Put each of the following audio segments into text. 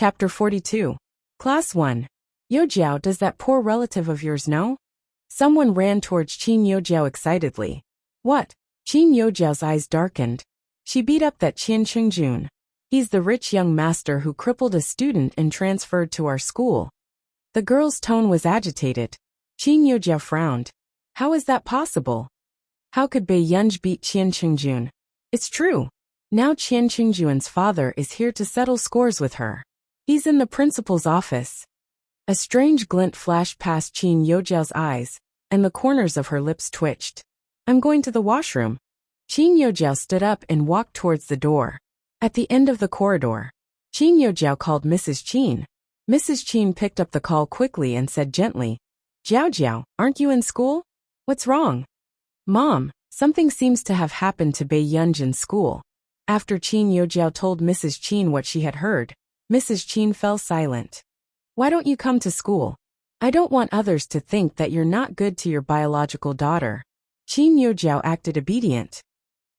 Chapter 42. Class 1. Yojiao, does that poor relative of yours know? Someone ran towards Qin Yojiao excitedly. What? Qin Yojiao's eyes darkened. She beat up that Qian Chengjun. He's the rich young master who crippled a student and transferred to our school. The girl's tone was agitated. Qin Yojiao frowned. How is that possible? How could Bei Yunj beat Qian Chengjun? It's true. Now Qian Chengjun's father is here to settle scores with her. He's in the principal's office. A strange glint flashed past Qin Yojiao's eyes, and the corners of her lips twitched. I'm going to the washroom. Qin Yojiao stood up and walked towards the door. At the end of the corridor, Qin Yojiao called Mrs. Qin. Mrs. Qin picked up the call quickly and said gently, Jiao Jiao, aren't you in school? What's wrong? Mom, something seems to have happened to Bei Yunj in school. After Qin Yojiao told Mrs. Qin what she had heard, Mrs. Qin fell silent. Why don't you come to school? I don't want others to think that you're not good to your biological daughter. Qin Yojiao acted obedient.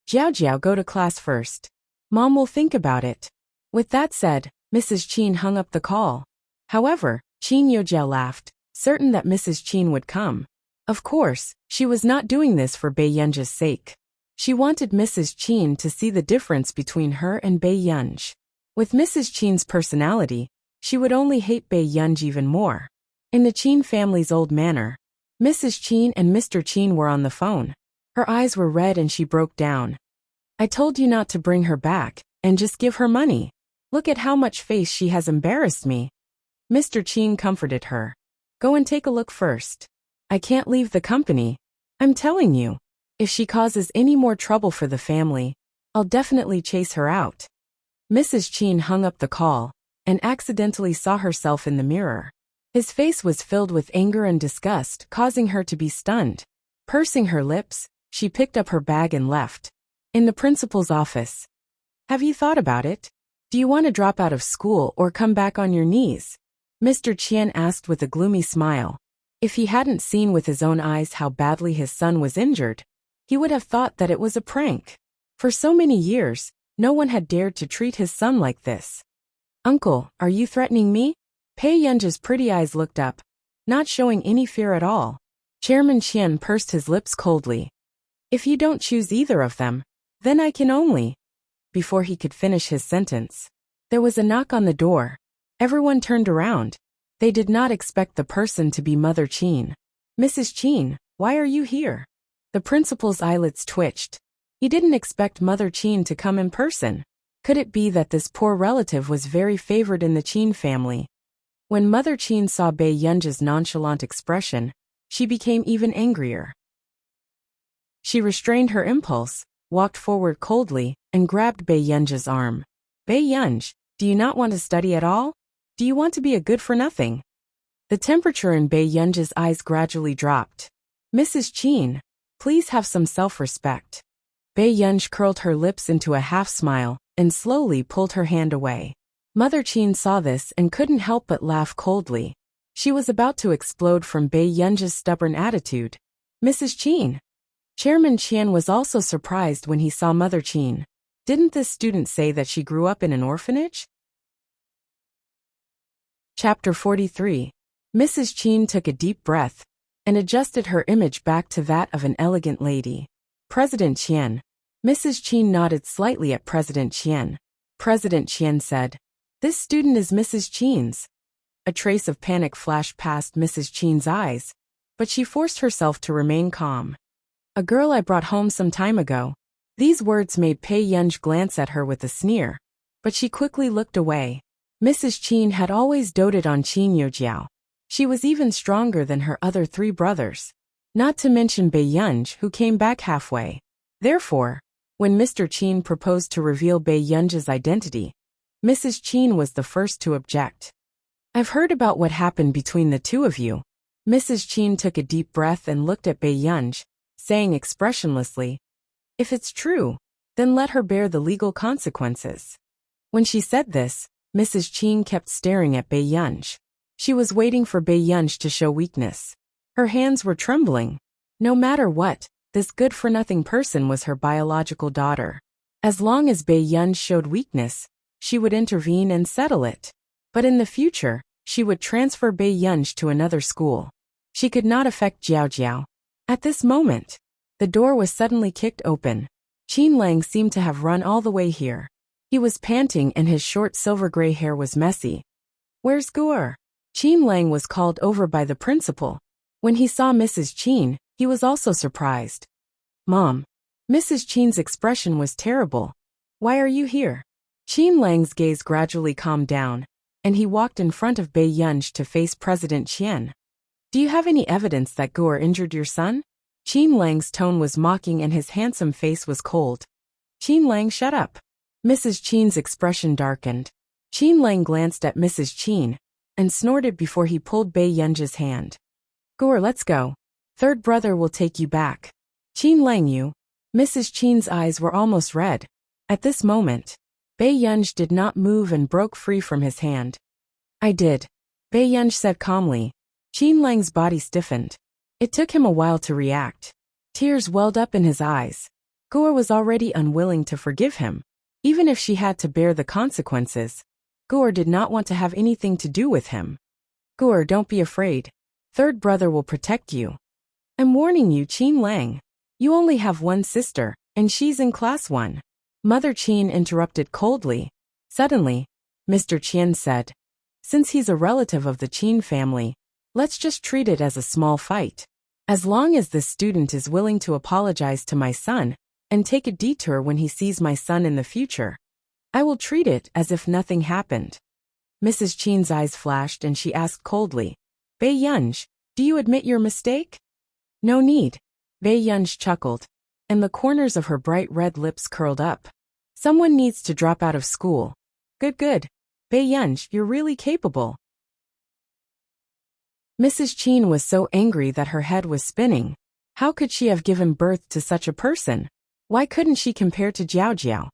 Jiao Jiao, go to class first. Mom will think about it. With that said, Mrs. Qin hung up the call. However, Qin Yojiao laughed, certain that Mrs. Qin would come. Of course, she was not doing this for Bei Yunj's sake. She wanted Mrs. Qin to see the difference between her and Bei Yunj. With Mrs. Qin's personality, she would only hate Bei Yunj even more. In the Qin family's old manner, Mrs. Qin and Mr. Qin were on the phone. Her eyes were red and she broke down. I told you not to bring her back, and just give her money. Look at how much face she has embarrassed me. Mr. Qin comforted her. Go and take a look first. I can't leave the company. I'm telling you, if she causes any more trouble for the family, I'll definitely chase her out. Mrs. Qin hung up the call, and accidentally saw herself in the mirror. His face was filled with anger and disgust, causing her to be stunned. Pursing her lips, she picked up her bag and left. In the principal's office. Have you thought about it? Do you want to drop out of school or come back on your knees? Mr. Qian asked with a gloomy smile. If he hadn't seen with his own eyes how badly his son was injured, he would have thought that it was a prank. For so many years, no one had dared to treat his son like this. Uncle, are you threatening me? Bei Yunj's pretty eyes looked up, not showing any fear at all. Chairman Qian pursed his lips coldly. If you don't choose either of them, then I can only. Before he could finish his sentence, there was a knock on the door. Everyone turned around. They did not expect the person to be Mother Qin. Mrs. Qin, why are you here? The principal's eyelids twitched. He didn't expect Mother Qin to come in person. Could it be that this poor relative was very favored in the Qin family? When Mother Qin saw Bei Yunj's nonchalant expression, she became even angrier. She restrained her impulse, walked forward coldly, and grabbed Bei Yunj's arm. Bei Yunj, do you not want to study at all? Do you want to be a good-for-nothing? The temperature in Bei Yunj's eyes gradually dropped. Mrs. Qin, please have some self-respect. Bei Yunj curled her lips into a half-smile, and slowly pulled her hand away. Mother Qin saw this and couldn't help but laugh coldly. She was about to explode from Bei Yunj's stubborn attitude. Mrs. Qin. Chairman Qian was also surprised when he saw Mother Qin. Didn't this student say that she grew up in an orphanage? Chapter 43. Mrs. Qin took a deep breath and adjusted her image back to that of an elegant lady. President Qian. Mrs. Qin nodded slightly at President Qian. President Qian said, This student is Mrs. Qin's. A trace of panic flashed past Mrs. Qin's eyes, but she forced herself to remain calm. A girl I brought home some time ago. These words made Bei Yunj glance at her with a sneer, but she quickly looked away. Mrs. Qin had always doted on Qin Yojiao. She was even stronger than her other three brothers. Not to mention Bei Yunj, who came back halfway. Therefore, when Mr. Qin proposed to reveal Bei Yunj's identity, Mrs. Qin was the first to object. I've heard about what happened between the two of you. Mrs. Qin took a deep breath and looked at Bei Yunj, saying expressionlessly, If it's true, then let her bear the legal consequences. When she said this, Mrs. Qin kept staring at Bei Yunj. She was waiting for Bei Yunj to show weakness. Her hands were trembling. No matter what, this good-for-nothing person was her biological daughter. As long as Bei Yunj showed weakness, she would intervene and settle it. But in the future, she would transfer Bei Yunj to another school. She could not affect Jiao Jiao. At this moment, the door was suddenly kicked open. Qin Lang seemed to have run all the way here. He was panting and his short silver-gray hair was messy. "Where's Guer?" Qin Lang was called over by the principal. When he saw Mrs. Qin, he was also surprised. "Mom." Mrs. Qin's expression was terrible. "Why are you here?" Qin Lang's gaze gradually calmed down, and he walked in front of Bei Yunj to face President Qian. "Do you have any evidence that Guer injured your son?" Qin Lang's tone was mocking and his handsome face was cold. "Qin Lang, shut up." Mrs. Qin's expression darkened. Qin Lang glanced at Mrs. Qin and snorted before he pulled Bei Yunj's hand. "Guer, let's go. Third brother will take you back." "Qin Lang, you." Mrs. Qin's eyes were almost red. At this moment, Bei Yunj did not move and broke free from his hand. "I did," Bei Yunj said calmly. Qin Lang's body stiffened. It took him a while to react. Tears welled up in his eyes. Guer was already unwilling to forgive him. Even if she had to bear the consequences, Guer did not want to have anything to do with him. "Guer, don't be afraid. Third brother will protect you. I'm warning you, Qin Lang. You only have one sister, and she's in class 1. Mother Qin interrupted coldly. Suddenly, Mr. Qian said, "Since he's a relative of the Qin family, let's just treat it as a small fight. As long as this student is willing to apologize to my son and take a detour when he sees my son in the future, I will treat it as if nothing happened." Mrs. Qin's eyes flashed and she asked coldly, "Bei Yunj, do you admit your mistake?" "No need." Bei Yunj chuckled, and the corners of her bright red lips curled up. "Someone needs to drop out of school. Good. Bei Yunj, you're really capable." Mrs. Qin was so angry that her head was spinning. How could she have given birth to such a person? Why couldn't she compare to Jiao Jiao?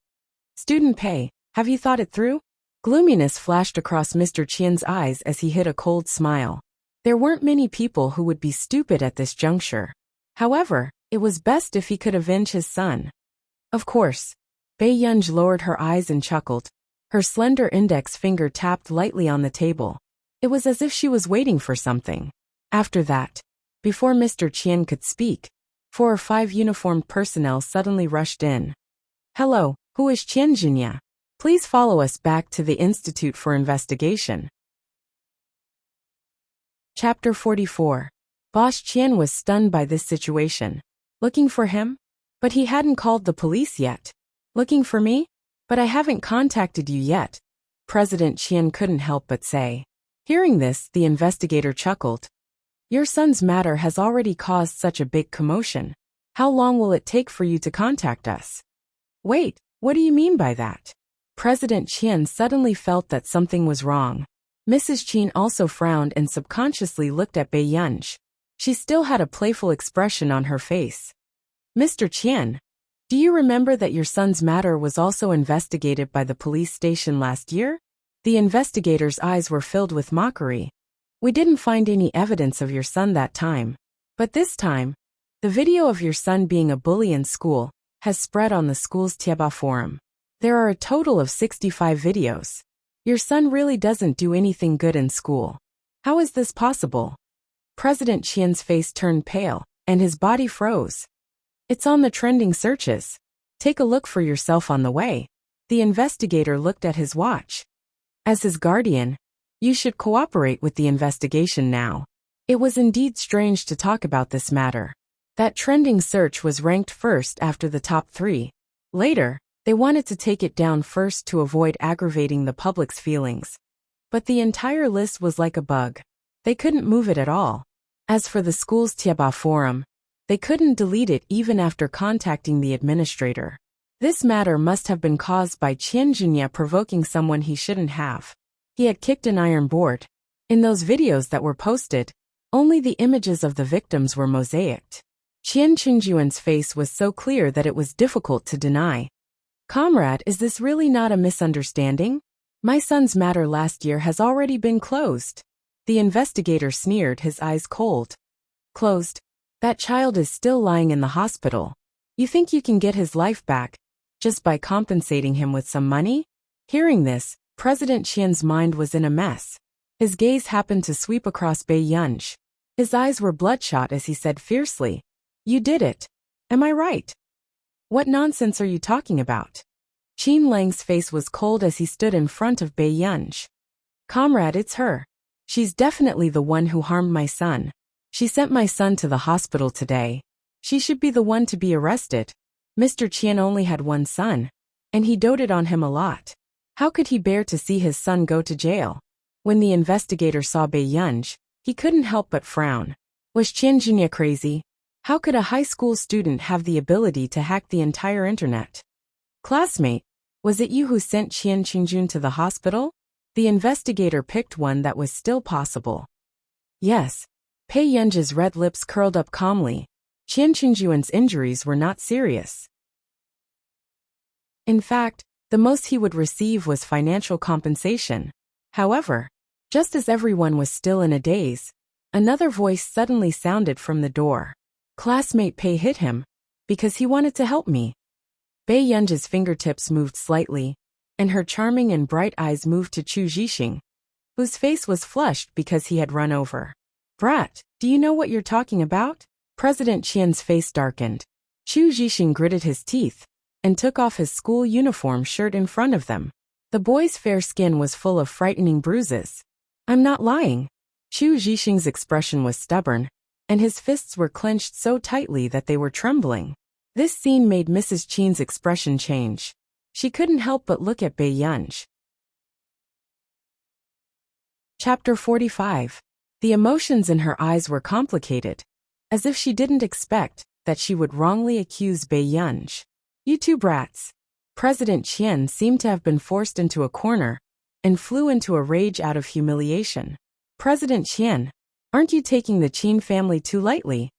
"Student Pei, have you thought it through?" Gloominess flashed across Mr. Qian's eyes as he hid a cold smile. There weren't many people who would be stupid at this juncture. However, it was best if he could avenge his son. "Of course." Bei Yunj lowered her eyes and chuckled. Her slender index finger tapped lightly on the table. It was as if she was waiting for something. After that, before Mr. Qian could speak, 4 or 5 uniformed personnel suddenly rushed in. "Hello, who is Qian Jinya? Please follow us back to the Institute for Investigation." Chapter 44. Boss Qian was stunned by this situation. "Looking for him? But he hadn't called the police yet." "Looking for me? But I haven't contacted you yet," President Qian couldn't help but say. Hearing this, the investigator chuckled. "Your son's matter has already caused such a big commotion. How long will it take for you to contact us?" "Wait, what do you mean by that?" President Qian suddenly felt that something was wrong. Mrs. Qin also frowned and subconsciously looked at Bei Yunj. She still had a playful expression on her face. "Mr. Qian, do you remember that your son's matter was also investigated by the police station last year?" The investigator's eyes were filled with mockery. "We didn't find any evidence of your son that time. But this time, the video of your son being a bully in school has spread on the school's Tieba forum. There are a total of 65 videos. Your son really doesn't do anything good in school. How is this possible?" President Qian's face turned pale, and his body froze. "It's on the trending searches. Take a look for yourself on the way." The investigator looked at his watch. "As his guardian, you should cooperate with the investigation now." It was indeed strange to talk about this matter. That trending search was ranked first after the top 3. Later, they wanted to take it down first to avoid aggravating the public's feelings. But the entire list was like a bug. They couldn't move it at all. As for the school's Tieba forum, they couldn't delete it even after contacting the administrator. This matter must have been caused by Qian Jinya provoking someone he shouldn't have. He had kicked an iron board. In those videos that were posted, only the images of the victims were mosaicked. Qian Qingjuan's face was so clear that it was difficult to deny. "Comrade, is this really not a misunderstanding? My son's matter last year has already been closed." The investigator sneered, his eyes cold. "Closed? That child is still lying in the hospital. You think you can get his life back just by compensating him with some money?" Hearing this, President Qian's mind was in a mess. His gaze happened to sweep across Bei Yunj. His eyes were bloodshot as he said fiercely, "You did it. Am I right? What nonsense are you talking about?" Qin Lang's face was cold as he stood in front of Bei Yunj. "Comrade, it's her. She's definitely the one who harmed my son. She sent my son to the hospital today. She should be the one to be arrested. Mr. Qian only had one son, and he doted on him a lot. How could he bear to see his son go to jail?" When the investigator saw Bei Yunj, he couldn't help but frown. Was Qian Junya crazy? How could a high school student have the ability to hack the entire internet? "Classmate, was it you who sent Qian Qingjun to the hospital?" The investigator picked one that was still possible. "Yes." Bei Yunj's red lips curled up calmly. Qian Qingjun's injuries were not serious. In fact, the most he would receive was financial compensation. However, just as everyone was still in a daze, another voice suddenly sounded from the door. "Classmate Pei hit him, because he wanted to help me." Bei Yunj's fingertips moved slightly, and her charming and bright eyes moved to Chu Zhixing, whose face was flushed because he had run over. "Brat, do you know what you're talking about?" President Qian's face darkened. Chu Zhixing gritted his teeth and took off his school uniform shirt in front of them. The boy's fair skin was full of frightening bruises. "I'm not lying." Chu Zhixing's expression was stubborn, and his fists were clenched so tightly that they were trembling. This scene made Mrs. Qin's expression change. She couldn't help but look at Bei Yunj. Chapter 45. The emotions in her eyes were complicated, as if she didn't expect that she would wrongly accuse Bei Yunj. "You two brats." President Qian seemed to have been forced into a corner and flew into a rage out of humiliation. "President Qian, aren't you taking the Qin family too lightly?"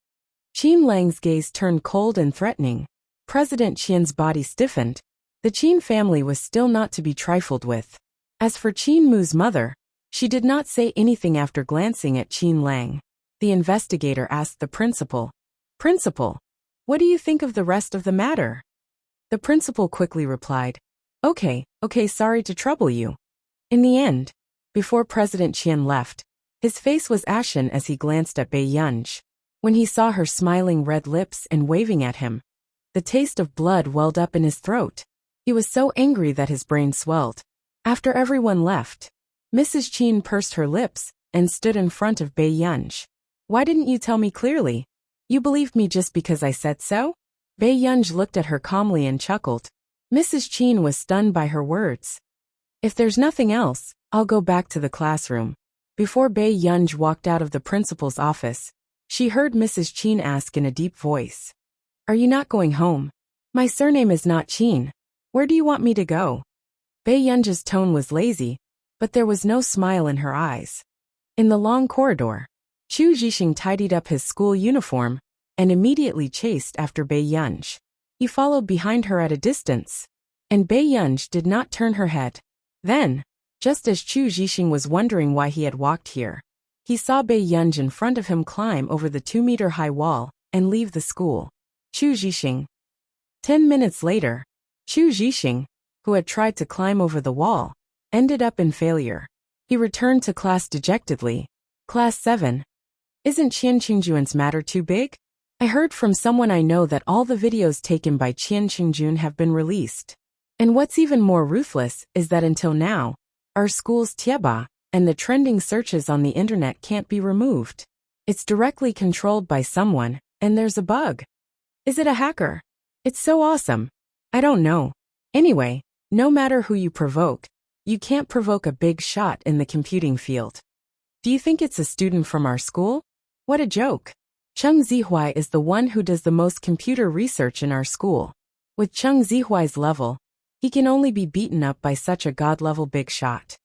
Qin Lang's gaze turned cold and threatening. President Qian's body stiffened. The Qin family was still not to be trifled with. As for Qin Mu's mother, she did not say anything after glancing at Qin Lang. The investigator asked the principal, "Principal, what do you think of the rest of the matter?" The principal quickly replied, Okay, sorry to trouble you." In the end, before President Qian left, his face was ashen as he glanced at Bei Yunj. When he saw her smiling red lips and waving at him, the taste of blood welled up in his throat. He was so angry that his brain swelled. After everyone left, Mrs. Qin pursed her lips and stood in front of Bei Yunj. "Why didn't you tell me clearly? You believed me just because I said so?" Bei Yunj looked at her calmly and chuckled. Mrs. Qin was stunned by her words. "If there's nothing else, I'll go back to the classroom." Before Bei Yunj walked out of the principal's office, she heard Mrs. Qin ask in a deep voice, "Are you not going home? My surname is not Qin. Where do you want me to go?" Bei Yunj's tone was lazy, but there was no smile in her eyes. In the long corridor, Chu Zhixing tidied up his school uniform and immediately chased after Bei Yunj. He followed behind her at a distance, and Bei Yunj did not turn her head. Then, just as Chu Zhixing was wondering why he had walked here, he saw Bei Yunj in front of him climb over the 2-meter-high wall and leave the school. Chu Zhixing. 10 minutes later, Chu Zhixing, who had tried to climb over the wall, ended up in failure. He returned to class dejectedly. "Class 7. Isn't Qian Qingjuan's matter too big? I heard from someone I know that all the videos taken by Qian Qingjun have been released. And what's even more ruthless is that until now, our school's Tieba and the trending searches on the internet can't be removed. It's directly controlled by someone, and there's a bug. Is it a hacker? It's so awesome. I don't know. Anyway, no matter who you provoke, you can't provoke a big shot in the computing field. Do you think it's a student from our school? What a joke. Cheng Zihuai is the one who does the most computer research in our school. With Cheng Zihuai's level, he can only be beaten up by such a god-level big shot."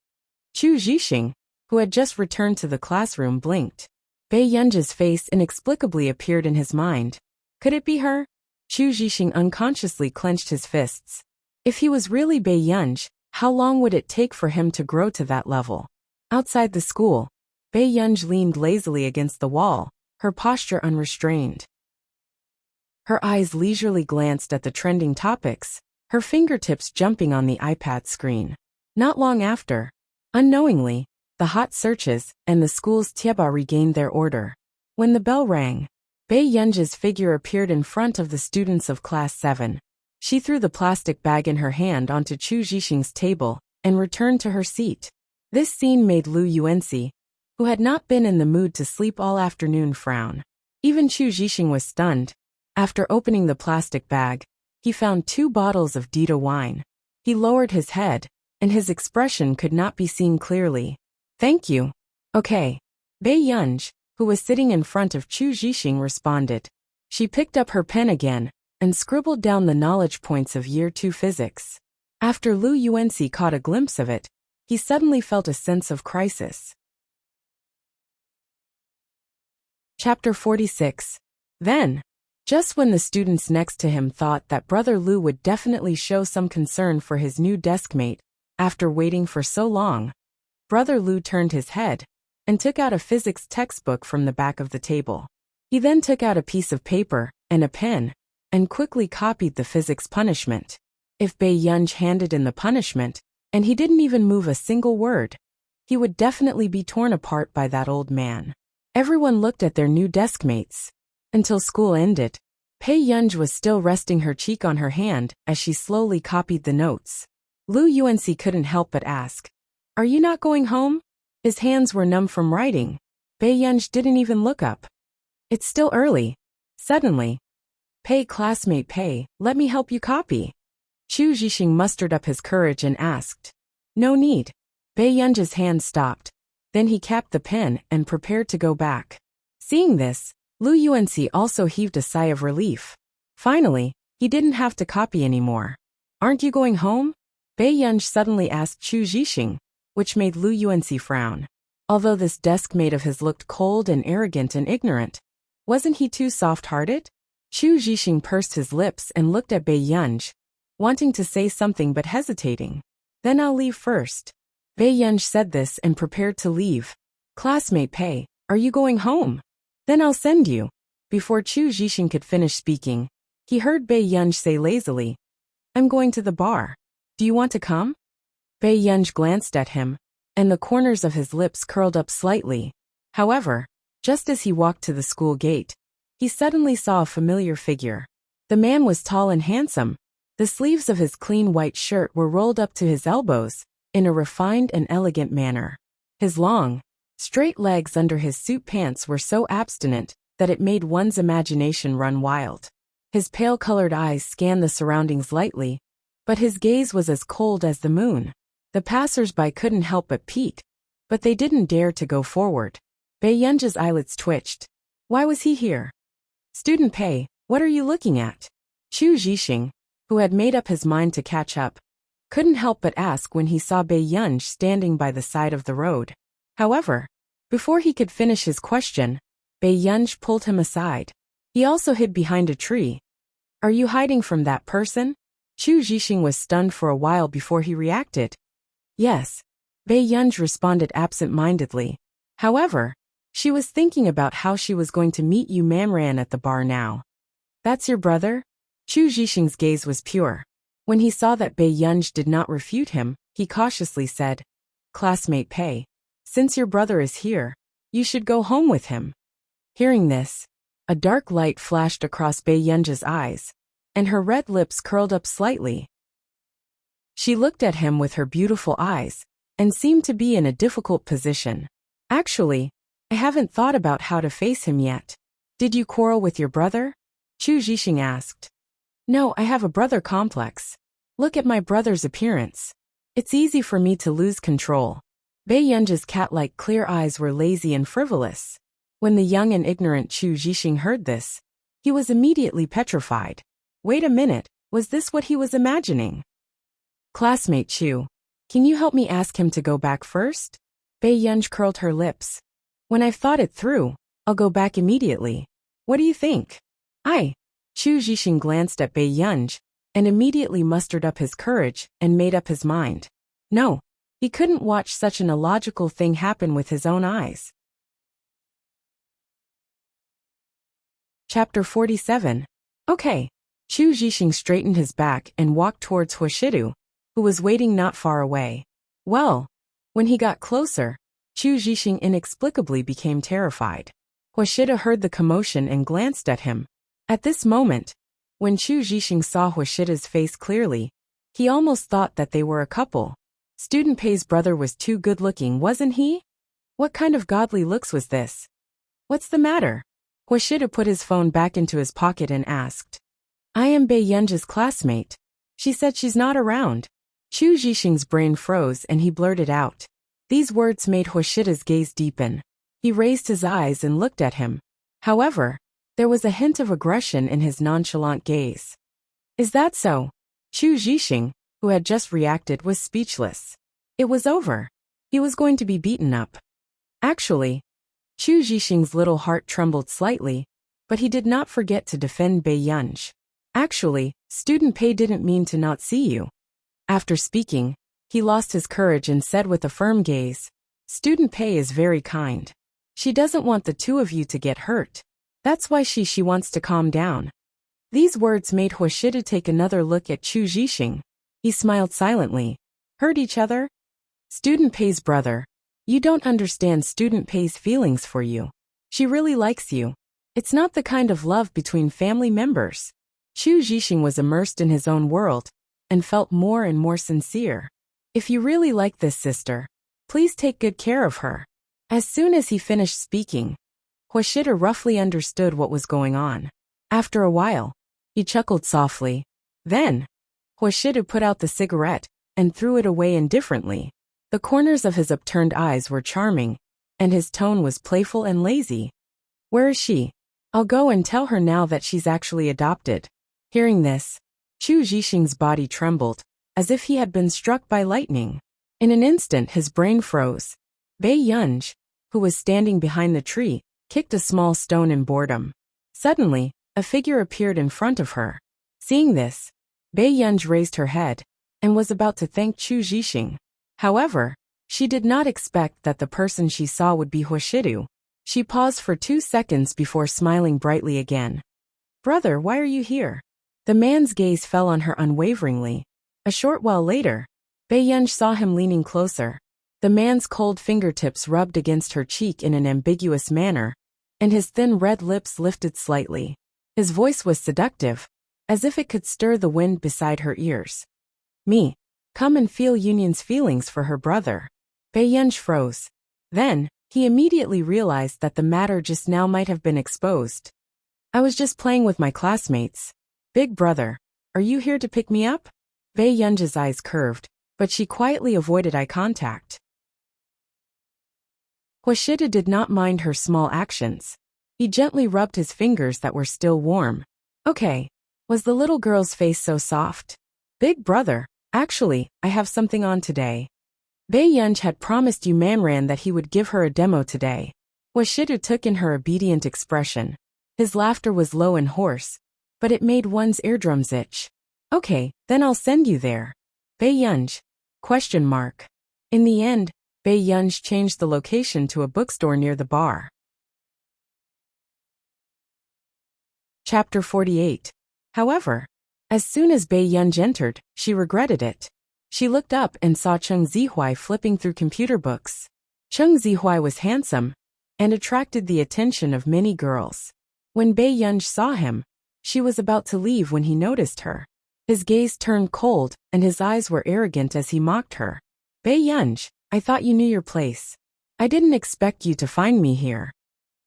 Chu Zhixing, who had just returned to the classroom, blinked. Bei Yunj's face inexplicably appeared in his mind. Could it be her? Chu Zhixing unconsciously clenched his fists. If he was really Bei Yunj, how long would it take for him to grow to that level? Outside the school, Bei Yunj leaned lazily against the wall, her posture unrestrained. Her eyes leisurely glanced at the trending topics, her fingertips jumping on the iPad screen. Not long after, unknowingly, the hot searches and the school's tieba regained their order. When the bell rang, Bei Yunji's figure appeared in front of the students of Class 7. She threw the plastic bag in her hand onto Chu Zhixing's table and returned to her seat. This scene made Lu Yuanxi, who had not been in the mood to sleep all afternoon, frown. Even Chu Zhixing was stunned. After opening the plastic bag, he found 2 bottles of Dita wine. He lowered his head, and his expression could not be seen clearly. Thank you. Okay. Bei Yunji, who was sitting in front of Chu Zhixing, responded. She picked up her pen again and scribbled down the knowledge points of Year 2 physics. After Lu Yuanxi caught a glimpse of it, he suddenly felt a sense of crisis. Chapter 46. Then, just when the students next to him thought that Brother Lu would definitely show some concern for his new deskmate, after waiting for so long, Brother Lu turned his head and took out a physics textbook from the back of the table. He then took out a piece of paper and a pen and quickly copied the physics punishment. If Bei Yunji handed in the punishment, and he didn't even move a single word, he would definitely be torn apart by that old man. Everyone looked at their new deskmates. Until school ended, Bei Yunji was still resting her cheek on her hand as she slowly copied the notes. Lu Yuanxi couldn't help but ask, "Are you not going home?" His hands were numb from writing. Bei Yunji didn't even look up. "It's still early." Suddenly, classmate Pei, let me help you copy." Chu Zhixing mustered up his courage and asked. "No need." Bei Yunji's hand stopped. Then he capped the pen and prepared to go back. Seeing this, Lu Yuanxi also heaved a sigh of relief. Finally, he didn't have to copy anymore. "Aren't you going home?" Bei Yunji suddenly asked Chu Zhixing, which made Lu Yuanxi frown. Although this deskmate of his looked cold and arrogant and ignorant, wasn't he too soft-hearted? Chu Zhixing pursed his lips and looked at Bei Yunji, wanting to say something but hesitating. "Then I'll leave first." Bei Yunji said this and prepared to leave. "Classmate Pei, are you going home?" "Then I'll send you." Before Chu Zhixing could finish speaking, he heard Bei Yunji say lazily, "I'm going to the bar. Do you want to come?" Bei Yunji glanced at him, and the corners of his lips curled up slightly. However, just as he walked to the school gate, he suddenly saw a familiar figure. The man was tall and handsome. The sleeves of his clean white shirt were rolled up to his elbows, in a refined and elegant manner. His long, straight legs under his suit pants were so abstinent that it made one's imagination run wild. His pale-colored eyes scanned the surroundings lightly, but his gaze was as cold as the moon. The passers-by couldn't help but peek, but they didn't dare to go forward. Bei Yunji's eyelids twitched. Why was he here? "Student Pei, what are you looking at?" Chu Zhixing, who had made up his mind to catch up, couldn't help but ask when he saw Bei Yunji standing by the side of the road. However, before he could finish his question, Bei Yunji pulled him aside. He also hid behind a tree. "Are you hiding from that person?" Chu Zhixing was stunned for a while before he reacted. "Yes," Bei Yunji responded absent-mindedly. However, she was thinking about how she was going to meet Yu Manran at the bar now. "That's your brother?" Chu Zhixing's gaze was pure. When he saw that Bei Yunji did not refute him, he cautiously said, "Classmate Pei, since your brother is here, you should go home with him." Hearing this, a dark light flashed across Bei Yunji's eyes, and her red lips curled up slightly. She looked at him with her beautiful eyes, and seemed to be in a difficult position. "Actually, I haven't thought about how to face him yet." "Did you quarrel with your brother?" Chu Zhixing asked. "No, I have a brother complex. Look at my brother's appearance. It's easy for me to lose control." Bei Yunji's cat-like clear eyes were lazy and frivolous. When the young and ignorant Chu Zhixing heard this, he was immediately petrified. Wait a minute, was this what he was imagining? "Classmate Chu, can you help me ask him to go back first?" Bei Yunji curled her lips. "When I've thought it through, I'll go back immediately. What do you think?" Chu Zhixing glanced at Bei Yunji, and immediately mustered up his courage and made up his mind. No, he couldn't watch such an illogical thing happen with his own eyes. Chapter 47. Okay. Chu Zhixing straightened his back and walked towards Huashidu, who was waiting not far away. Well, when he got closer, Chu Zhixing inexplicably became terrified. Huashida heard the commotion and glanced at him. At this moment, when Chu Zhixing saw Huashida's face clearly, he almost thought that they were a couple. Student Pei's brother was too good-looking, wasn't he? What kind of godly looks was this? What's the matter? Huashida put his phone back into his pocket and asked. I am Bei Yunji's classmate. She said she's not around. Chu Zhixing's brain froze and he blurted out. These words made Huashida's gaze deepen. He raised his eyes and looked at him. However, there was a hint of aggression in his nonchalant gaze. Is that so? Chu Zhixing, who had just reacted, was speechless. It was over. He was going to be beaten up. Actually, Chu Zhixing's little heart trembled slightly, but he did not forget to defend Bei Yunji. Actually, Student Pei didn't mean to not see you. After speaking, he lost his courage and said with a firm gaze, Student Pei is very kind. She doesn't want the two of you to get hurt. That's why she wants to calm down. These words made Huashida take another look at Chu Zhixing. He smiled silently. Hurt each other? Student Pei's brother. You don't understand Student Pei's feelings for you. She really likes you. It's not the kind of love between family members. Chu Zhixing was immersed in his own world and felt more and more sincere. If you really like this sister, please take good care of her. As soon as he finished speaking, Huashida roughly understood what was going on. After a while, he chuckled softly. Then, Huashida put out the cigarette and threw it away indifferently. The corners of his upturned eyes were charming, and his tone was playful and lazy. Where is she? I'll go and tell her now that she's actually adopted. Hearing this, Chu Zhixing's body trembled, as if he had been struck by lightning. In an instant his brain froze. Bei Yunji, who was standing behind the tree, kicked a small stone in boredom. Suddenly, a figure appeared in front of her. Seeing this, Bei Yunji raised her head and was about to thank Chu Zhixing. However, she did not expect that the person she saw would be Huashida. She paused for 2 seconds before smiling brightly again. Brother, why are you here? The man's gaze fell on her unwaveringly. A short while later, Bei Yunji saw him leaning closer. The man's cold fingertips rubbed against her cheek in an ambiguous manner, and his thin red lips lifted slightly. His voice was seductive, as if it could stir the wind beside her ears. Me. Come and feel Yunyan's feelings for her brother. Bei Yunji froze. Then, he immediately realized that the matter just now might have been exposed. I was just playing with my classmates. Big brother, are you here to pick me up? Bei Yunji's eyes curved, but she quietly avoided eye contact. Huashida did not mind her small actions. He gently rubbed his fingers that were still warm. Okay. Was the little girl's face so soft? Big brother, actually, I have something on today. Bei Yunji had promised Yu Manran that he would give her a demo today. Huashida took in her obedient expression. His laughter was low and hoarse, but it made one's eardrums itch. Okay, then I'll send you there. Bei Yunji? Question mark. In the end, Bei Yunji changed the location to a bookstore near the bar. Chapter 48. However, as soon as Bei Yunji entered, she regretted it. She looked up and saw Cheng Zihuai flipping through computer books. Cheng Zihuai was handsome and attracted the attention of many girls. When Bei Yunji saw him, she was about to leave when he noticed her. His gaze turned cold and his eyes were arrogant as he mocked her. Bei Yunji, I thought you knew your place. I didn't expect you to find me here.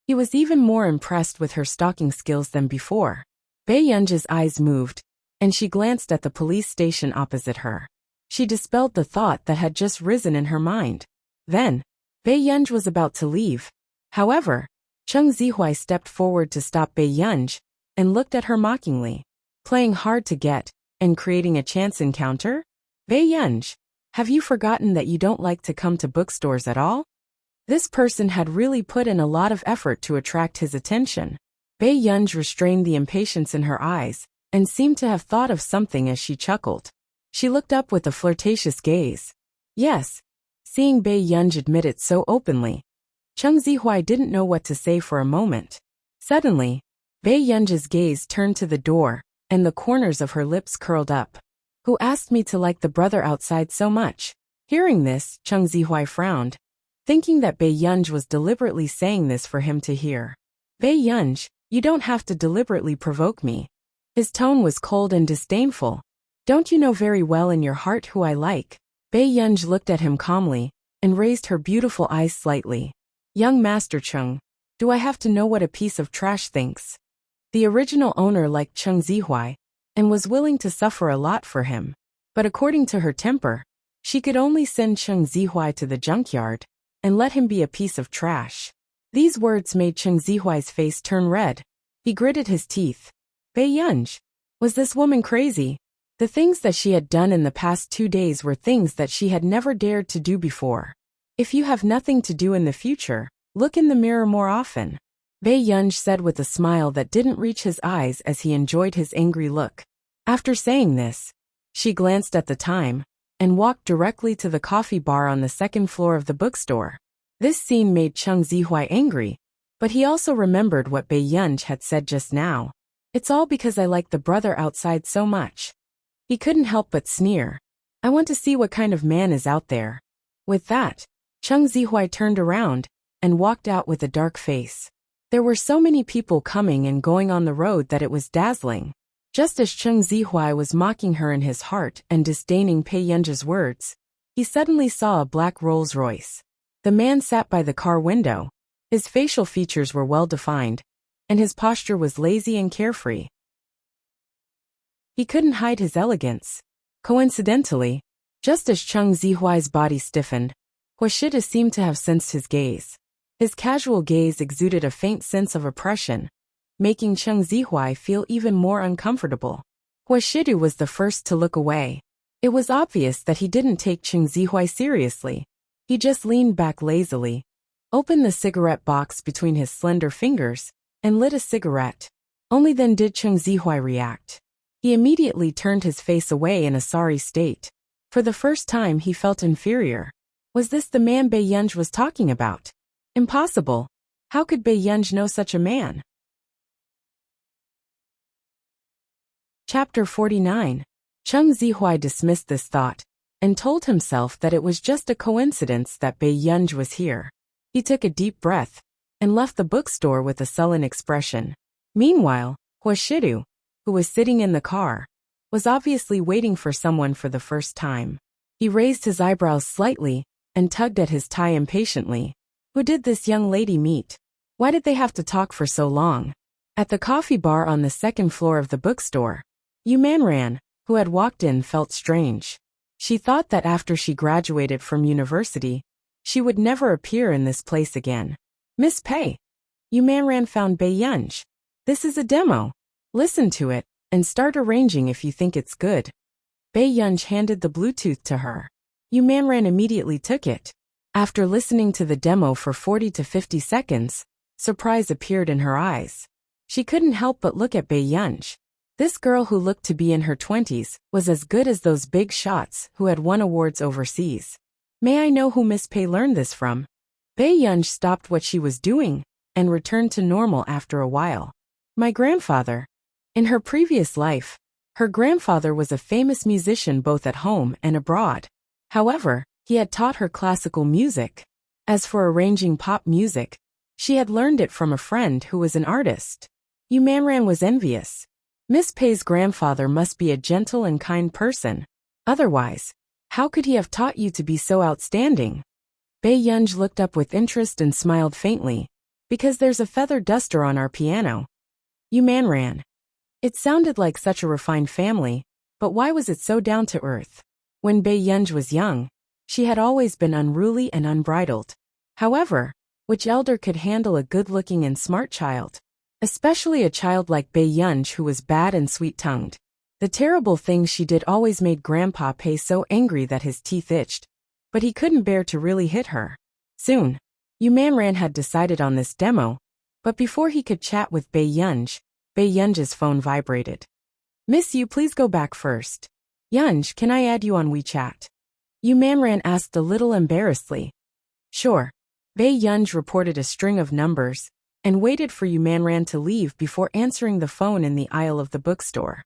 He was even more impressed with her stalking skills than before. Bei Yunji's eyes moved, and she glanced at the police station opposite her. She dispelled the thought that had just risen in her mind. Then, Bei Yunji was about to leave. However, Cheng Zihuai stepped forward to stop Bei Yunji and looked at her mockingly. Playing hard to get and creating a chance encounter? Bei Yunji, have you forgotten that you don't like to come to bookstores at all? This person had really put in a lot of effort to attract his attention. Bei Yunji restrained the impatience in her eyes and seemed to have thought of something as she chuckled. She looked up with a flirtatious gaze. Yes. Seeing Bei Yunji admit it so openly, Cheng Zihuai didn't know what to say for a moment. Suddenly, Bei Yunji's gaze turned to the door, and the corners of her lips curled up. Who asked me to like the brother outside so much? Hearing this, Chung Zihui frowned, thinking that Bei Yunj was deliberately saying this for him to hear. Bei Yunj, you don't have to deliberately provoke me. His tone was cold and disdainful. Don't you know very well in your heart who I like? Bei Yunj looked at him calmly, and raised her beautiful eyes slightly. Young Master Chung, do I have to know what a piece of trash thinks? The original owner liked Chung Zihui, and was willing to suffer a lot for him. But according to her temper, she could only send Chung Zihui to the junkyard, and let him be a piece of trash. These words made Chung Zihui's face turn red. He gritted his teeth. Bei Yunj, was this woman crazy? The things that she had done in the past 2 days were things that she had never dared to do before. If you have nothing to do in the future, look in the mirror more often, Bei Yunj said with a smile that didn't reach his eyes as he enjoyed his angry look. After saying this, she glanced at the time, and walked directly to the coffee bar on the second floor of the bookstore. This scene made Chung Zihui angry, but he also remembered what Bei Yunj had said just now. It's all because I like the brother outside so much. He couldn't help but sneer. I want to see what kind of man is out there. With that, Chung Zihui turned around, and walked out with a dark face. There were so many people coming and going on the road that it was dazzling. Just as Chung Zihui was mocking her in his heart and disdaining Bei Yunj's words, he suddenly saw a black Rolls-Royce. The man sat by the car window. His facial features were well defined, and his posture was lazy and carefree. He couldn't hide his elegance. Coincidentally, just as Chung Zihui's body stiffened, Huashida seemed to have sensed his gaze. His casual gaze exuded a faint sense of oppression, making Chung Zihui feel even more uncomfortable. Huashidu was the first to look away. It was obvious that he didn't take Chung Zihui seriously. He just leaned back lazily, opened the cigarette box between his slender fingers, and lit a cigarette. Only then did Chung Zihui react. He immediately turned his face away in a sorry state. For the first time he felt inferior. Was this the man Bei Yunj was talking about? Impossible. How could Bei Yunj know such a man? Chapter 49. Chung Zihui dismissed this thought, and told himself that it was just a coincidence that Bei Yunj was here. He took a deep breath, and left the bookstore with a sullen expression. Meanwhile, Huashidu, who was sitting in the car, was obviously waiting for someone for the first time. He raised his eyebrows slightly, and tugged at his tie impatiently. Who did this young lady meet? Why did they have to talk for so long? At the coffee bar on the second floor of the bookstore, Yu Manran, who had walked in, felt strange. She thought that after she graduated from university, she would never appear in this place again. Miss Pei. Yu Manran found Bei Yunj. This is a demo. Listen to it, and start arranging if you think it's good. Bei Yunj handed the Bluetooth to her. Yu Manran immediately took it. After listening to the demo for 40 to 50 seconds, surprise appeared in her eyes. She couldn't help but look at Bei Yunj. This girl, who looked to be in her 20s, was as good as those big shots who had won awards overseas. May I know who Miss Pei learned this from? Bei Yunj stopped what she was doing, and returned to normal after a while. My grandfather. In her previous life, her grandfather was a famous musician both at home and abroad. However, he had taught her classical music. As for arranging pop music, she had learned it from a friend who was an artist. Yu Manran was envious. Miss Pei's grandfather must be a gentle and kind person. Otherwise, how could he have taught you to be so outstanding? Bei Yunj looked up with interest and smiled faintly. Because there's a feather duster on our piano. Yu Manran. It sounded like such a refined family, but why was it so down to earth? When Bei Yunj was young, she had always been unruly and unbridled. However, which elder could handle a good-looking and smart child? Especially a child like Bei Yunj, who was bad and sweet-tongued. The terrible things she did always made Grandpa Pei so angry that his teeth itched, but he couldn't bear to really hit her. Soon, Yu Manran had decided on this demo, but before he could chat with Bei Yunj's phone vibrated. Miss Yu, please go back first. Yunj, can I add you on WeChat? Yu Manran asked a little embarrassedly. Sure. Bei Yunj reported a string of numbers, and waited for Yu Manran to leave before answering the phone in the aisle of the bookstore.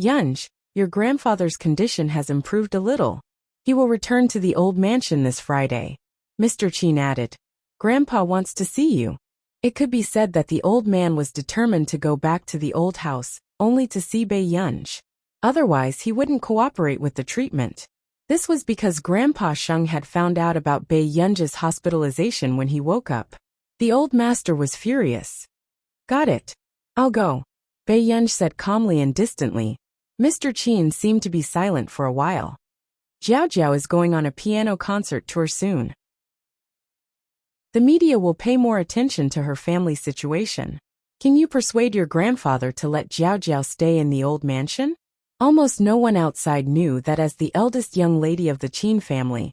Yunj, your grandfather's condition has improved a little. He will return to the old mansion this Friday. Mr. Chin added. Grandpa wants to see you. It could be said that the old man was determined to go back to the old house, only to see Bei Yunj. Otherwise he wouldn't cooperate with the treatment. This was because Grandpa Sheng had found out about Bei Yunj's hospitalization when he woke up. The old master was furious. Got it. I'll go, Bei Yunj said calmly and distantly. Mr. Chin seemed to be silent for a while. Jiao Jiao is going on a piano concert tour soon. The media will pay more attention to her family situation. Can you persuade your grandfather to let Jiao Jiao stay in the old mansion? Almost no one outside knew that as the eldest young lady of the Qin family,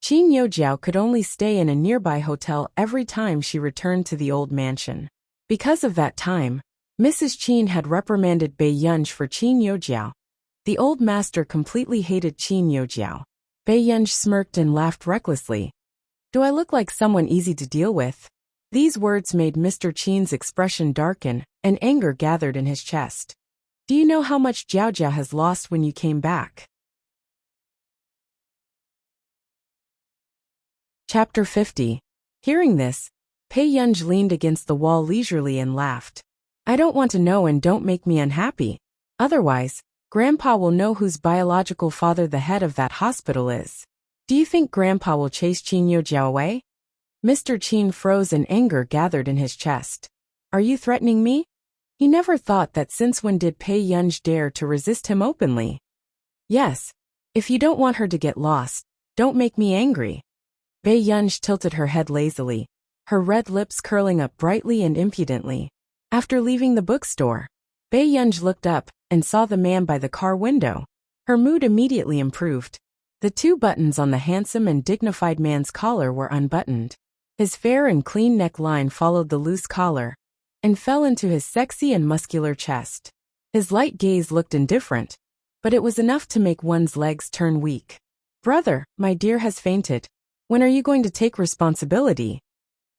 Qin Youjiao could only stay in a nearby hotel every time she returned to the old mansion. Because of that time, Mrs. Qin had reprimanded Bei Yunj for Qin Youjiao. The old master completely hated Qin Youjiao. Bei Yunj smirked and laughed recklessly. Do I look like someone easy to deal with? These words made Mr. Qin's expression darken, and anger gathered in his chest. Do you know how much Jiao Jiao has lost when you came back? Chapter 50. Hearing this, Bei Yunj leaned against the wall leisurely and laughed. I don't want to know, and don't make me unhappy. Otherwise, Grandpa will know whose biological father the head of that hospital is. Do you think Grandpa will chase Qin Youjiao away? Mr. Qin froze and anger gathered in his chest. Are you threatening me? He never thought that. Since when did Bei Yunj dare to resist him openly? Yes. If you don't want her to get lost, don't make me angry. Bei Yunj tilted her head lazily, her red lips curling up brightly and impudently. After leaving the bookstore, Bei Yunj looked up and saw the man by the car window. Her mood immediately improved. The 2 buttons on the handsome and dignified man's collar were unbuttoned. His fair and clean neckline followed the loose collar and fell into his sexy and muscular chest. His light gaze looked indifferent, but it was enough to make one's legs turn weak. Brother, my dear has fainted. When are you going to take responsibility?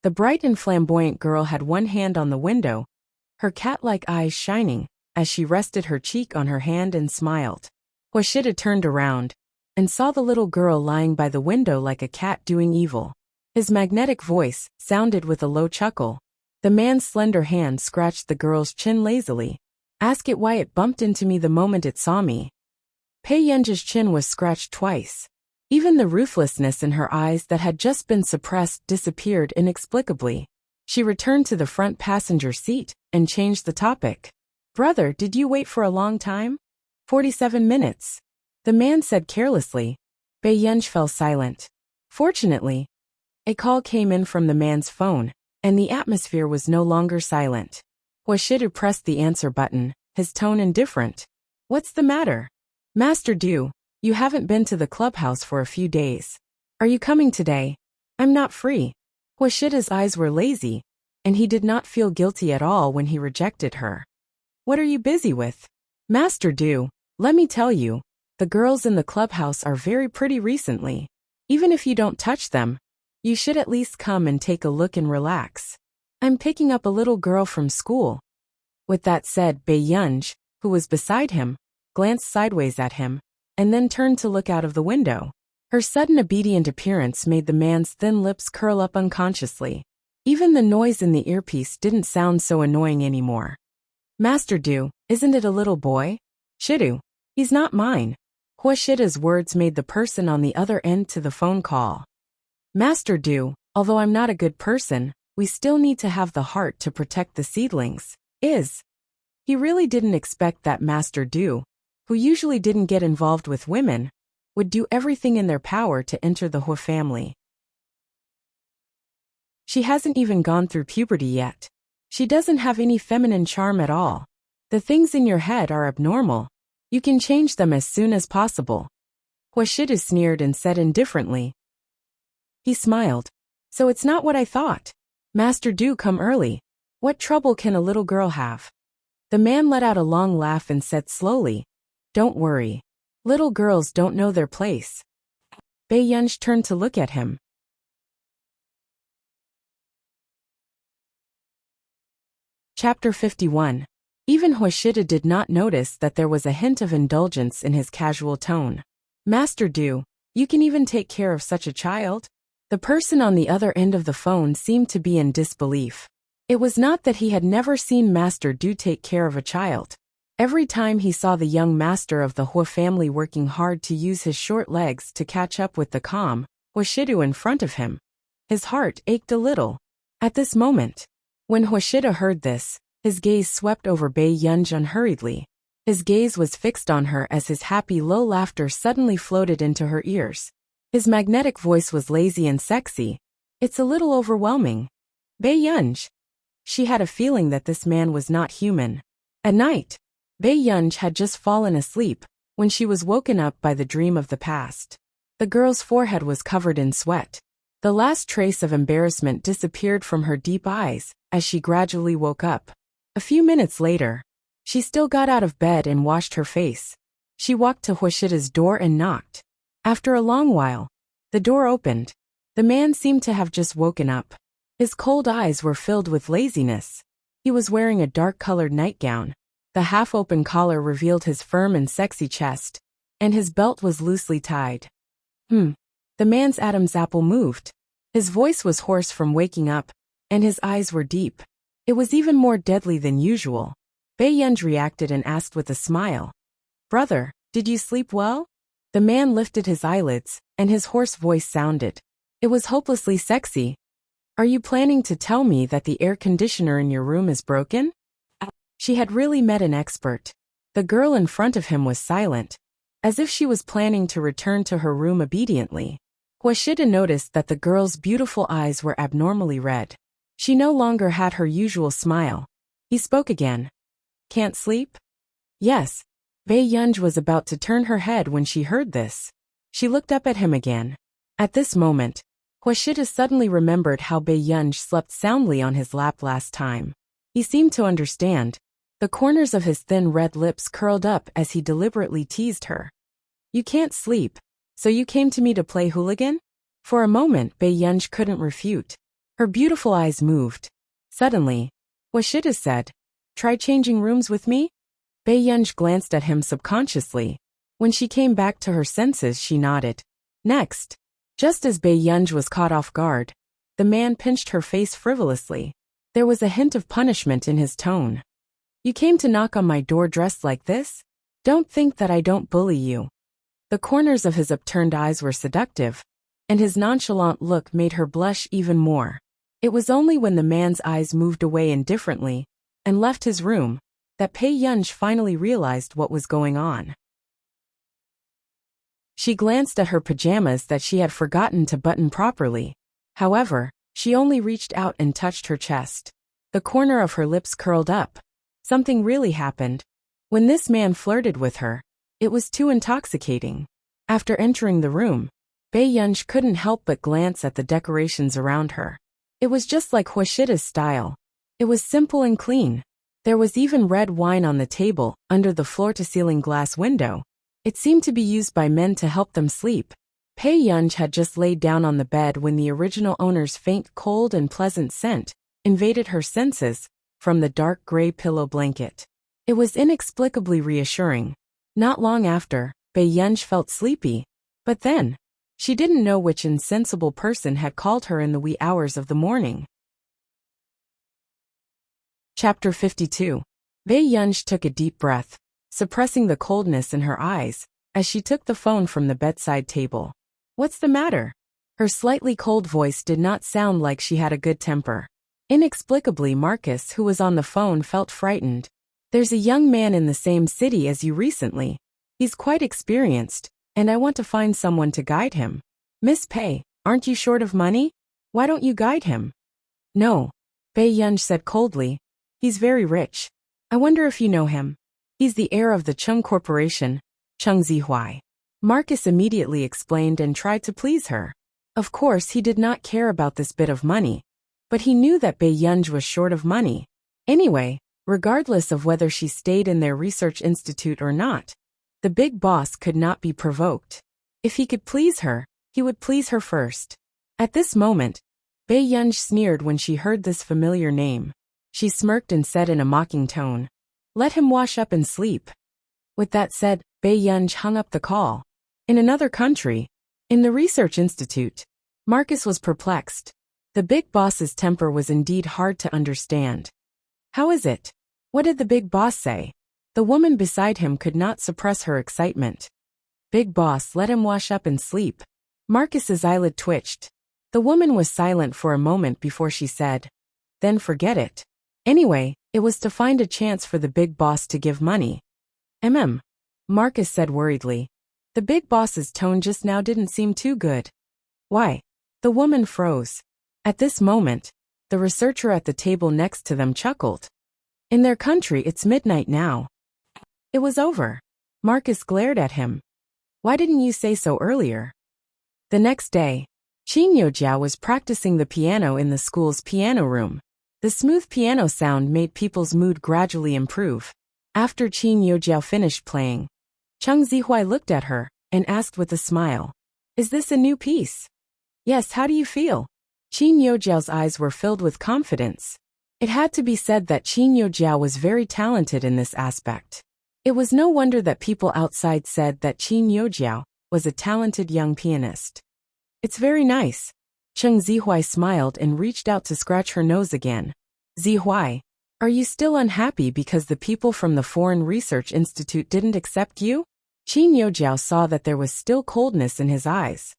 The bright and flamboyant girl had one hand on the window, her cat-like eyes shining, as she rested her cheek on her hand and smiled. Huashida turned around and saw the little girl lying by the window like a cat doing evil. His magnetic voice sounded with a low chuckle. The man's slender hand scratched the girl's chin lazily. Ask it why it bumped into me the moment it saw me. Bei Yunj's chin was scratched twice. Even the ruthlessness in her eyes that had just been suppressed disappeared inexplicably. She returned to the front passenger seat and changed the topic. Brother, did you wait for a long time? 47 minutes. The man said carelessly. Bei Yunj fell silent. Fortunately, a call came in from the man's phone, and the atmosphere was no longer silent. Huashida pressed the answer button, his tone indifferent. What's the matter? Master Du, you haven't been to the clubhouse for a few days. Are you coming today? I'm not free. Huashida's eyes were lazy, and he did not feel guilty at all when he rejected her. What are you busy with? Master Du, let me tell you, the girls in the clubhouse are very pretty recently. Even if you don't touch them, you should at least come and take a look and relax. I'm picking up a little girl from school. With that said, Bei Yunj, who was beside him, glanced sideways at him, and then turned to look out of the window. Her sudden obedient appearance made the man's thin lips curl up unconsciously. Even the noise in the earpiece didn't sound so annoying anymore. Master Du, isn't it a little boy? Shidu, he's not mine. Huashida's words made the person on the other end to the phone call. Master Du, although I'm not a good person, we still need to have the heart to protect the seedlings. He really didn't expect that Master Du, who usually didn't get involved with women, would do everything in their power to enter the Hu family. She hasn't even gone through puberty yet. She doesn't have any feminine charm at all. The things in your head are abnormal. You can change them as soon as possible. Huashida sneered and said indifferently. He smiled. So it's not what I thought. Master Du, come early. What trouble can a little girl have? The man let out a long laugh and said slowly, Don't worry. Little girls don't know their place. Bei Yunj turned to look at him. Chapter 51. Even Huashida did not notice that there was a hint of indulgence in his casual tone. Master Du, You can even take care of such a child? The person on the other end of the phone seemed to be in disbelief. It was not that he had never seen Master Du take care of a child. Every time he saw the young master of the Hua family working hard to use his short legs to catch up with the calm Huashidu in front of him, his heart ached a little. At this moment, when Huashida heard this, his gaze swept over Bei Yunj unhurriedly. His gaze was fixed on her as his happy low laughter suddenly floated into her ears. His magnetic voice was lazy and sexy. It's a little overwhelming. Bei Yunj. She had a feeling that this man was not human. At night, Bei Yunj had just fallen asleep when she was woken up by the dream of the past. The girl's forehead was covered in sweat. The last trace of embarrassment disappeared from her deep eyes as she gradually woke up. A few minutes later, she still got out of bed and washed her face. She walked to Huashida's door and knocked. After a long while, the door opened. The man seemed to have just woken up. His cold eyes were filled with laziness. He was wearing a dark-colored nightgown. The half-open collar revealed his firm and sexy chest, and his belt was loosely tied. The man's Adam's apple moved. His voice was hoarse from waking up, and his eyes were deep. It was even more deadly than usual. Bei Yunj reacted and asked with a smile, "Brother, did you sleep well?" The man lifted his eyelids, and his hoarse voice sounded. It was hopelessly sexy. "Are you planning to tell me that the air conditioner in your room is broken?" She had really met an expert. The girl in front of him was silent, as if she was planning to return to her room obediently. Huashida noticed that the girl's beautiful eyes were abnormally red. She no longer had her usual smile. He spoke again. "Can't sleep?" "Yes." Bei Yunj was about to turn her head when she heard this. She looked up at him again. At this moment, Huashida suddenly remembered how Bei Yunj slept soundly on his lap last time. He seemed to understand. The corners of his thin red lips curled up as he deliberately teased her. "You can't sleep, so you came to me to play hooligan?" For a moment Bei Yunj couldn't refute. Her beautiful eyes moved. Suddenly, Huashida said, "Try changing rooms with me?" Bei Yunj glanced at him subconsciously. When she came back to her senses, she nodded. Next, just as Bei Yunj was caught off guard, the man pinched her face frivolously. There was a hint of punishment in his tone. "You came to knock on my door dressed like this? Don't think that I don't bully you." The corners of his upturned eyes were seductive, and his nonchalant look made her blush even more. It was only when the man's eyes moved away indifferently and left his room that Bei Yunj finally realized what was going on. She glanced at her pajamas that she had forgotten to button properly. However, she only reached out and touched her chest. The corner of her lips curled up. Something really happened. When this man flirted with her, it was too intoxicating. After entering the room, Bei Yunj couldn't help but glance at the decorations around her. It was just like Huashida's style. It was simple and clean. There was even red wine on the table under the floor-to-ceiling glass window. It seemed to be used by men to help them sleep. Bei Yunj had just laid down on the bed when the original owner's faint, cold and pleasant scent invaded her senses from the dark gray pillow blanket. It was inexplicably reassuring. Not long after, Bei Yunj felt sleepy. But then, she didn't know which insensible person had called her in the wee hours of the morning. Chapter 52. Bei Yunj took a deep breath, suppressing the coldness in her eyes, as she took the phone from the bedside table. "What's the matter?" Her slightly cold voice did not sound like she had a good temper. Inexplicably, Marcus, who was on the phone, felt frightened. "There's a young man in the same city as you recently. He's quite experienced, and I want to find someone to guide him." "Miss Pei, aren't you short of money? Why don't you guide him?" "No," Bei Yunj said coldly. "He's very rich. I wonder if you know him. He's the heir of the Chung Corporation, Chung Zihuai." Marcus immediately explained and tried to please her. Of course, he did not care about this bit of money, but he knew that Bei Yunj was short of money. Anyway, regardless of whether she stayed in their research institute or not, the big boss could not be provoked. If he could please her, he would please her first. At this moment, Bei Yunj sneered when she heard this familiar name. She smirked and said in a mocking tone, "Let him wash up and sleep." With that said, Bei Yunj hung up the call. In another country, In the research institute, Marcus was perplexed. The big boss's temper was indeed hard to understand. How is it? What did the big boss say? The woman beside him could not suppress her excitement. Big boss, let him wash up and sleep. Marcus's eyelid twitched. The woman was silent for a moment before she said, then forget it. Anyway, it was to find a chance for the big boss to give money. Marcus said worriedly. The big boss's tone just now didn't seem too good. Why? The woman froze. At this moment, the researcher at the table next to them chuckled. In their country it's midnight now. It was over. Marcus glared at him. Why didn't you say so earlier? The next day, Qin Yojiao was practicing the piano in the school's piano room. The smooth piano sound made people's mood gradually improve. After Qin Yojiao finished playing, Cheng Zihuai looked at her and asked with a smile, is this a new piece? Yes, how do you feel? Qin Yojiao's eyes were filled with confidence. It had to be said that Qin Yojiao was very talented in this aspect. It was no wonder that people outside said that Qin Yojiao was a talented young pianist. It's very nice. Cheng Zihuai smiled and reached out to scratch her nose again. Zihuai, are you still unhappy because the people from the Foreign Research Institute didn't accept you? Qin Yojiao saw that there was still coldness in his eyes.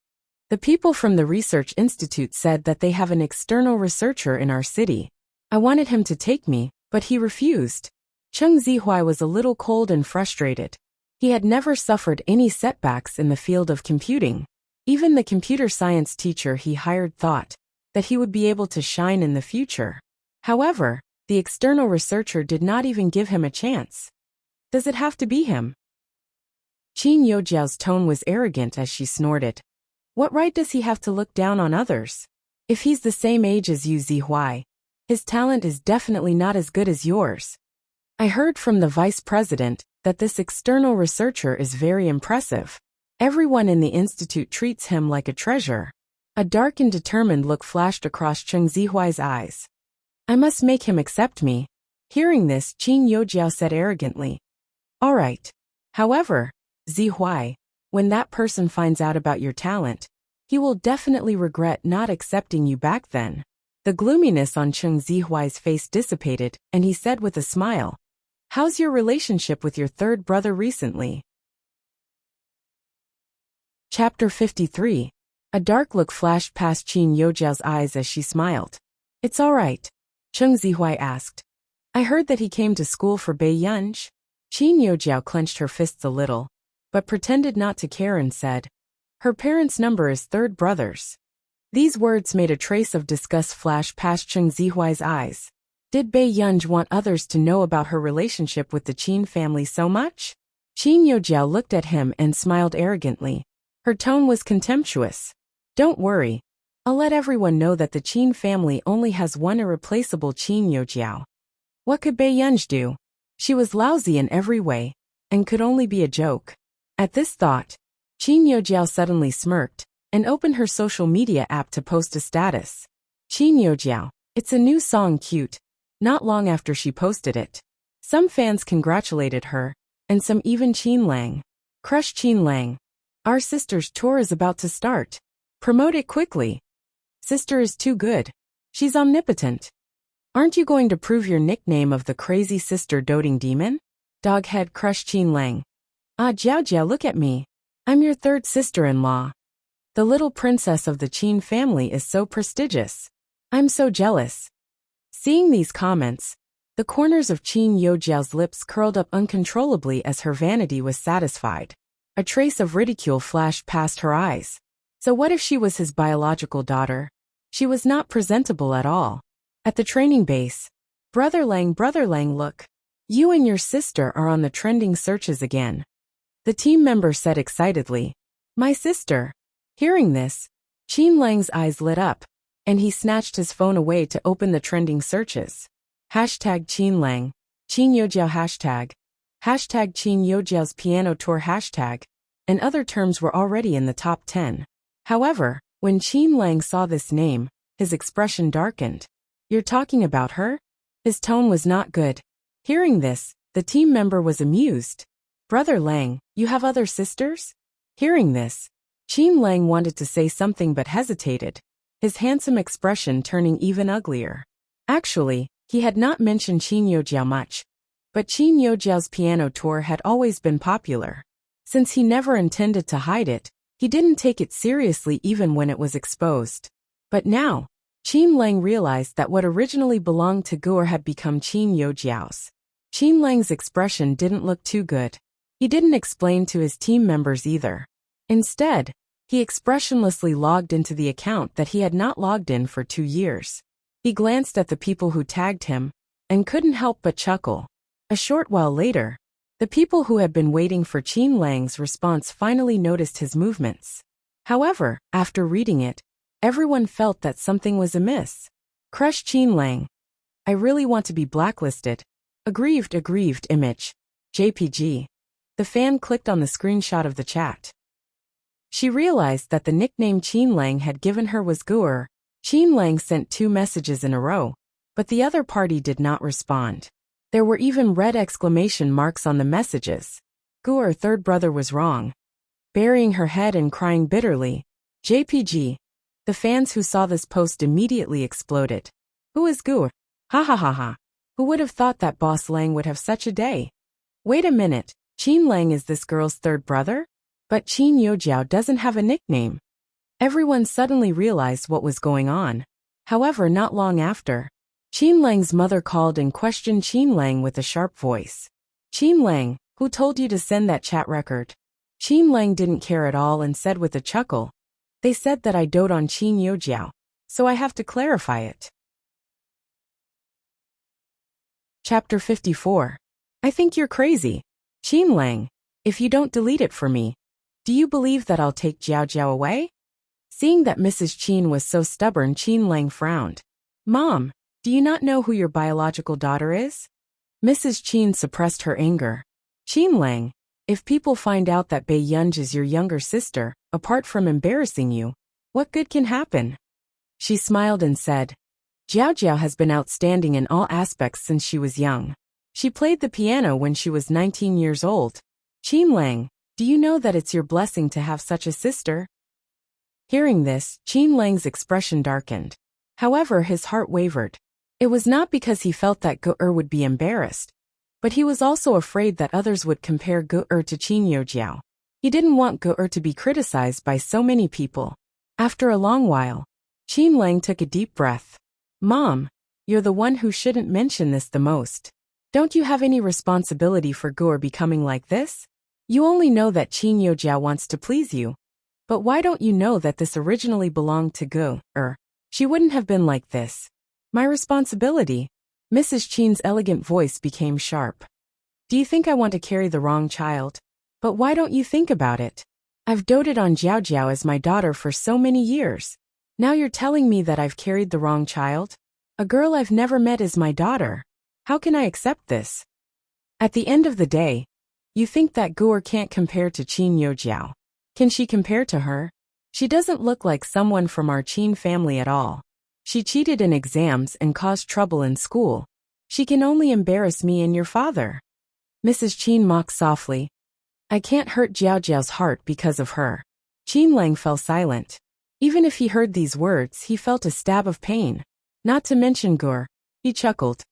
The people from the Research Institute said that they have an external researcher in our city. I wanted him to take me, but he refused. Cheng Zihuai was a little cold and frustrated. He had never suffered any setbacks in the field of computing. Even the computer science teacher he hired thought that he would be able to shine in the future. However, the external researcher did not even give him a chance. Does it have to be him? Qin Yojiao's tone was arrogant as she snorted. What right does he have to look down on others? If he's the same age as you, Zihuai, his talent is definitely not as good as yours. I heard from the vice president that this external researcher is very impressive. Everyone in the institute treats him like a treasure. A dark and determined look flashed across Cheng Zihuai's eyes. I must make him accept me. Hearing this, Qin Yojiao said arrogantly. All right. However, Zihuai, when that person finds out about your talent, he will definitely regret not accepting you back then. The gloominess on Cheng Zihuai's face dissipated, and he said with a smile, how's your relationship with your third brother recently? Chapter 53. A dark look flashed past Qin Yojiao's eyes as she smiled. It's all right. Cheng Zihuai asked. I heard that he came to school for Bei Yunj. Qin Yojiao clenched her fists a little, but pretended not to care and said, her parents' number is third brothers. These words made a trace of disgust flash past Cheng Zihuai's eyes. Did Bei Yunj want others to know about her relationship with the Qin family so much? Qin Yojiao looked at him and smiled arrogantly. Her tone was contemptuous. Don't worry. I'll let everyone know that the Qin family only has one irreplaceable Qin Yojiao. What could Bei Yunj do? She was lousy in every way, and could only be a joke. At this thought, Qin Yojiao suddenly smirked, and opened her social media app to post a status. Qin Yojiao, it's a new song cute. Not long after she posted it, some fans congratulated her, and some even Qin Lang. Crush Qin Lang. Our sister's tour is about to start. Promote it quickly. Sister is too good. She's omnipotent. Aren't you going to prove your nickname of the crazy sister doting demon? Doghead Crush Qin Lang. Ah, Jiao Jiao, look at me. I'm your third sister-in-law. The little princess of the Qin family is so prestigious. I'm so jealous. Seeing these comments, the corners of Qin Yojiao's lips curled up uncontrollably as her vanity was satisfied. A trace of ridicule flashed past her eyes. So what if she was his biological daughter? She was not presentable at all. At the training base, Brother Lang, look. You and your sister are on the trending searches again. The team member said excitedly. My sister. Hearing this, Qin Lang's eyes lit up, and he snatched his phone away to open the trending searches. Hashtag Qin Lang. Qin Yojiao hashtag. Hashtag Qin Yojiao's piano tour hashtag. And other terms were already in the top 10. However, when Qin Lang saw this name, his expression darkened. You're talking about her? His tone was not good. Hearing this, the team member was amused. Brother Lang, you have other sisters? Hearing this, Qin Lang wanted to say something but hesitated, his handsome expression turning even uglier. Actually, he had not mentioned Qin Youjiao much, but Qin Youjiao's piano tour had always been popular. Since he never intended to hide it, he didn't take it seriously even when it was exposed. But now, Qin Lang realized that what originally belonged to Gu'er had become Qin Youjiao's. Qin Lang's expression didn't look too good. He didn't explain to his team members either. Instead, he expressionlessly logged into the account that he had not logged in for 2 years. He glanced at the people who tagged him, and couldn't help but chuckle. A short while later, the people who had been waiting for Qin Lang's response finally noticed his movements. However, after reading it, everyone felt that something was amiss. Crush Qin Lang. I really want to be blacklisted. Aggrieved image. JPG. The fan clicked on the screenshot of the chat. She realized that the nickname Qin Lang had given her was Gu'er. Qin Lang sent 2 messages in a row, but the other party did not respond. There were even red exclamation marks on the messages. Gu'er third brother was wrong. Burying her head and crying bitterly. JPG. The fans who saw this post immediately exploded. Who is Gu'er? Ha ha ha ha. Who would have thought that Boss Lang would have such a day? Wait a minute, Qin Lang is this girl's third brother? But Qin Youjiao doesn't have a nickname. Everyone suddenly realized what was going on. However, not long after, Qin Lang's mother called and questioned Qin Lang with a sharp voice. Qin Lang, who told you to send that chat record? Qin Lang didn't care at all and said with a chuckle, they said that I dote on Qin Youjiao, so I have to clarify it. Chapter 54. I think you're crazy. Qin Lang, if you don't delete it for me, do you believe that I'll take Jiao Jiao away? Seeing that Mrs. Qin was so stubborn, Qin Lang frowned. Mom, do you not know who your biological daughter is? Mrs. Qin suppressed her anger. Qin Lang, if people find out that Bei Yunj is your younger sister, apart from embarrassing you, what good can happen? She smiled and said, Jiao Jiao has been outstanding in all aspects since she was young. She played the piano when she was 19 years old. Qin Lang, do you know that it's your blessing to have such a sister? Hearing this, Qin Lang's expression darkened. However, his heart wavered. It was not because he felt that Gu'er would be embarrassed, but he was also afraid that others would compare Gu'er to Qin Youjiao. He didn't want Gu'er to be criticized by so many people. After a long while, Qin Lang took a deep breath. Mom, you're the one who shouldn't mention this the most. Don't you have any responsibility for Gu'er becoming like this? You only know that Qin Youjiao wants to please you. But why don't you know that this originally belonged to Gu'er? She wouldn't have been like this. My responsibility? Mrs. Qin's elegant voice became sharp. Do you think I want to carry the wrong child? But why don't you think about it? I've doted on Jiao Jiao as my daughter for so many years. Now you're telling me that I've carried the wrong child? A girl I've never met is my daughter. How can I accept this? At the end of the day, you think that Gu'er can't compare to Qin Youjiao. Can she compare to her? She doesn't look like someone from our Qin family at all. She cheated in exams and caused trouble in school. She can only embarrass me and your father. Mrs. Qin mocked softly. I can't hurt Jiao Jiao's heart because of her. Qin Lang fell silent. Even if he heard these words, he felt a stab of pain. Not to mention Gu'er. He chuckled.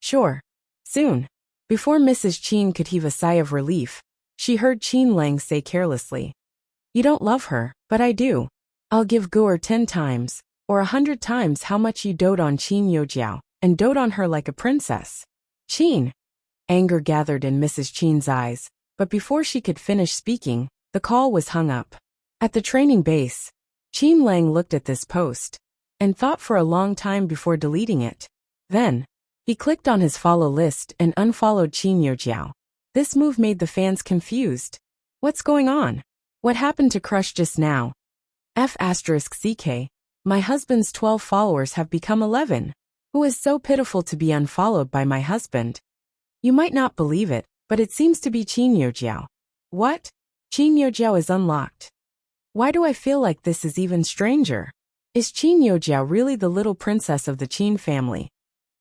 Sure. Soon. Before Mrs. Qin could heave a sigh of relief, she heard Qin Lang say carelessly. You don't love her, but I do. I'll give Gu'er 10 times, or 100 times how much you dote on Qin Youjiao, and dote on her like a princess. Qin. Anger gathered in Mrs. Qin's eyes, but before she could finish speaking, the call was hung up. At the training base, Qin Lang looked at this post, and thought for a long time before deleting it. Then, he clicked on his follow list and unfollowed Qin Youjiao. This move made the fans confused. What's going on? What happened to Crush just now? F***CK. My husband's 12 followers have become 11. Who is so pitiful to be unfollowed by my husband? You might not believe it, but it seems to be Qin Youjiao. What? Qin Youjiao is unlocked. Why do I feel like this is even stranger? Is Qin Youjiao really the little princess of the Qin family?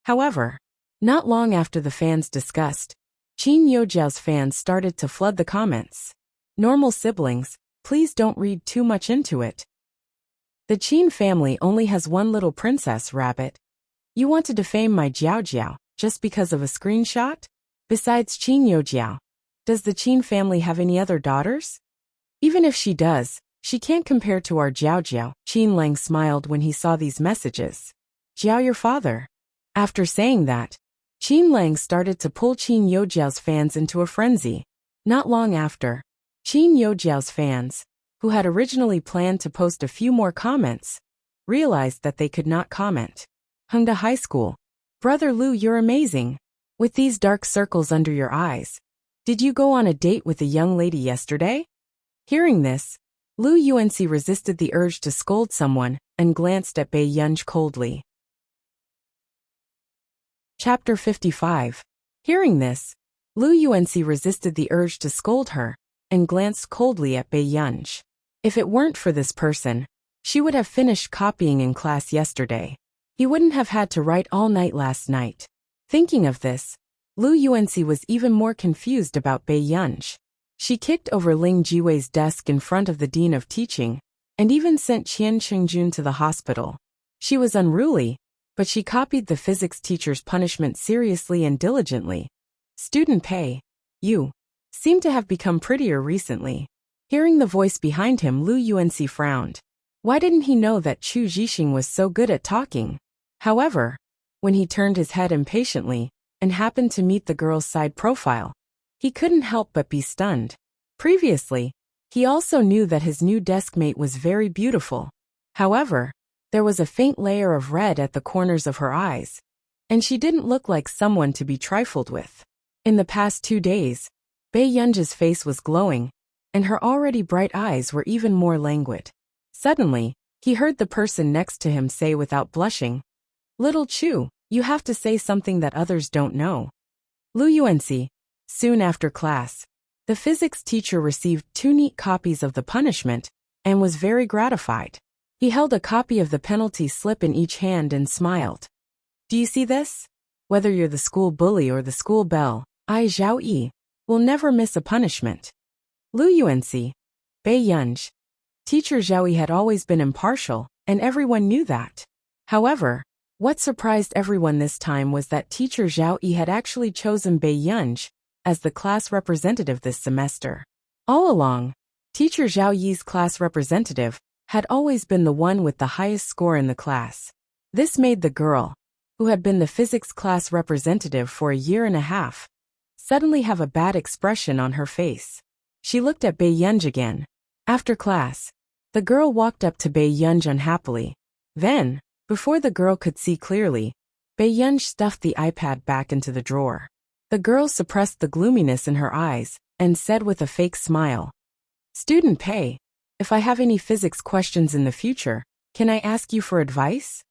However, not long after the fans discussed, Qin Youjiao's fans started to flood the comments. Normal siblings, Please don't read too much into it. The Qin family only has one little princess, Rabbit. You want to defame my Jiao Jiao just because of a screenshot? Besides Qin Yojiao, does the Qin family have any other daughters? Even if she does, she can't compare to our Jiao Jiao. Qin Lang smiled when he saw these messages. Jiao, your father. After saying that, Qin Lang started to pull Qin Yojiao's fans into a frenzy. Not long after, Qin Yojiao's fans, who had originally planned to post a few more comments, realized that they could not comment. Hengda High School. Brother Lu, you're amazing. With these dark circles under your eyes. Did you go on a date with a young lady yesterday? Hearing this, Lu Yuanxi resisted the urge to scold someone and glanced at Bei Yunj coldly. Chapter 55. Hearing this, Lu Yuanxi resisted the urge to scold her and glanced coldly at Bei Yunj. If it weren't for this person, she would have finished copying in class yesterday. He wouldn't have had to write all night last night. Thinking of this, Lu Yuanxi was even more confused about Bei Yunj. She kicked over Ling Jiwei's desk in front of the Dean of Teaching, and even sent Qian Qingjun to the hospital. She was unruly, but she copied the physics teacher's punishment seriously and diligently. Student Pei, you seem to have become prettier recently. Hearing the voice behind him, Lu Yuanxi frowned. Why didn't he know that Chu Zhixing was so good at talking? However, when he turned his head impatiently and happened to meet the girl's side profile, he couldn't help but be stunned. Previously, he also knew that his new deskmate was very beautiful. However, there was a faint layer of red at the corners of her eyes, and she didn't look like someone to be trifled with. In the past 2 days, Bei Yunj's face was glowing, and her already bright eyes were even more languid. Suddenly, he heard the person next to him say without blushing, "Little Chu, you have to say something that others don't know." Lu Yuanxi. Soon after class, the physics teacher received 2 neat copies of the punishment and was very gratified. He held a copy of the penalty slip in each hand and smiled. Do you see this? Whether you're the school bully or the school belle, I Zhao Yi will never miss a punishment. Lu Yuanxi. Bei Yunj. Teacher Zhao Yi had always been impartial, and everyone knew that. However, what surprised everyone this time was that teacher Zhao Yi had actually chosen Bei Yunj as the class representative this semester. All along, teacher Zhao Yi's class representative had always been the one with the highest score in the class. This made the girl, who had been the physics class representative for a year and a half, suddenly have a bad expression on her face. She looked at Bei Yunj again. After class, the girl walked up to Bei Yunj unhappily. Then, before the girl could see clearly, Bei Yunj stuffed the iPad back into the drawer. The girl suppressed the gloominess in her eyes and said with a fake smile, "Student Pei, if I have any physics questions in the future, can I ask you for advice?"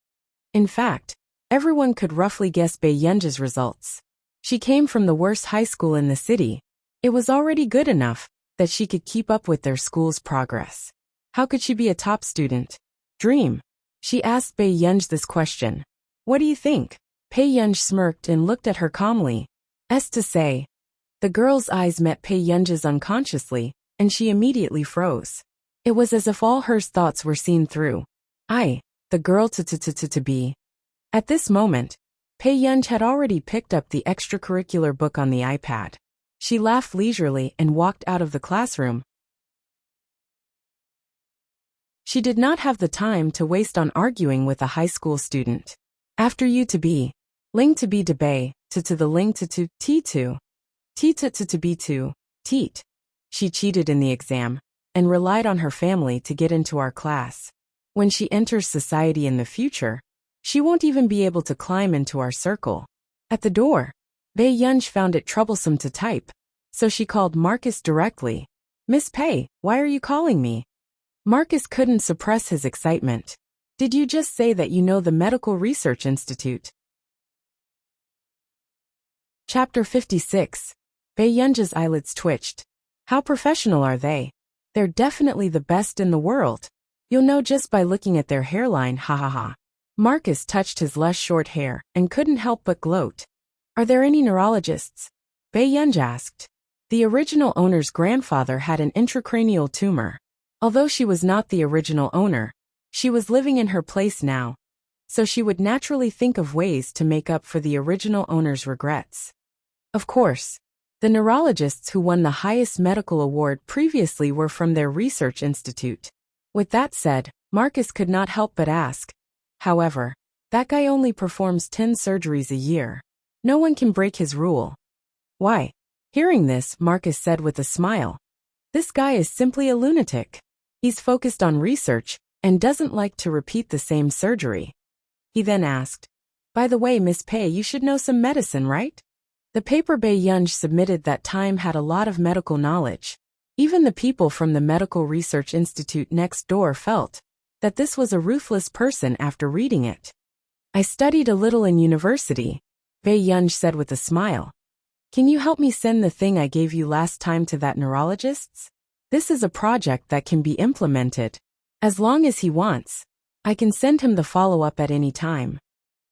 In fact, everyone could roughly guess Bei Yunj's results. She came from the worst high school in the city. It was already good enough that she could keep up with their school's progress. How could she be a top student? Dream. She asked Bei Yunj this question. What do you think? Bei Yunj smirked and looked at her calmly. As to say, the girl's eyes met Bei Yunj's unconsciously, and she immediately froze. It was as if all her thoughts were seen through. The girl to be. At this moment, Bei Yunj had already picked up the extracurricular book on the iPad. She laughed leisurely and walked out of the classroom. She did not have the time to waste on arguing with a high school student. After U to B, Ling to B to Bei, to the Ling to T2, T to B2, Teat. She cheated in the exam and relied on her family to get into our class. When she enters society in the future, she won't even be able to climb into our circle. At the door, Bei Yunj found it troublesome to type, so she called Marcus directly. Miss Pei, why are you calling me? Marcus couldn't suppress his excitement. Did you just say that you know the Medical Research Institute? Chapter 56. Bei Yunj's eyelids twitched. How professional are they? They're definitely the best in the world. You'll know just by looking at their hairline, ha ha ha. Marcus touched his lush short hair and couldn't help but gloat. Are there any neurologists? Bei Yunj asked. The original owner's grandfather had an intracranial tumor. Although she was not the original owner, she was living in her place now, so she would naturally think of ways to make up for the original owner's regrets. Of course, the neurologists who won the highest medical award previously were from their research institute. With that said, Marcus could not help but ask, however, that guy only performs 10 surgeries a year. No one can break his rule. Why? Hearing this, Marcus said with a smile, this guy is simply a lunatic. He's focused on research and doesn't like to repeat the same surgery. He then asked, by the way, Miss Pei, you should know some medicine, right? The paper Bei Yunj submitted that time had a lot of medical knowledge. Even the people from the Medical Research Institute next door felt that this was a ruthless person after reading it. I studied a little in university, Bei Yunj said with a smile. Can you help me send the thing I gave you last time to that neurologist's? This is a project that can be implemented. As long as he wants, I can send him the follow-up at any time.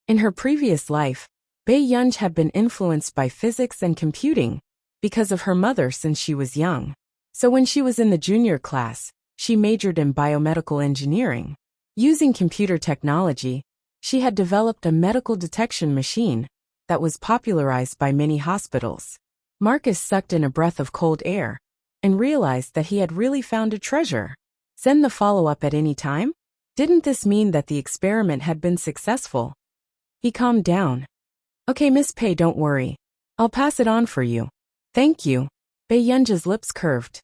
In her previous life, Bei Yunj had been influenced by physics and computing because of her mother since she was young. So when she was in the junior class, she majored in biomedical engineering. Using computer technology, she had developed a medical detection machine that was popularized by many hospitals. Marcus sucked in a breath of cold air and realized that he had really found a treasure. Send the follow-up at any time? Didn't this mean that the experiment had been successful? He calmed down. Okay, Miss Pei, don't worry. I'll pass it on for you. Thank you. Bei Yunj's lips curved.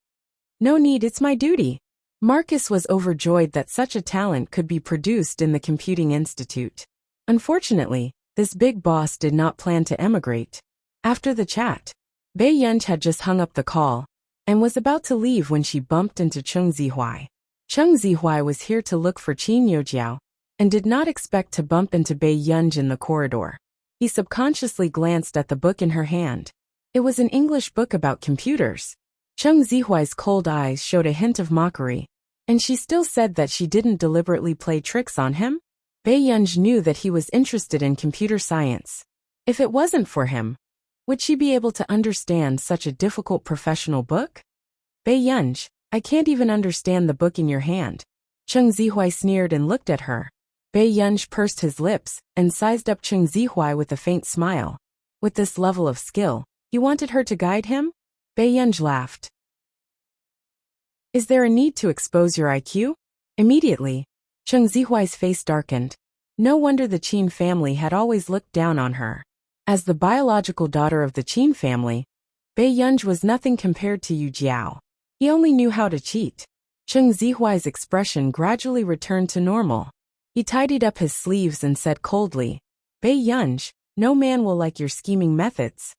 No need, it's my duty. Marcus was overjoyed that such a talent could be produced in the Computing Institute. Unfortunately, this big boss did not plan to emigrate. After the chat, Bei Yunj had just hung up the call and was about to leave when she bumped into Cheng Zihuai. Cheng Zihuai was here to look for Qin Youjiao and did not expect to bump into Bei Yunj in the corridor. He subconsciously glanced at the book in her hand. It was an English book about computers. Cheng Zihuai's cold eyes showed a hint of mockery, and she still said that she didn't deliberately play tricks on him. Bei Yunj knew that he was interested in computer science. If it wasn't for him, would she be able to understand such a difficult professional book? Bei Yunj, I can't even understand the book in your hand. Cheng Zihuai sneered and looked at her. Bei Yunj pursed his lips and sized up Cheng Zihuai with a faint smile. With this level of skill, he wanted her to guide him? Bei Yunj laughed. Is there a need to expose your IQ? Immediately, Cheng Zihuai's face darkened. No wonder the Qin family had always looked down on her. As the biological daughter of the Qin family, Bei Yunj was nothing compared to Yu Jiao. He only knew how to cheat. Cheng Zihuai's expression gradually returned to normal. He tidied up his sleeves and said coldly, Bei Yunj, no man will like your scheming methods.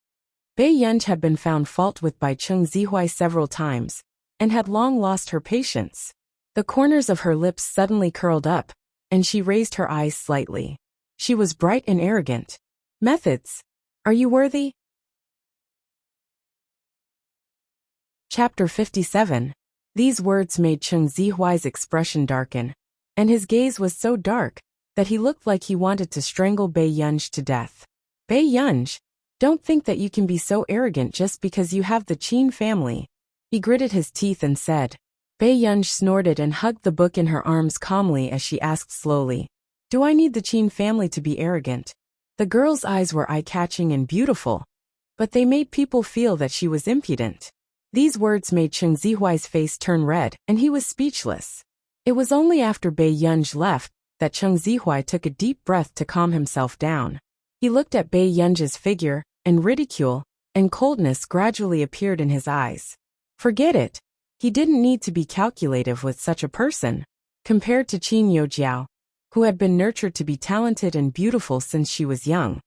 Bei Yunj had been found fault with by Cheng Zihuai several times, and had long lost her patience. The corners of her lips suddenly curled up, and she raised her eyes slightly. She was bright and arrogant. Methods? Are you worthy? Chapter 57. These words made Cheng Zihuai's expression darken, and his gaze was so dark that he looked like he wanted to strangle Bei Yunj to death. Bei Yunj, don't think that you can be so arrogant just because you have the Qin family. He gritted his teeth and said. Bei Yunj snorted and hugged the book in her arms calmly as she asked slowly, do I need the Qin family to be arrogant? The girl's eyes were eye-catching and beautiful, but they made people feel that she was impudent. These words made Cheng Zihuai's face turn red, and he was speechless. It was only after Bei Yunj left that Cheng Zihuai took a deep breath to calm himself down. He looked at Bei Yunj's figure, and ridicule and coldness gradually appeared in his eyes. Forget it. He didn't need to be calculative with such a person. Compared to Qin Youjiao, who had been nurtured to be talented and beautiful since she was young,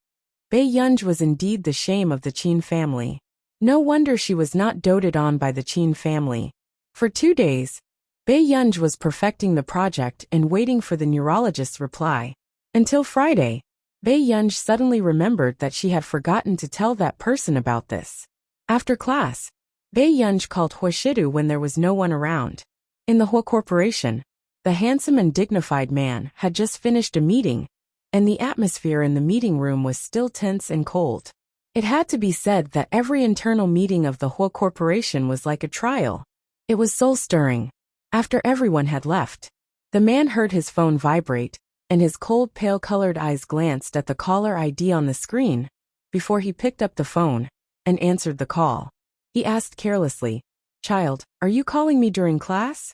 Bei Yunj was indeed the shame of the Qin family. No wonder she was not doted on by the Qin family. For 2 days, Bei Yunj was perfecting the project and waiting for the neurologist's reply. Until Friday, Bei Yunj suddenly remembered that she had forgotten to tell that person about this. After class, Bei Yunj called Huashidu when there was no one around. In the Hua Corporation, the handsome and dignified man had just finished a meeting, and the atmosphere in the meeting room was still tense and cold. It had to be said that every internal meeting of the Hua Corporation was like a trial. It was soul-stirring. After everyone had left, the man heard his phone vibrate, and his cold, pale-colored eyes glanced at the caller ID on the screen before he picked up the phone and answered the call. He asked carelessly, "Child, are you calling me during class?"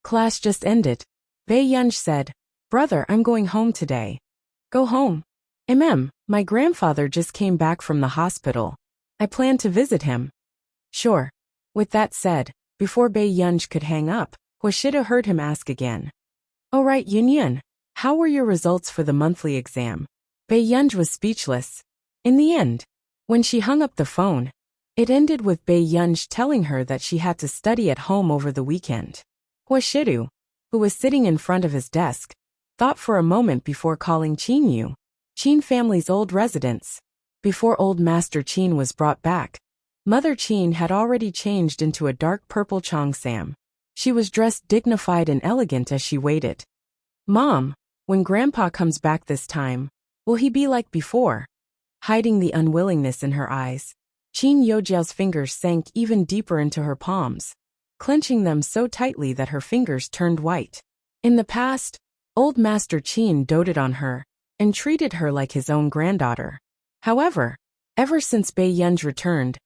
"Class just ended," Bae-yunj said. "Brother, I'm going home today." "Go home?" My grandfather just came back from the hospital. I plan to visit him." "Sure." With that said, before Bae-yunj could hang up, Hoshida heard him ask again. "Oh right, Yun, how were your results for the monthly exam?" Bae-yunj was speechless. In the end, when she hung up the phone, it ended with Bae-yunj telling her that she had to study at home over the weekend. Hoshida, who was sitting in front of his desk, thought for a moment before calling Chin-yu, Chin family's old residence. Before old Master Chin was brought back, Mother Chin had already changed into a dark purple cheongsam. She was dressed dignified and elegant as she waited. "Mom, when Grandpa comes back this time, will he be like before?" Hiding the unwillingness in her eyes, Chin Yojiao's fingers sank even deeper into her palms, clenching them so tightly that her fingers turned white. In the past, old Master Chin doted on her and treated her like his own granddaughter. However, ever since Bae-yunj returned,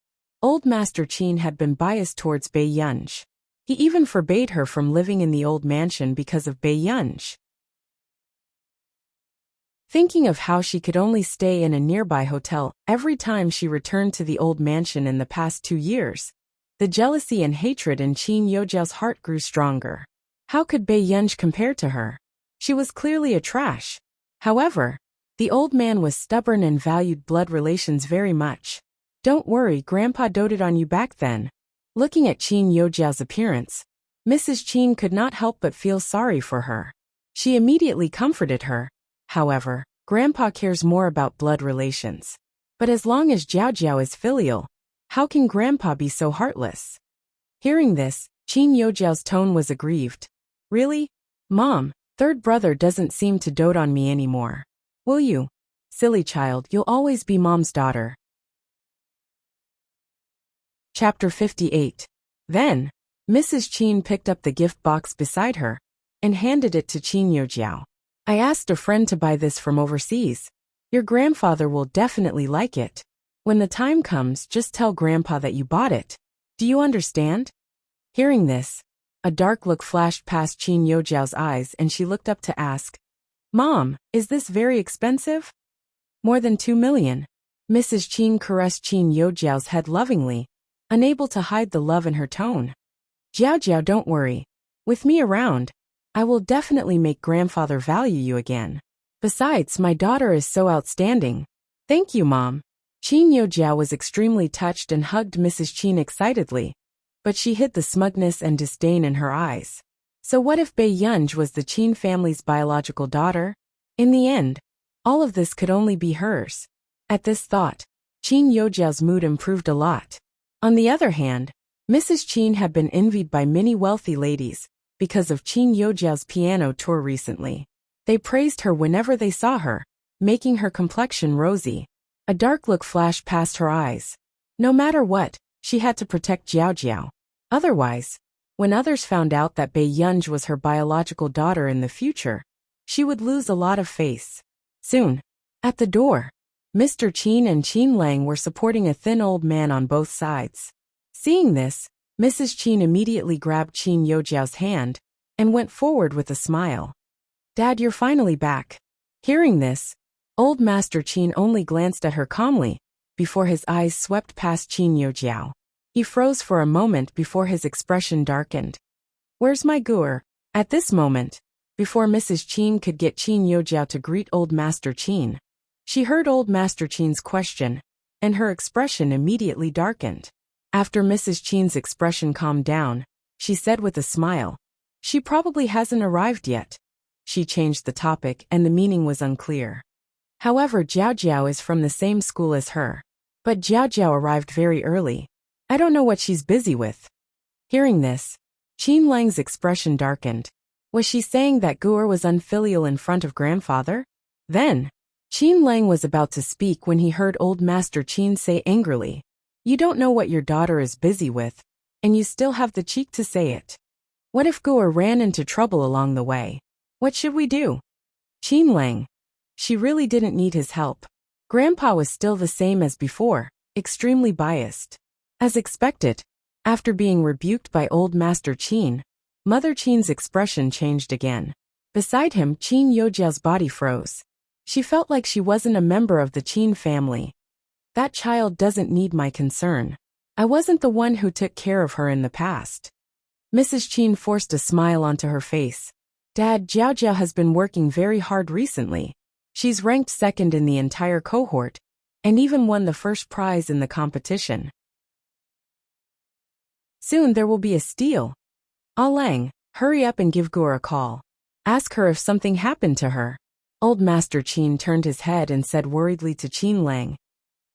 old Master Chin had been biased towards Bae-yunj. He even forbade her from living in the old mansion because of Bae-yunj. Thinking of how she could only stay in a nearby hotel every time she returned to the old mansion in the past 2 years, the jealousy and hatred in Chin Yojiao's heart grew stronger. How could Bae-yunj compare to her? She was clearly a trash. However, the old man was stubborn and valued blood relations very much. "Don't worry, Grandpa doted on you back then." Looking at Chin Yojiao's appearance, Mrs. Chin could not help but feel sorry for her. She immediately comforted her. However, Grandpa cares more about blood relations. But as long as Jiao Jiao is filial, how can Grandpa be so heartless? Hearing this, Chin Yojiao's tone was aggrieved. "Really? Mom, third brother doesn't seem to dote on me anymore. Will you? Silly child, you'll always be Mom's daughter." Chapter 58. Then, Mrs. Chin picked up the gift box beside her and handed it to Chin Yojiao. "I asked a friend to buy this from overseas. Your grandfather will definitely like it. When the time comes, just tell Grandpa that you bought it. Do you understand?" Hearing this, a dark look flashed past Chin Yojiao's eyes and she looked up to ask, "Mom, is this very expensive?" "More than 2 million. Mrs. Chin caressed Chin Yojiao's head lovingly, unable to hide the love in her tone. "Jiao Jiao, don't worry. With me around, I will definitely make Grandfather value you again. Besides, my daughter is so outstanding." "Thank you, Mom." Chin Yojiao was extremely touched and hugged Mrs. Chin excitedly, but she hid the smugness and disdain in her eyes. So what if Bae-yunj was the Chin family's biological daughter? In the end, all of this could only be hers. At this thought, Chin Yojiao's mood improved a lot. On the other hand, Mrs. Chin had been envied by many wealthy ladies because of Chin Yojiao's piano tour recently. They praised her whenever they saw her, making her complexion rosy. A dark look flashed past her eyes. No matter what, she had to protect Jiao Jiao. Otherwise, when others found out that Bae-yunj was her biological daughter in the future, she would lose a lot of face. Soon, at the door, Mr. Chin and Chin Lang were supporting a thin old man on both sides. Seeing this, Mrs. Chin immediately grabbed Chin Yojiao's hand and went forward with a smile. "Dad, you're finally back." Hearing this, old Master Chin only glanced at her calmly before his eyes swept past Chin Yojiao. He froze for a moment before his expression darkened. "Where's my guer?" At this moment, before Mrs. Chin could get Chin Yojiao to greet old Master Chin, she heard old Master Chin's question, and her expression immediately darkened. After Mrs. Chin's expression calmed down, she said with a smile, "She probably hasn't arrived yet." She changed the topic and the meaning was unclear. However, Jiao Jiao is from the same school as her. But Jiao Jiao arrived very early. I don't know what she's busy with. Hearing this, Chin Lang's expression darkened. Was she saying that Guer was unfilial in front of grandfather? Then, Chin Lang was about to speak when he heard old Master Chin say angrily, "You don't know what your daughter is busy with, and you still have the cheek to say it." What if Guer ran into trouble along the way? What should we do? Qin Lang. She really didn't need his help. Grandpa was still the same as before, extremely biased. As expected, after being rebuked by old Master Qin, Mother Qin's expression changed again. Beside him, Qin Youjiao's body froze. She felt like she wasn't a member of the Qin family. That child doesn't need my concern. I wasn't the one who took care of her in the past. Mrs. Qin forced a smile onto her face. Dad, Jiao Jiao has been working very hard recently. She's ranked second in the entire cohort, and even won the first prize in the competition. Soon there will be a steal. Ah Lang, hurry up and give Guer a call. Ask her if something happened to her. Old Master Qin turned his head and said worriedly to Qin Lang.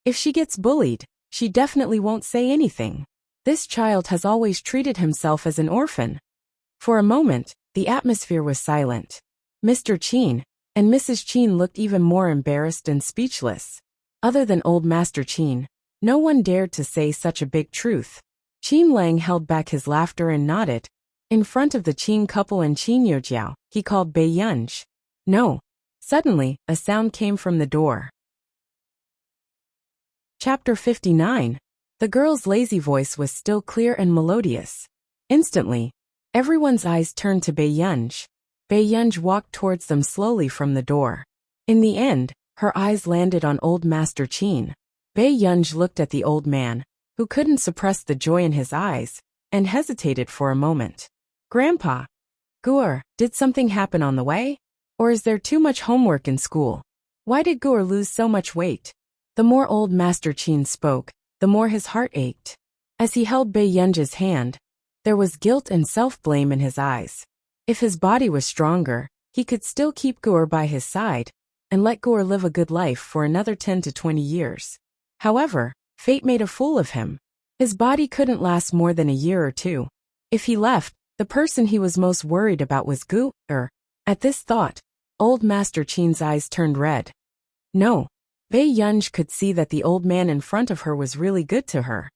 If she gets bullied, she definitely won't say anything. This child has always treated himself as an orphan. For a moment, the atmosphere was silent. Mr. Qin and Mrs. Qin looked even more embarrassed and speechless. Other than old Master Qin, no one dared to say such a big truth. Qin Lang held back his laughter and nodded. In front of the Qin couple and Qin Youjiao, he called Bei Yunj. No. Suddenly, a sound came from the door. Chapter 59. The girl's lazy voice was still clear and melodious. Instantly, everyone's eyes turned to Bei Yunj. Bei Yunj walked towards them slowly from the door. In the end, her eyes landed on old Master Qin. Bei Yunj looked at the old man, who couldn't suppress the joy in his eyes, and hesitated for a moment. Grandpa. Guer, did something happen on the way? Or is there too much homework in school? Why did Guer lose so much weight? The more old Master Qin spoke, the more his heart ached. As he held Bei Yunj's hand, there was guilt and self-blame in his eyes. If his body was stronger, he could still keep Guer by his side, and let Guer live a good life for another 10 to 20 years. However, fate made a fool of him. His body couldn't last more than a year or two. If he left, the person he was most worried about was Guer. At this thought, old Master Qin's eyes turned red. No. Bei Yunj could see that the old man in front of her was really good to her.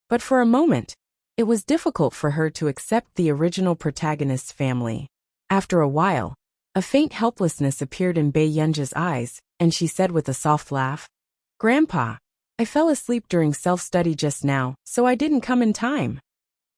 But for a moment, it was difficult for her to accept the original protagonist's family. After a while, a faint helplessness appeared in Bei Yunj's eyes, and she said with a soft laugh, Grandpa, I fell asleep during self-study just now, so I didn't come in time.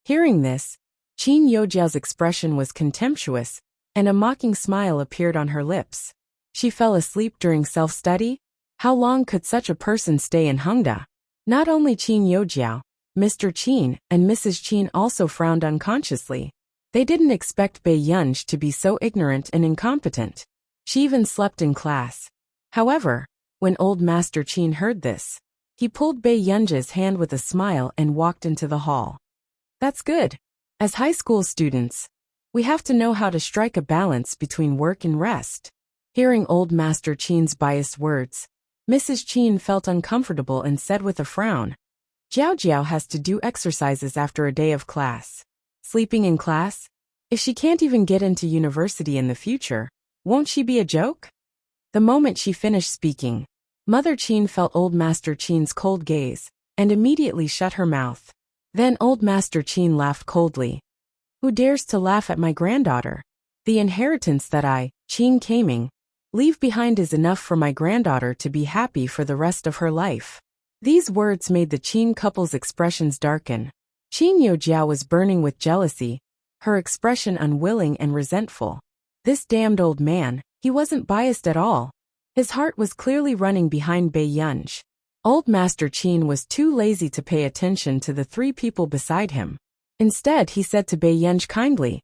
Hearing this, Qin Youjiao's expression was contemptuous, and a mocking smile appeared on her lips. She fell asleep during self-study? How long could such a person stay in Hengda? Not only Qin Youjiao, Mr. Qin and Mrs. Qin also frowned unconsciously. They didn't expect Bei Yunj to be so ignorant and incompetent. She even slept in class. However, when old Master Qin heard this, he pulled Bei Yunj's hand with a smile and walked into the hall. That's good. As high school students, we have to know how to strike a balance between work and rest. Hearing old Master Qin's biased words, Mrs. Qin felt uncomfortable and said with a frown, Jiao Jiao has to do exercises after a day of class. Sleeping in class? If she can't even get into university in the future, won't she be a joke? The moment she finished speaking, Mother Qin felt old Master Qin's cold gaze, and immediately shut her mouth. Then old Master Qin laughed coldly. Who dares to laugh at my granddaughter? The inheritance that I, Qin Kaming, leave behind is enough for my granddaughter to be happy for the rest of her life. These words made the Qin couple's expressions darken. Qin Youjiao was burning with jealousy, her expression unwilling and resentful. This damned old man, he wasn't biased at all. His heart was clearly running behind Bei Yunj. Old Master Qin was too lazy to pay attention to the three people beside him. Instead, he said to Bei Yunj kindly,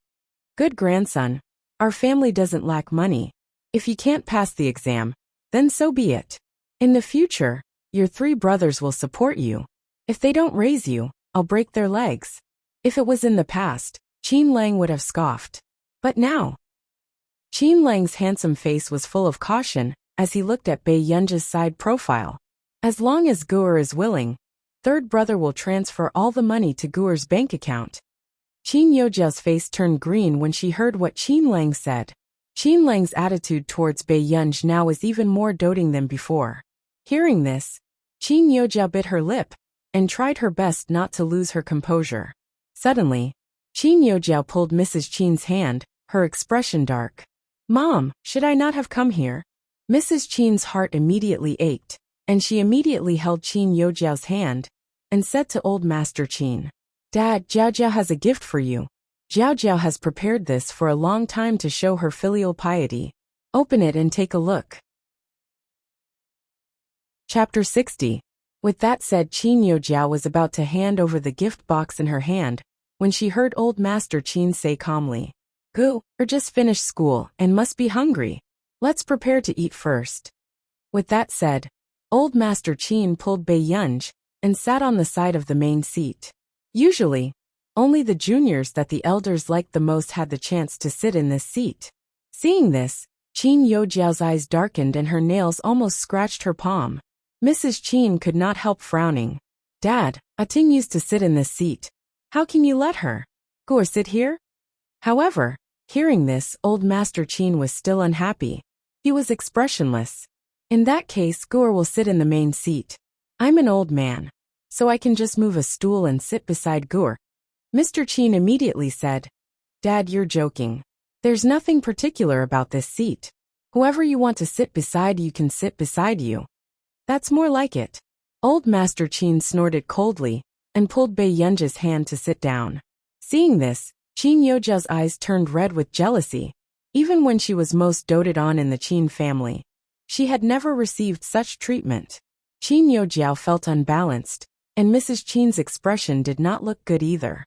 Good grandson, our family doesn't lack money. If you can't pass the exam, then so be it. In the future, your three brothers will support you. If they don't raise you, I'll break their legs. If it was in the past, Qin Lang would have scoffed. But now, Qin Lang's handsome face was full of caution as he looked at Bei Yunj's side profile. As long as Guer is willing, third brother will transfer all the money to Guer's bank account. Qin Youjiao's face turned green when she heard what Qin Lang said. Qin Lang's attitude towards Bei Yunj now was even more doting than before. Hearing this, Qin Youjiao bit her lip and tried her best not to lose her composure. Suddenly, Qin Yojiao pulled Mrs. Qin's hand, her expression dark. Mom, should I not have come here? Mrs. Qin's heart immediately ached, and she immediately held Qin Yojiao's hand and said to old Master Qin, Dad, Jiao Jiao has a gift for you. Jiao Jiao has prepared this for a long time to show her filial piety. Open it and take a look. Chapter 60. With that said, Qin Yojiao was about to hand over the gift box in her hand when she heard old Master Qin say calmly, Gu, just finished school and must be hungry. Let's prepare to eat first. With that said, old Master Qin pulled Bei Yunj and sat on the side of the main seat. Usually, only the juniors that the elders liked the most had the chance to sit in this seat. Seeing this, Qin Yojiao's eyes darkened and her nails almost scratched her palm. Mrs. Qin could not help frowning. Dad, Ating used to sit in this seat. How can you let her? Go or sit here? However, hearing this, old Master Qin was still unhappy. He was expressionless. In that case, Gur will sit in the main seat. I'm an old man, so I can just move a stool and sit beside Gur. Mr. Qin immediately said, Dad, you're joking. There's nothing particular about this seat. Whoever you want to sit beside you can sit beside you. That's more like it. Old Master Qin snorted coldly and pulled Bei Yunj's hand to sit down. Seeing this, Qin Yojiao's eyes turned red with jealousy. Even when she was most doted on in the Qin family, she had never received such treatment. Qin Yojiao felt unbalanced, and Mrs. Qin's expression did not look good either.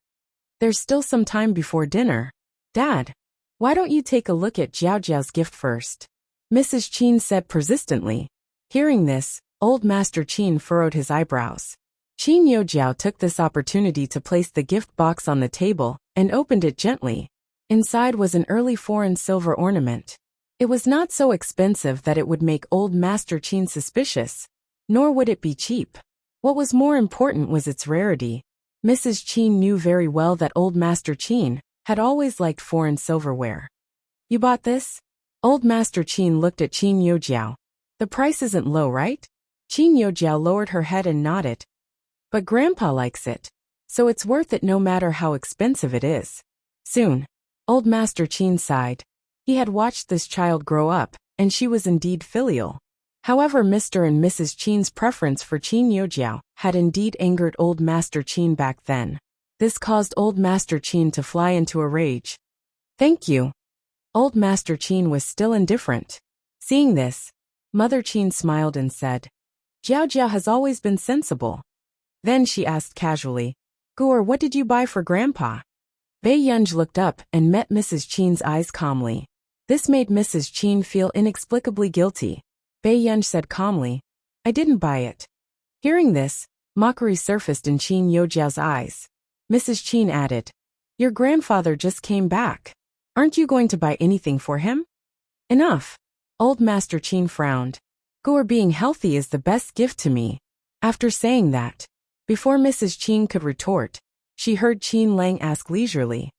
There's still some time before dinner. Dad, why don't you take a look at Jiao Jiao's gift first? Mrs. Qin said persistently. Hearing this, old Master Qin furrowed his eyebrows. Qin Yojiao took this opportunity to place the gift box on the table and opened it gently. Inside was an early foreign silver ornament. It was not so expensive that it would make old Master Qin suspicious, nor would it be cheap. What was more important was its rarity. Mrs. Qin knew very well that old Master Qin had always liked foreign silverware. You bought this? Old Master Qin looked at Qin Yojiao. The price isn't low, right? Qin Yojiao lowered her head and nodded. But Grandpa likes it, so it's worth it no matter how expensive it is. Soon, old Master Qin sighed. He had watched this child grow up, and she was indeed filial. However, Mr. and Mrs. Qin's preference for Qin Yojiao had indeed angered old Master Qin back then. This caused old Master Qin to fly into a rage. Thank you. Old Master Qin was still indifferent. Seeing this, Mother Qin smiled and said, Jiao Jiao has always been sensible. Then she asked casually, Gur, what did you buy for Grandpa? Bei Yunj looked up and met Mrs. Qin's eyes calmly. This made Mrs. Qin feel inexplicably guilty. Bei Yunj said calmly, I didn't buy it. Hearing this, mockery surfaced in Qin Yojiao's eyes. Mrs. Qin added, Your grandfather just came back. Aren't you going to buy anything for him? Enough. Old Master Qin frowned. Gur, being healthy is the best gift to me. After saying that, before Mrs. Qin could retort, she heard Qin Lang ask leisurely,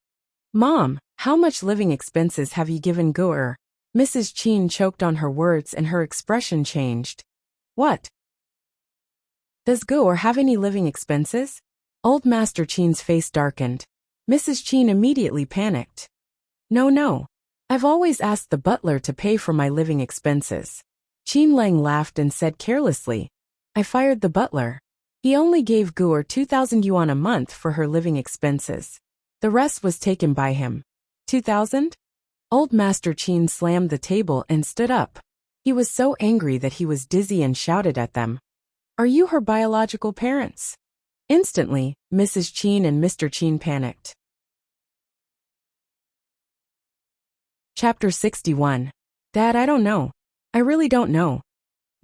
Mom, how much living expenses have you given Gur? Mrs. Qin choked on her words and her expression changed. What? Does Gur have any living expenses? Old Master Qin's face darkened. Mrs. Qin immediately panicked. No. I've always asked the butler to pay for my living expenses. Qin Lang laughed and said carelessly, I fired the butler. He only gave Gur 2,000 yuan a month for her living expenses. The rest was taken by him. 2,000? Old Master Qin slammed the table and stood up. He was so angry that he was dizzy and shouted at them. Are you her biological parents? Instantly, Mrs. Qin and Mr. Qin panicked. Chapter 61. Dad, I don't know. I really don't know.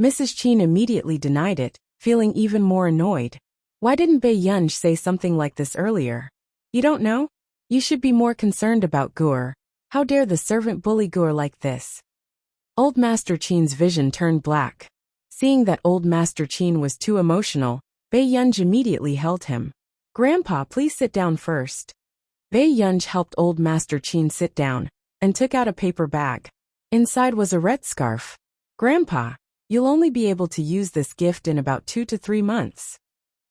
Mrs. Qin immediately denied it, feeling even more annoyed. Why didn't Bei Yunj say something like this earlier? You don't know? You should be more concerned about Gur. How dare the servant bully Gur like this? Old Master Qin's vision turned black. Seeing that old Master Qin was too emotional, Bei Yunj immediately held him. Grandpa, please sit down first. Bei Yunj helped old Master Qin sit down and took out a paper bag. Inside was a red scarf. Grandpa, you'll only be able to use this gift in about 2 to 3 months.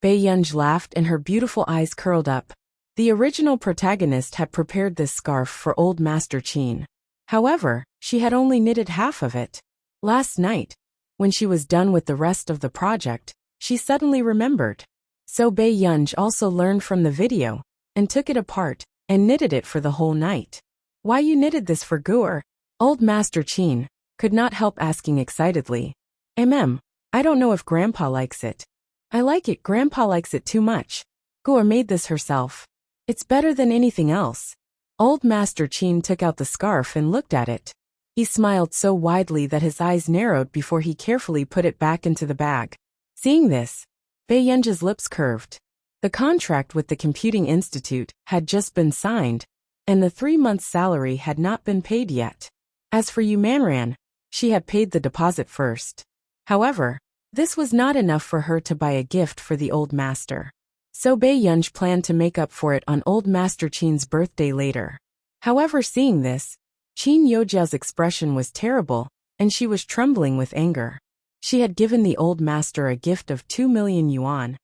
Bei Yunj laughed and her beautiful eyes curled up. The original protagonist had prepared this scarf for old Master Qin. However, she had only knitted half of it. Last night, when she was done with the rest of the project, she suddenly remembered. So Bei Yunj also learned from the video, and took it apart, and knitted it for the whole night. Why you knitted this for Guer? Old Master Qin could not help asking excitedly. I don't know if Grandpa likes it. I like it. Grandpa likes it too much. Guer made this herself. It's better than anything else. Old Master Qin took out the scarf and looked at it. He smiled so widely that his eyes narrowed before he carefully put it back into the bag. Seeing this, Bei Yunj's lips curved. The contract with the Computing Institute had just been signed, and the 3 months' salary had not been paid yet. As for Yu Manran, she had paid the deposit first. However, this was not enough for her to buy a gift for the old master. So Bei Yunj planned to make up for it on old Master Qin's birthday later. However, seeing this, Qin Youjiao's expression was terrible, and she was trembling with anger. She had given the old master a gift of 2 million yuan,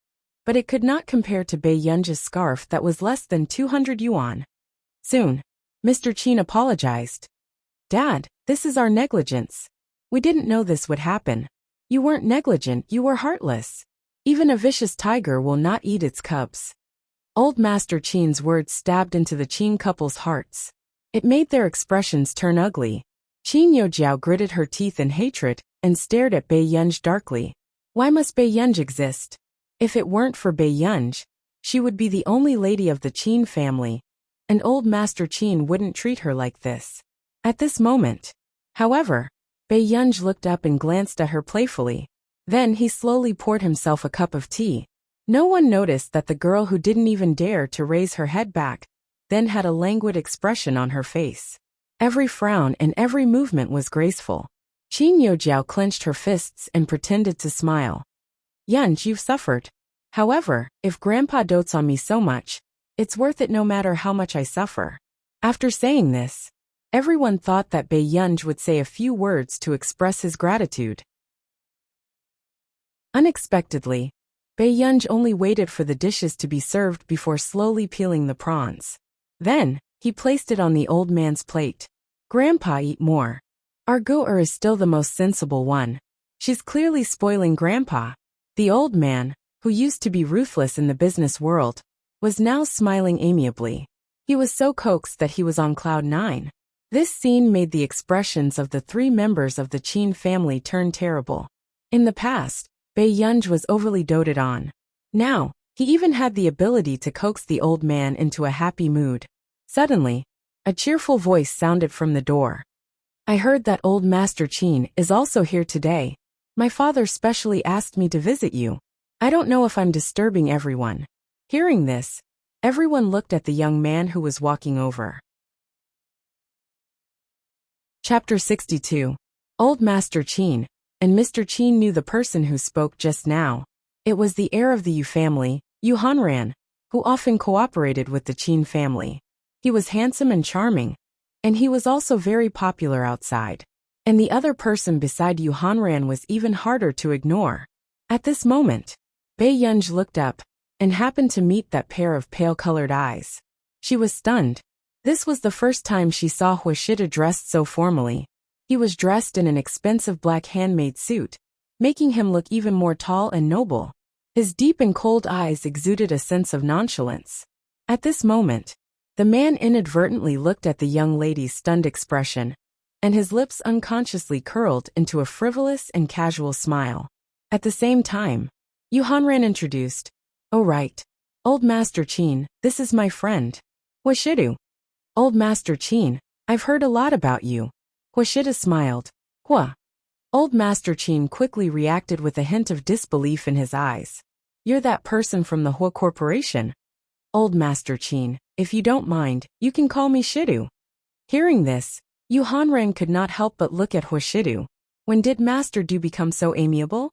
but it could not compare to Bei Yunj's scarf that was less than 200 yuan. Soon, Mr. Qin apologized. Dad, this is our negligence. We didn't know this would happen. You weren't negligent, you were heartless. Even a vicious tiger will not eat its cubs. Old Master Qin's words stabbed into the Qin couple's hearts. It made their expressions turn ugly. Qin Youjiao gritted her teeth in hatred and stared at Bei Yunj darkly. Why must Bei Yunj exist? If it weren't for Bei Yunj, she would be the only lady of the Qin family, and old Master Qin wouldn't treat her like this. At this moment, however, Bei Yunj looked up and glanced at her playfully. Then he slowly poured himself a cup of tea. No one noticed that the girl who didn't even dare to raise her head back then had a languid expression on her face. Every frown and every movement was graceful. Qin Youjiao clenched her fists and pretended to smile. Yunj, you've suffered. However, if Grandpa dotes on me so much, it's worth it no matter how much I suffer. After saying this, everyone thought that Bei Yunj would say a few words to express his gratitude. Unexpectedly, Bei Yunj only waited for the dishes to be served before slowly peeling the prawns. Then, he placed it on the old man's plate. Grandpa, eat more. Our Guer is still the most sensible one. She's clearly spoiling Grandpa. The old man, who used to be ruthless in the business world, was now smiling amiably. He was so coaxed that he was on cloud 9. This scene made the expressions of the 3 members of the Qin family turn terrible. In the past, Bei Yunj was overly doted on. Now, he even had the ability to coax the old man into a happy mood. Suddenly, a cheerful voice sounded from the door. I heard that old Master Qin is also here today. My father specially asked me to visit you. I don't know if I'm disturbing everyone. Hearing this, everyone looked at the young man who was walking over. Chapter 62. Old Master Qin, and Mr. Qin knew the person who spoke just now. It was the heir of the Yu family, Yu Hanran, who often cooperated with the Qin family. He was handsome and charming, and he was also very popular outside. And the other person beside Yu Hanran was even harder to ignore. At this moment, Bei Yunj looked up, and happened to meet that pair of pale-colored eyes. She was stunned. This was the first time she saw Huashida dressed so formally. He was dressed in an expensive black handmade suit, making him look even more tall and noble. His deep and cold eyes exuded a sense of nonchalance. At this moment, the man inadvertently looked at the young lady's stunned expression, and his lips unconsciously curled into a frivolous and casual smile. At the same time, Yu Hanran introduced, "Oh right, old Master Qin, this is my friend, Huashidu." Old Master Qin, I've heard a lot about you. Huashida smiled. Hua. Old Master Qin quickly reacted with a hint of disbelief in his eyes. You're that person from the Hua Corporation? Old Master Qin, if you don't mind, you can call me Shidu. Hearing this, Yu Hanran could not help but look at Huashidu. When did Master Du become so amiable?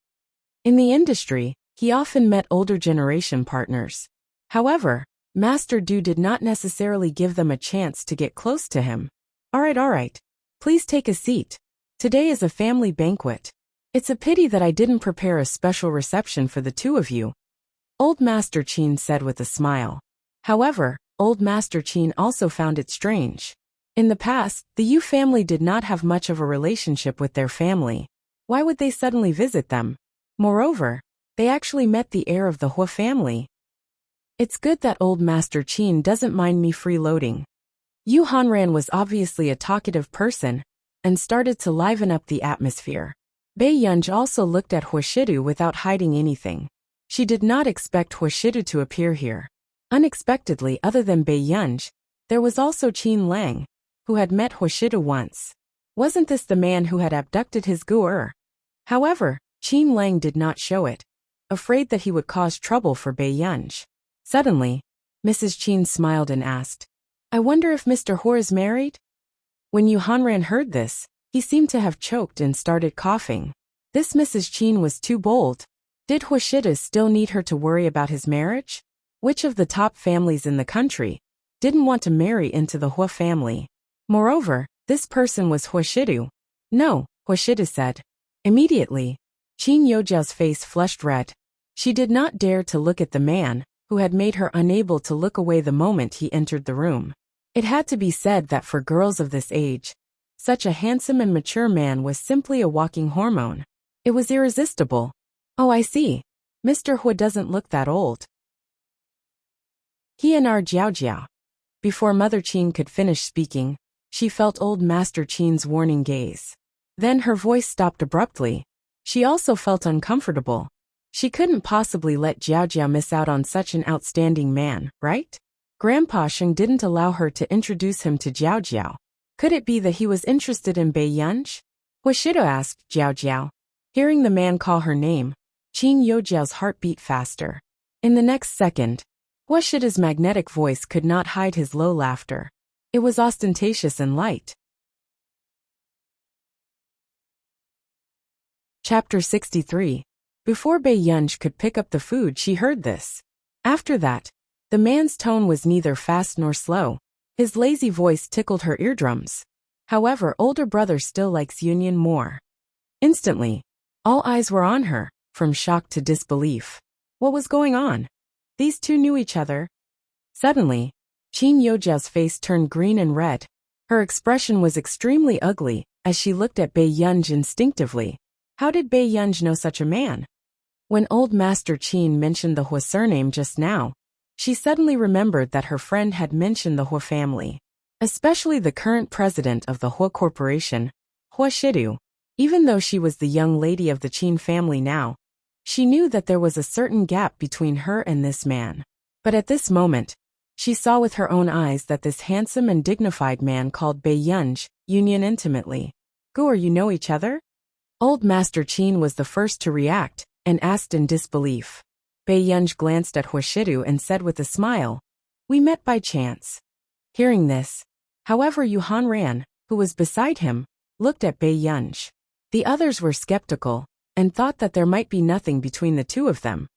In the industry, he often met older generation partners. However, Master Du did not necessarily give them a chance to get close to him. All right. Please take a seat. Today is a family banquet. It's a pity that I didn't prepare a special reception for the two of you. Old Master Qin said with a smile. However, old Master Qin also found it strange. In the past, the Yu family did not have much of a relationship with their family. Why would they suddenly visit them? Moreover, they actually met the heir of the Hua family. It's good that old Master Qin doesn't mind me freeloading. Yu Hanran was obviously a talkative person, and started to liven up the atmosphere. Bei Yunj also looked at Huashidu without hiding anything. She did not expect Huashidu to appear here. Unexpectedly, other than Bei Yunj, there was also Qin Lang, who had met Huashidu once. Wasn't this the man who had abducted his guer? However, Qin Lang did not show it, afraid that he would cause trouble for Bei Yunj. Suddenly, Mrs. Qin smiled and asked, "I wonder if Mr. Hua is married?" When Yu Hanran heard this, he seemed to have choked and started coughing. This Mrs. Qin was too bold. Did Huashidu still need her to worry about his marriage? Which of the top families in the country didn't want to marry into the Hua family? Moreover, this person was Huashidu. No, Huashidu said. Immediately, Qin Youjiao's face flushed red. She did not dare to look at the man, who had made her unable to look away the moment he entered the room. It had to be said that for girls of this age, such a handsome and mature man was simply a walking hormone. It was irresistible. Oh, I see. Mr. Hua doesn't look that old. He and our Jiao. Before Mother Qin could finish speaking, she felt old Master Qin's warning gaze. Then her voice stopped abruptly. She also felt uncomfortable. She couldn't possibly let Jiao miss out on such an outstanding man, right? Grandpa Sheng didn't allow her to introduce him to Jiao. Could it be that he was interested in Bei Yunj? Huashidu asked Jiao. Hearing the man call her name, Qin Youjiao's heart beat faster. In the next second, Huashidu's magnetic voice could not hide his low laughter. It was ostentatious and light. Chapter 63. Before Bei Yunj could pick up the food, she heard this. After that, the man's tone was neither fast nor slow. His lazy voice tickled her eardrums. However, older brother still likes Union more. Instantly, all eyes were on her, from shock to disbelief. What was going on? These two knew each other. Suddenly, Qin Youjiao's face turned green and red. Her expression was extremely ugly, as she looked at Bei Yunj instinctively. How did Bei Yunj know such a man? When old Master Qin mentioned the Hua surname just now, she suddenly remembered that her friend had mentioned the Hua family, especially the current president of the Hua Corporation, Huashidu. Even though she was the young lady of the Qin family now, she knew that there was a certain gap between her and this man. But at this moment, she saw with her own eyes that this handsome and dignified man called Bei Yunj Union intimately. Guer, you know each other? Old Master Qin was the first to react, and asked in disbelief. Bei Yunj glanced at Huashidu and said with a smile, "We met by chance." Hearing this, however, Yu Hanran, who was beside him, looked at Bei Yunj. The others were skeptical, and thought that there might be nothing between the two of them.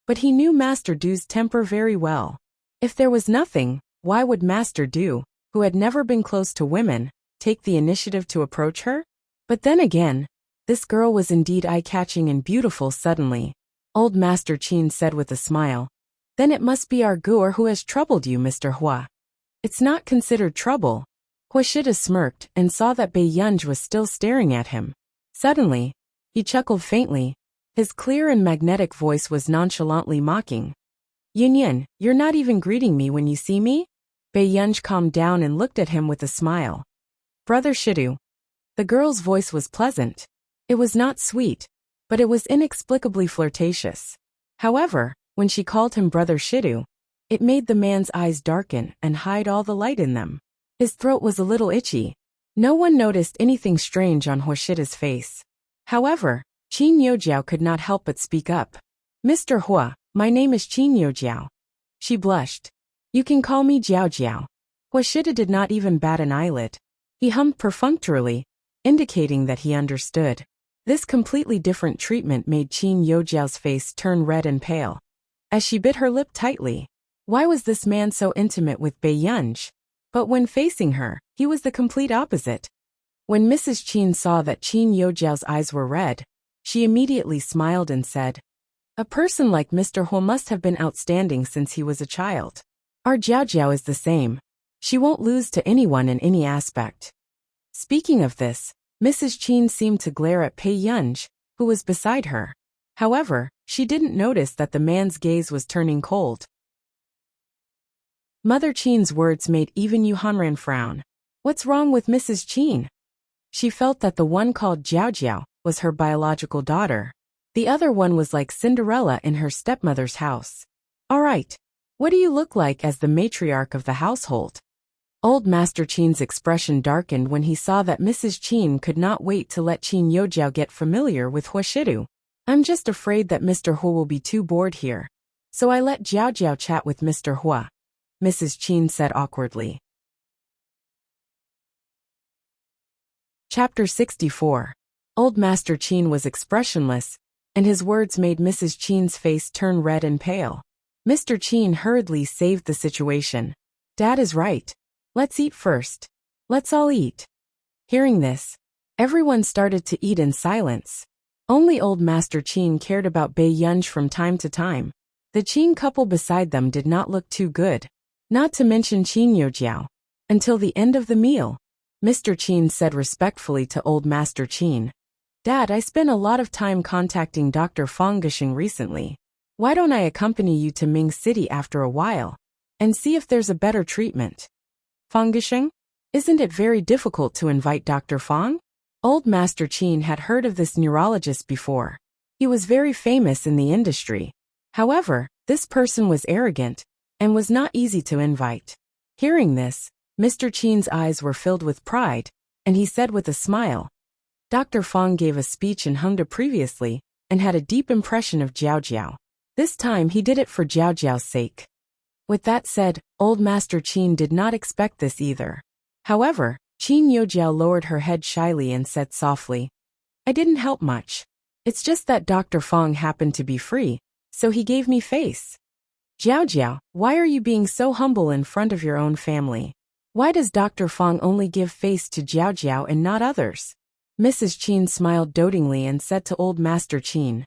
But he knew Master Du's temper very well. If there was nothing, why would Master Du, who had never been close to women, take the initiative to approach her? But then again, this girl was indeed eye-catching and beautiful suddenly. Old Master Qin said with a smile, "Then it must be our Guer who has troubled you, Mr. Hua." "It's not considered trouble." Huashidu smirked and saw that Bei Yunj was still staring at him. Suddenly, he chuckled faintly. His clear and magnetic voice was nonchalantly mocking. "Yunyan, you're not even greeting me when you see me?" Bei Yunj calmed down and looked at him with a smile. "Brother Shidu." The girl's voice was pleasant. It was not sweet, but it was inexplicably flirtatious. However, when she called him Brother Shidu, it made the man's eyes darken and hide all the light in them. His throat was a little itchy. No one noticed anything strange on Huashidu's face. However, Qin Youjiao could not help but speak up. "Mr. Hua, my name is Qin Youjiao." She blushed. "You can call me Jiao." Huashidu did not even bat an eyelid. He hummed perfunctorily, indicating that he understood. This completely different treatment made Qin Youjiao's face turn red and pale, as she bit her lip tightly. Why was this man so intimate with Bei Yunj? But when facing her, he was the complete opposite. When Mrs. Qin saw that Qin Youjiao's eyes were red, she immediately smiled and said, "A person like Mr. Hua must have been outstanding since he was a child." Our Jiao Jiao is the same. She won't lose to anyone in any aspect. Speaking of this, Mrs. Qin seemed to glare at Pei Yunj, who was beside her. However, she didn't notice that the man's gaze was turning cold. Mother Qin's words made even Yu Hanran frown. What's wrong with Mrs. Qin? She felt that the one called Jiao Jiao was her biological daughter. The other one was like Cinderella in her stepmother's house. All right. What do you look like as the matriarch of the household? Old Master Qin's expression darkened when he saw that Mrs. Qin could not wait to let Qin Youjiao get familiar with Huashidu. I'm just afraid that Mr. Hua will be too bored here. So I let Jiao Jiao chat with Mr. Hua, Mrs. Qin said awkwardly. Chapter 64. Old Master Qin was expressionless, and his words made Mrs. Qin's face turn red and pale. Mr. Qin hurriedly saved the situation. Dad is right. Let's eat first. Let's all eat. Hearing this, everyone started to eat in silence. Only old Master Qin cared about Bei Yunj from time to time. The Qin couple beside them did not look too good. Not to mention Qin Youjiao. Until the end of the meal, Mr. Qin said respectfully to old Master Qin, Dad, I spent a lot of time contacting Dr. Fang Gishing recently. Why don't I accompany you to Ming City after a while and see if there's a better treatment? Fang Gishing? Isn't it very difficult to invite Dr. Fang? Old Master Qin had heard of this neurologist before. He was very famous in the industry. However, this person was arrogant and was not easy to invite. Hearing this, Mr. Qin's eyes were filled with pride, and he said with a smile, Dr. Fang gave a speech in Hengda previously and had a deep impression of Jiao Jiao. This time he did it for Jiao Jiao's sake. With that said, old Master Qin did not expect this either. However, Qin Youjiao lowered her head shyly and said softly, I didn't help much. It's just that Dr. Fang happened to be free, so he gave me face. Jiao Jiao, why are you being so humble in front of your own family? Why does Dr. Fang only give face to Jiao Jiao and not others? Mrs. Qin smiled dotingly and said to old Master Qin,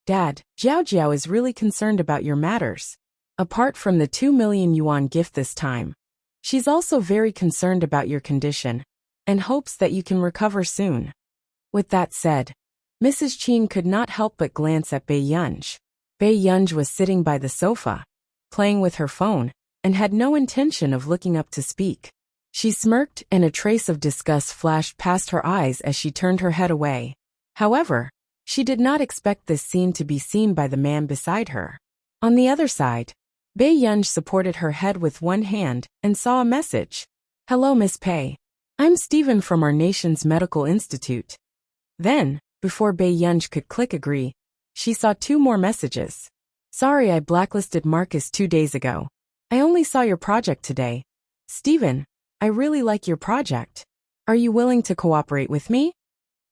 Dad, Jiao Jiao is really concerned about your matters. Apart from the 2 million yuan gift this time, she's also very concerned about your condition and hopes that you can recover soon. With that said, Mrs. Qin could not help but glance at Bei Yunj. Bei Yunj was sitting by the sofa, playing with her phone, and had no intention of looking up to speak. She smirked and a trace of disgust flashed past her eyes as she turned her head away. However, she did not expect this scene to be seen by the man beside her. On the other side, Bei Yunj supported her head with one hand and saw a message. Hello Miss Pei. I'm Stephen from our nation's medical institute. Then, before Bei Yunj could click agree, she saw 2 more messages. Sorry I blacklisted Marcus 2 days ago. I only saw your project today. Stephen, I really like your project. Are you willing to cooperate with me?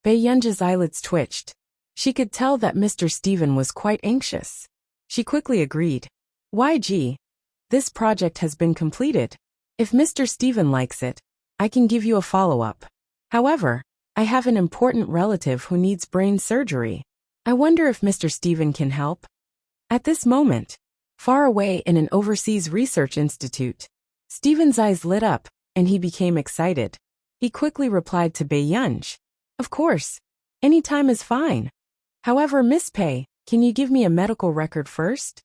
Bei Yunj's eyelids twitched. She could tell that Mr. Stephen was quite anxious. She quickly agreed. YG. This project has been completed. If Mr. Stephen likes it, I can give you a follow-up. However, I have an important relative who needs brain surgery. I wonder if Mr. Stephen can help. At this moment, far away in an overseas research institute, Stephen's eyes lit up, and he became excited. He quickly replied to Bei Yunj. Of course. Any time is fine. However, Miss Pei, can you give me a medical record first?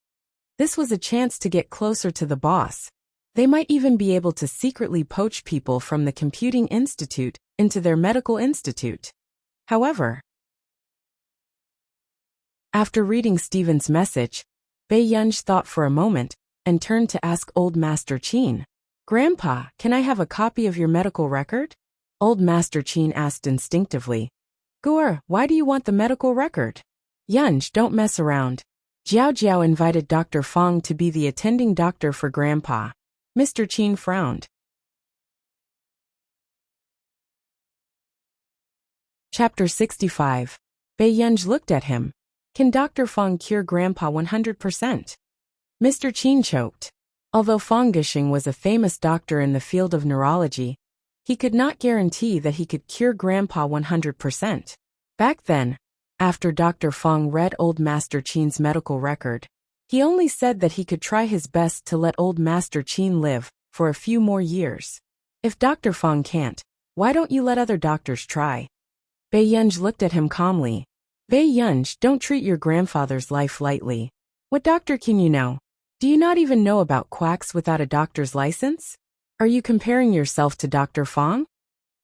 This was a chance to get closer to the boss. They might even be able to secretly poach people from the computing institute into their medical institute. However, after reading Stephen's message, Bei Yunj thought for a moment and turned to ask old Master Qin. Grandpa, can I have a copy of your medical record? Old Master Qin asked instinctively. Guer, why do you want the medical record? Yunj, don't mess around. Jiao Jiao invited Dr. Fang to be the attending doctor for Grandpa. Mr. Qin frowned. Chapter 65. Bei Yunj looked at him. Can Dr. Fang cure Grandpa 100%? Mr. Qin choked. Although Fang Gishing was a famous doctor in the field of neurology, he could not guarantee that he could cure Grandpa 100%. Back then, after Dr. Fang read old Master Qin's medical record, He only said that he could try his best to let old Master Qin live for a few more years. If Dr. Feng can't, why don't you let other doctors try? Bei Yunj looked at him calmly. Bei Yunj, don't treat your grandfather's life lightly. What doctor can you know? Do you not even know about quacks without a doctor's license? Are you comparing yourself to Dr. Feng?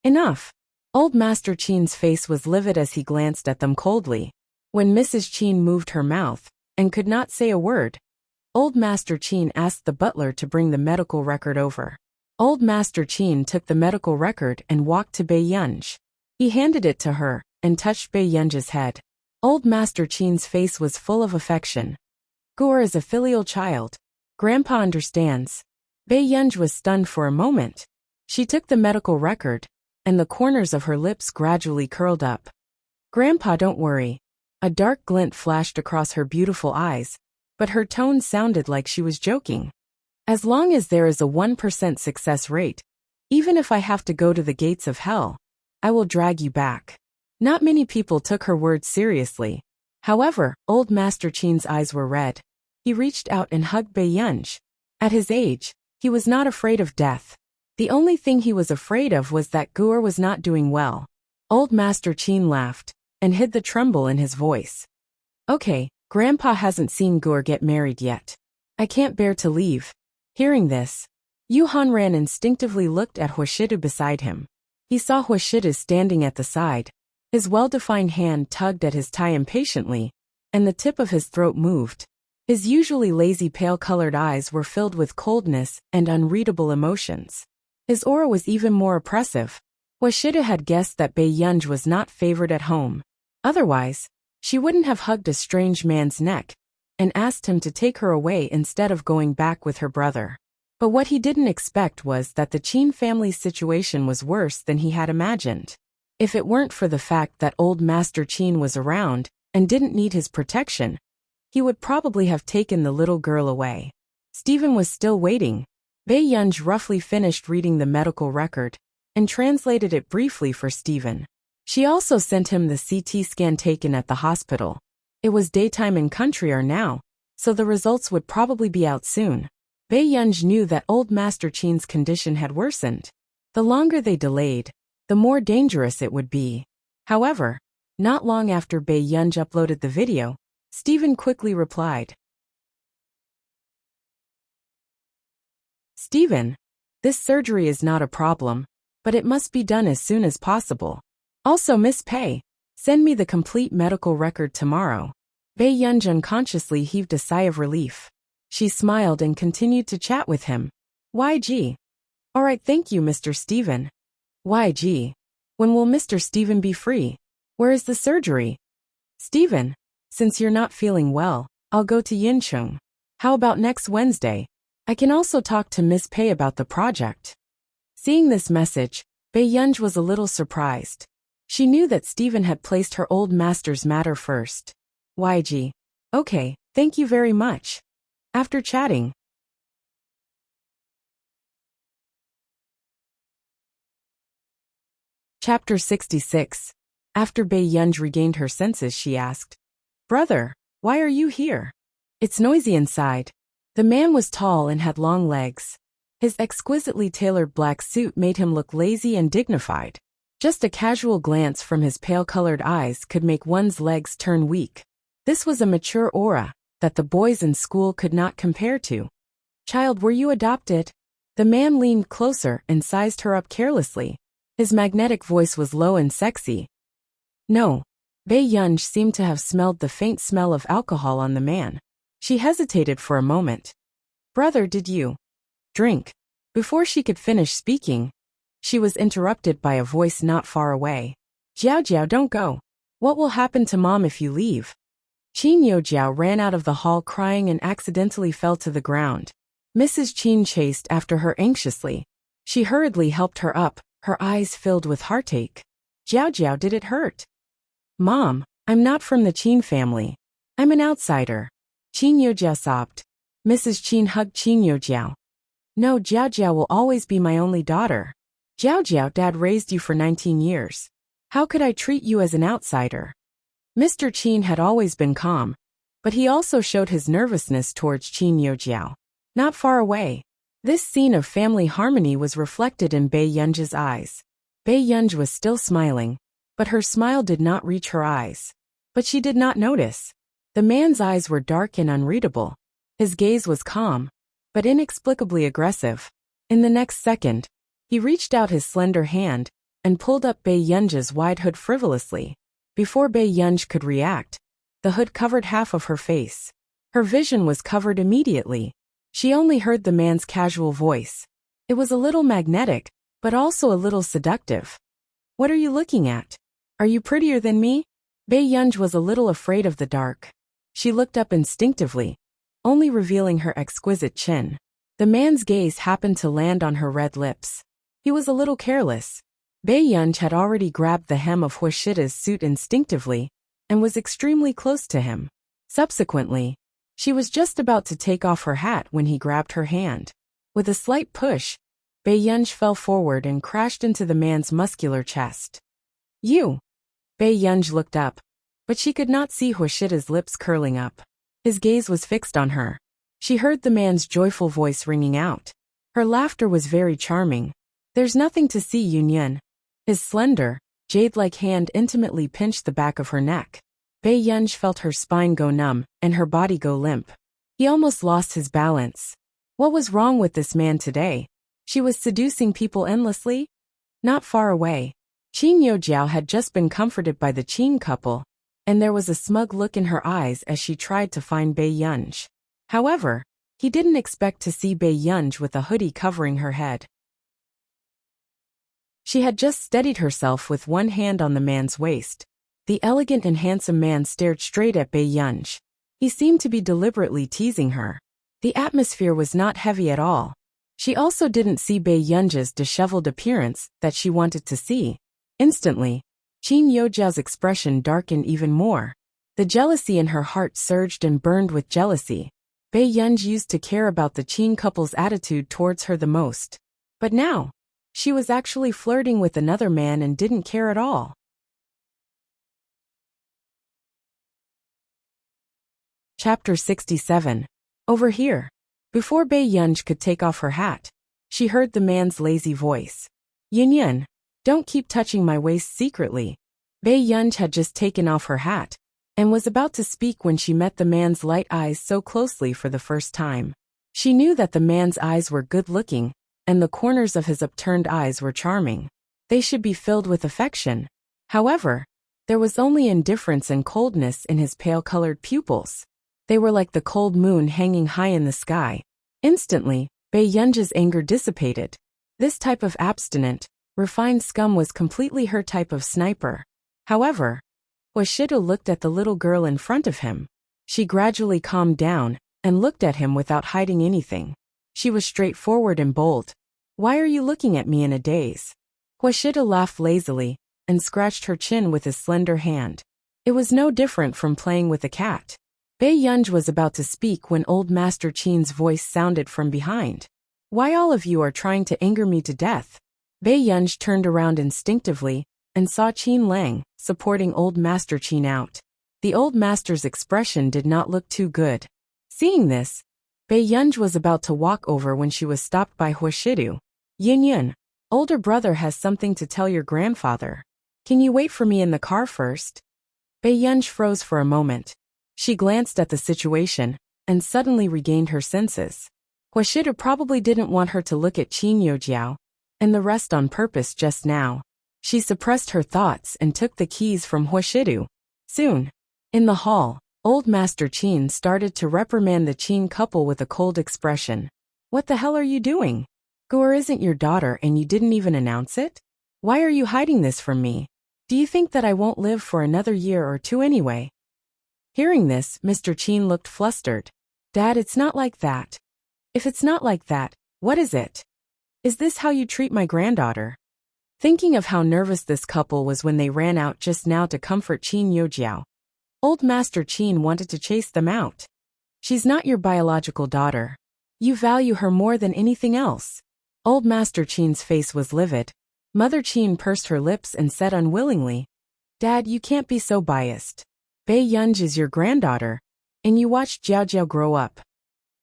Enough. Old Master Qin's face was livid as he glanced at them coldly. When Mrs. Qin moved her mouth and could not say a word, Old Master Qin asked the butler to bring the medical record over. Old Master Qin took the medical record and walked to Bei Yunj. He handed it to her and touched Bei Yunj's head. Old Master Qin's face was full of affection. Guor is a filial child. Grandpa understands. Bei Yunj was stunned for a moment. She took the medical record, and the corners of her lips gradually curled up. Grandpa, don't worry. A dark glint flashed across her beautiful eyes, but her tone sounded like she was joking. As long as there is a 1% success rate, even if I have to go to the gates of hell, I will drag you back. Not many people took her words seriously. However, Old Master Qin's eyes were red. He reached out and hugged Bei Yunj. At his age, he was not afraid of death. The only thing he was afraid of was that Guor was not doing well. Old Master Qin laughed and hid the tremble in his voice. Okay, Grandpa hasn't seen Guor get married yet. I can't bear to leave. Hearing this, Yu Hanran instinctively looked at Huashidu beside him. He saw Huashidu standing at the side. His well-defined hand tugged at his tie impatiently, and the tip of his throat moved. His usually lazy pale-colored eyes were filled with coldness and unreadable emotions. His aura was even more oppressive. Huashidu had guessed that Bei Yunj was not favored at home. Otherwise, she wouldn't have hugged a strange man's neck and asked him to take her away instead of going back with her brother. But what he didn't expect was that the Qin family's situation was worse than he had imagined. If it weren't for the fact that old Master Qin was around and didn't need his protection, he would probably have taken the little girl away. Stephen was still waiting. Bei Yunj roughly finished reading the medical record and translated it briefly for Stephen. She also sent him the CT scan taken at the hospital. It was daytime in Countryar now, so the results would probably be out soon. Bei Yunj knew that old Master Qin's condition had worsened. The longer they delayed, the more dangerous it would be. However, not long after Bei Yunj uploaded the video, Stephen quickly replied. Stephen, this surgery is not a problem, but it must be done as soon as possible. Also, Miss Pei, send me the complete medical record tomorrow. Bei Yunj unconsciously heaved a sigh of relief. She smiled and continued to chat with him. YG. Alright, thank you, Mr. Stephen. YG. When will Mr. Stephen be free? Where is the surgery? Stephen, since you're not feeling well, I'll go to Yincheng. How about next Wednesday? I can also talk to Miss Pei about the project. Seeing this message, Bei Yunj was a little surprised. She knew that Stephen had placed her old master's matter first. YG. Okay, thank you very much. After chatting. Chapter 66. After Bei Yunj regained her senses, she asked, Brother, why are you here? It's noisy inside. The man was tall and had long legs. His exquisitely tailored black suit made him look lazy and dignified. Just a casual glance from his pale-colored eyes could make one's legs turn weak. This was a mature aura that the boys in school could not compare to. Child, were you adopted? The man leaned closer and sized her up carelessly. His magnetic voice was low and sexy. No. Bei Yunj seemed to have smelled the faint smell of alcohol on the man. She hesitated for a moment. Brother, did you drink? Before she could finish speaking, she was interrupted by a voice not far away. Jiao Jiao, don't go. What will happen to Mom if you leave? Qin Yojiao ran out of the hall crying and accidentally fell to the ground. Mrs. Qin chased after her anxiously. She hurriedly helped her up, her eyes filled with heartache. Jiao Jiao, did it hurt? Mom, I'm not from the Qin family. I'm an outsider. Qin Yojiao sobbed. Mrs. Qin hugged Qin Yojiao. No, Jiao Jiao will always be my only daughter. Jiao Jiao, Dad raised you for 19 years. How could I treat you as an outsider? Mr. Qin had always been calm, but he also showed his nervousness towards Qin Yojiao. Not far away, this scene of family harmony was reflected in Bei Yunji's eyes. Bei Yunji was still smiling, but her smile did not reach her eyes. But she did not notice. The man's eyes were dark and unreadable. His gaze was calm, but inexplicably aggressive. In the next second, he reached out his slender hand and pulled up Bei Yunji's wide hood frivolously. Before Bei Yunji could react, the hood covered half of her face. Her vision was covered immediately. She only heard the man's casual voice. It was a little magnetic, but also a little seductive. "What are you looking at? Are you prettier than me?" Bei Yunji was a little afraid of the dark. She looked up instinctively, only revealing her exquisite chin. The man's gaze happened to land on her red lips. He was a little careless. Bei Yunji had already grabbed the hem of Huashida's suit instinctively and was extremely close to him. Subsequently, she was just about to take off her hat when he grabbed her hand. With a slight push, Bei Yunji fell forward and crashed into the man's muscular chest. "You!" Bei Yunji looked up, but she could not see Huashida's lips curling up. His gaze was fixed on her. She heard the man's joyful voice ringing out. Her laughter was very charming. "There's nothing to see, Yunyan." His slender, jade-like hand intimately pinched the back of her neck. Bei Yunji felt her spine go numb and her body go limp. He almost lost his balance. What was wrong with this man today? She was seducing people endlessly? Not far away, Qin Yojiao had just been comforted by the Qin couple, and there was a smug look in her eyes as she tried to find Bei Yunji. However, he didn't expect to see Bei Yunji with a hoodie covering her head. She had just steadied herself with one hand on the man's waist. The elegant and handsome man stared straight at Bei Yunji. He seemed to be deliberately teasing her. The atmosphere was not heavy at all. She also didn't see Bei Yunji's disheveled appearance that she wanted to see. Instantly, Qin Yojiao's expression darkened even more. The jealousy in her heart surged and burned with jealousy. Bei Yunji used to care about the Qin couple's attitude towards her the most. But now, she was actually flirting with another man and didn't care at all. Chapter 67. Over here. Before Bei Yunji could take off her hat, she heard the man's lazy voice. "Yunyan, don't keep touching my waist secretly." Bei Yunji had just taken off her hat and was about to speak when she met the man's light eyes so closely for the first time. She knew that the man's eyes were good-looking, and the corners of his upturned eyes were charming. They should be filled with affection. However, there was only indifference and coldness in his pale-colored pupils. They were like the cold moon hanging high in the sky. Instantly, Bei Yunji's anger dissipated. This type of abstinent, refined scum was completely her type of sniper. However, Huashida looked at the little girl in front of him. She gradually calmed down and looked at him without hiding anything. She was straightforward and bold. "Why are you looking at me in a daze?" Huashida laughed lazily and scratched her chin with his slender hand. It was no different from playing with a cat. Bei Yunji was about to speak when old Master Qin's voice sounded from behind. "Why all of you are trying to anger me to death?" Bei Yunji turned around instinctively and saw Qin Lang supporting old Master Qin out. The old master's expression did not look too good. Seeing this, Bei Yunji was about to walk over when she was stopped by Huashidu. "Yun, older brother has something to tell your grandfather. Can you wait for me in the car first?" Bei Yunji froze for a moment. She glanced at the situation and suddenly regained her senses. Huashidu probably didn't want her to look at Qin Yojiao and the rest on purpose just now. She suppressed her thoughts and took the keys from Huashidu. Soon, in the hall, old Master Qin started to reprimand the Qin couple with a cold expression. "What the hell are you doing? Guer isn't your daughter and you didn't even announce it? Why are you hiding this from me? Do you think that I won't live for another year or two anyway?" Hearing this, Mr. Qin looked flustered. "Dad, it's not like that." "If it's not like that, what is it? Is this how you treat my granddaughter?" Thinking of how nervous this couple was when they ran out just now to comfort Qin Yojiao, old Master Qin wanted to chase them out. "She's not your biological daughter. You value her more than anything else." Old Master Qin's face was livid. Mother Qin pursed her lips and said unwillingly, "Dad, you can't be so biased. Bei Yunji is your granddaughter. And you watched Jiao Jiao grow up.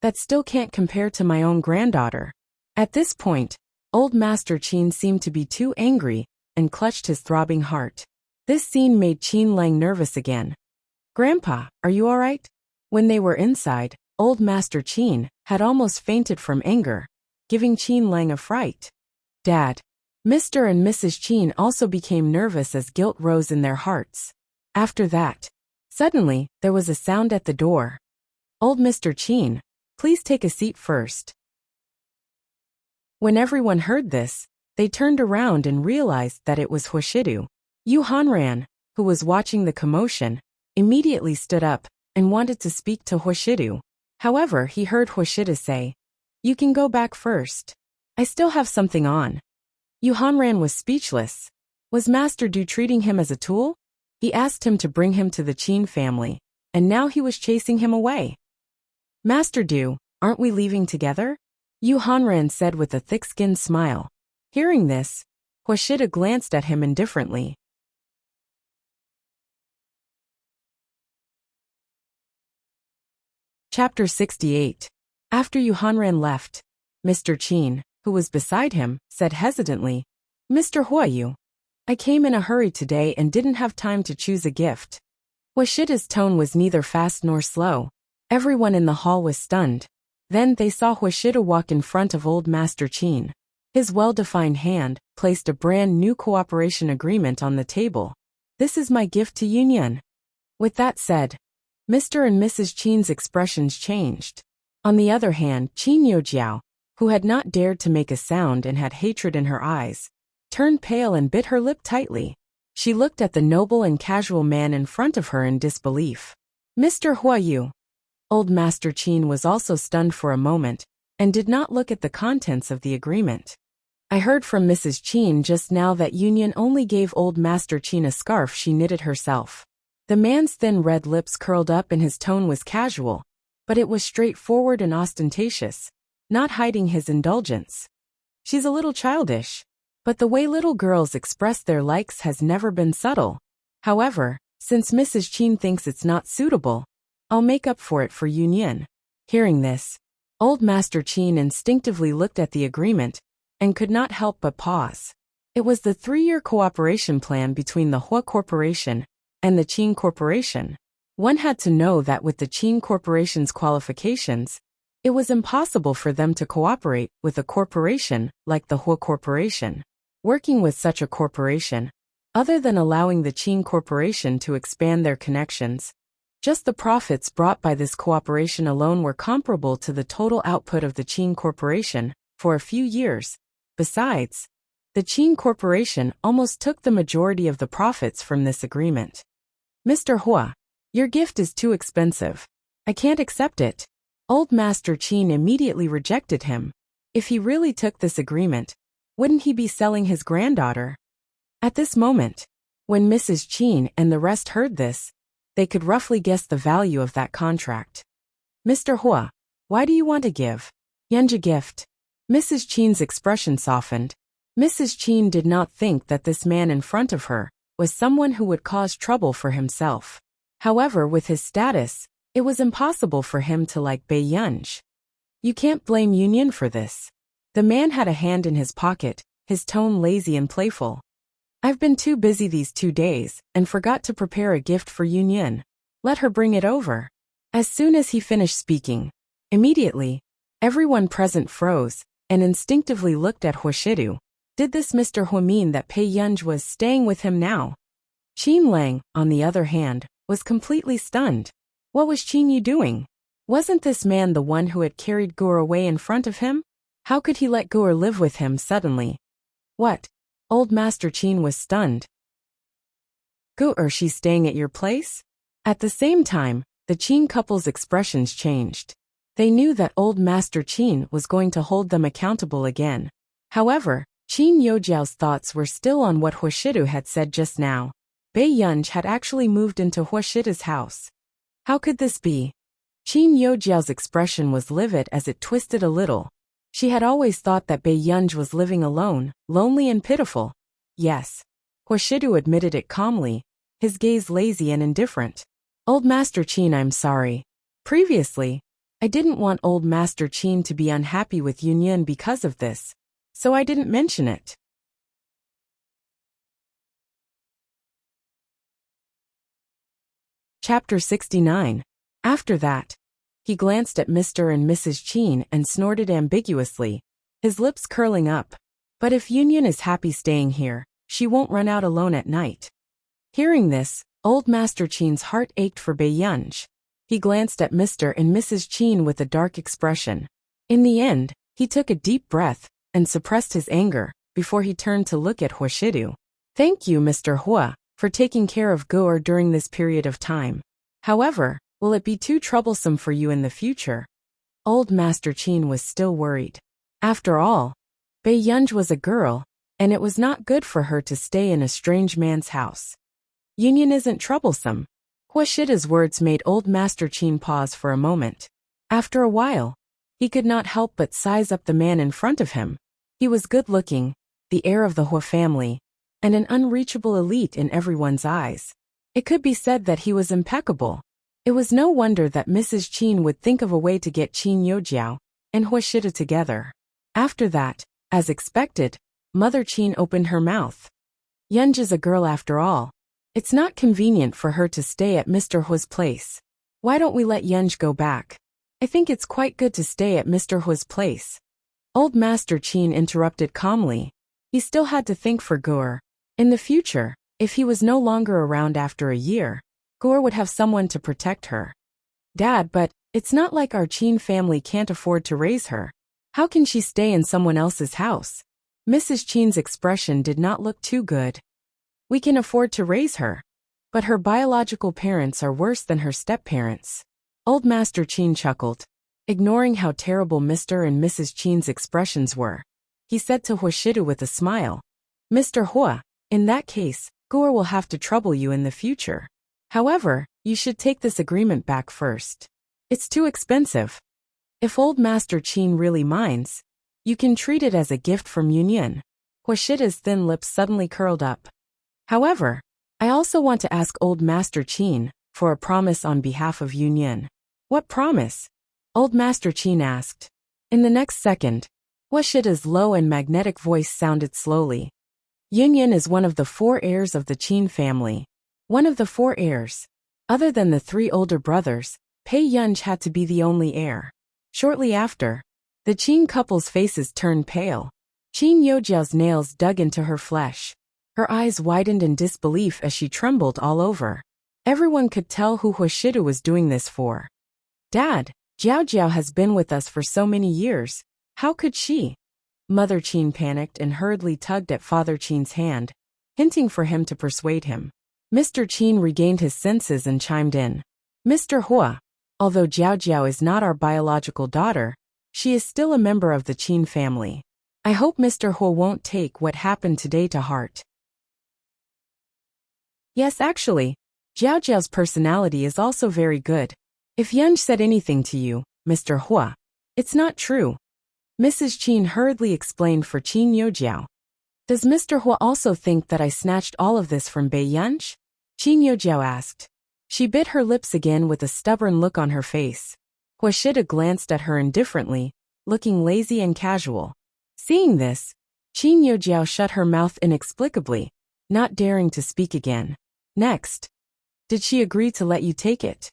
That still can't compare to my own granddaughter. At this point, old Master Qin seemed to be too angry and clutched his throbbing heart. This scene made Qin Lang nervous again. Grandpa, are you all right? When they were inside, old Master Qin had almost fainted from anger, giving Qin Lang a fright. Dad. Mr. and Mrs. Qin also became nervous as guilt rose in their hearts. After that, suddenly, there was a sound at the door. Old Mr. Qin, please take a seat first. When everyone heard this, they turned around and realized that it was Huashidu. Yu Hanran, who was watching the commotion, immediately stood up and wanted to speak to Huashidu. However, he heard Huashidu say, "You can go back first. I still have something on." Yu Hanran was speechless. Was Master Du treating him as a tool? He asked him to bring him to the Qin family, and now he was chasing him away. Master Du, aren't we leaving together? Yu Hanran said with a thick-skinned smile. Hearing this, Huashidu glanced at him indifferently. Chapter 68. After Yu Hanran left, Mr. Qin, who was beside him, said hesitantly, "Mr. Huayu, I came in a hurry today and didn't have time to choose a gift." Huashidu's tone was neither fast nor slow. Everyone in the hall was stunned. Then they saw Huashidu walk in front of old Master Qin. His well-defined hand placed a brand new cooperation agreement on the table. "This is my gift to Yunyan." With that said, Mr. and Mrs. Qin's expressions changed. On the other hand, Qin Youjiao, who had not dared to make a sound and had hatred in her eyes, turned pale and bit her lip tightly. She looked at the noble and casual man in front of her in disbelief. "Mr. Huayu." Old Master Qin was also stunned for a moment and did not look at the contents of the agreement. "I heard from Mrs. Qin just now that Yunyan only gave old Master Qin a scarf she knitted herself." The man's thin red lips curled up and his tone was casual, but it was straightforward and ostentatious, not hiding his indulgence. "She's a little childish, but the way little girls express their likes has never been subtle. However, since Mrs. Qin thinks it's not suitable, I'll make up for it for Yunyan." Hearing this, old Master Qin instinctively looked at the agreement and could not help but pause. It was the 3-year cooperation plan between the Hua Corporation and the Qin Corporation. One had to know that with the Qin Corporation's qualifications, it was impossible for them to cooperate with a corporation like the Hua Corporation. Working with such a corporation, other than allowing the Qin Corporation to expand their connections, just the profits brought by this cooperation alone were comparable to the total output of the Qin Corporation for a few years. Besides, the Qin Corporation almost took the majority of the profits from this agreement. "Mr. Hua, your gift is too expensive. I can't accept it." Old Master Qin immediately rejected him. If he really took this agreement, wouldn't he be selling his granddaughter? At this moment, when Mrs. Qin and the rest heard this, they could roughly guess the value of that contract. "Mr. Hua, why do you want to give Yunj a gift?" Mrs. Qin's expression softened. Mrs. Qin did not think that this man in front of her was someone who would cause trouble for himself. However, with his status, it was impossible for him to like Bei Yunj. "You can't blame Yunyan for this." The man had a hand in his pocket, his tone lazy and playful. "I've been too busy these 2 days and forgot to prepare a gift for Yunyan. Let her bring it over." As soon as he finished speaking, immediately, everyone present froze and instinctively looked at Huashidu. Did this Mr. Hua mean that Pei Yunj was staying with him now? Qin Lang, on the other hand, was completely stunned. What was Qin Yu doing? Wasn't this man the one who had carried Gur away in front of him? How could he let Gur live with him suddenly? What? Old Master Qin was stunned. Gur, she's staying at your place? At the same time, the Qin couple's expressions changed. They knew that old Master Qin was going to hold them accountable again. However, Qin Youjiao's thoughts were still on what Huashidu had said just now. Bei Yunj had actually moved into Huashidu's house. How could this be? Qin Youjiao's expression was livid as it twisted a little. She had always thought that Bei Yunj was living alone, lonely and pitiful. Yes. Huashidu admitted it calmly, his gaze lazy and indifferent. "Old Master Qin, I'm sorry. Previously, I didn't want old Master Qin to be unhappy with Yunyan because of this, so I didn't mention it. Chapter 69. After that, he glanced at Mr. and Mrs. Qin and snorted ambiguously, his lips curling up. But if Yunyan is happy staying here, she won't run out alone at night. Hearing this, old Master Qin's heart ached for Beiyunj. He glanced at Mr. and Mrs. Qin with a dark expression. In the end, he took a deep breath and suppressed his anger before he turned to look at Huashidu. Thank you, Mr. Hua, for taking care of Goer during this period of time. However, will it be too troublesome for you in the future? Old Master Qin was still worried. After all, Beiyunj was a girl, and it was not good for her to stay in a strange man's house. Yunyan isn't troublesome. Huashida's words made old Master Qin pause for a moment. After a while, he could not help but size up the man in front of him. He was good-looking, the heir of the Hua family, and an unreachable elite in everyone's eyes. It could be said that he was impeccable. It was no wonder that Mrs. Qin would think of a way to get Qin Youjiao and Huashida together. After that, as expected, Mother Qin opened her mouth. Yunj is a girl after all. It's not convenient for her to stay at Mr. Hua's place. Why don't we let Yunj go back? I think it's quite good to stay at Mr. Hua's place. Old Master Qin interrupted calmly. He still had to think for Goer. In the future, if he was no longer around after a year, Goer would have someone to protect her. Dad, but it's not like our Qin family can't afford to raise her. How can she stay in someone else's house? Mrs. Qin's expression did not look too good. We can afford to raise her, but her biological parents are worse than her step-parents. Old Master Qin chuckled. Ignoring how terrible Mr. and Mrs. Qin's expressions were, he said to Huashidu with a smile, Mr. Hua, in that case, Goer will have to trouble you in the future. However, you should take this agreement back first. It's too expensive. If old Master Qin really minds, you can treat it as a gift from Yunyan. Huashida's thin lips suddenly curled up. However, I also want to ask old Master Qin for a promise on behalf of Yunyan. What promise? Old Master Qin asked. In the next second, Huashida's low and magnetic voice sounded slowly. Yunyan is one of the 4 heirs of the Qin family. One of the 4 heirs. Other than the 3 older brothers, Beiyunj had to be the only heir. Shortly after, the Qin couple's faces turned pale. Qin Youjiao's nails dug into her flesh. Her eyes widened in disbelief as she trembled all over. Everyone could tell who Huashida was doing this for. Dad, Jiao Jiao has been with us for so many years. How could she? Mother Qin panicked and hurriedly tugged at Father Qin's hand, hinting for him to persuade him. Mr. Qin regained his senses and chimed in. Mr. Hua, although Jiao Jiao is not our biological daughter, she is still a member of the Qin family. I hope Mr. Hua won't take what happened today to heart. Yes, actually, Jiao Jiao's personality is also very good. If Yunj said anything to you, Mr. Hua, it's not true. Mrs. Qin hurriedly explained for Qin Youjiao. Does Mr. Hua also think that I snatched all of this from Beiyunj? Qin Youjiao asked. She bit her lips again with a stubborn look on her face. Huashida glanced at her indifferently, looking lazy and casual. Seeing this, Qin Youjiao shut her mouth inexplicably, not daring to speak again. Next, did she agree to let you take it?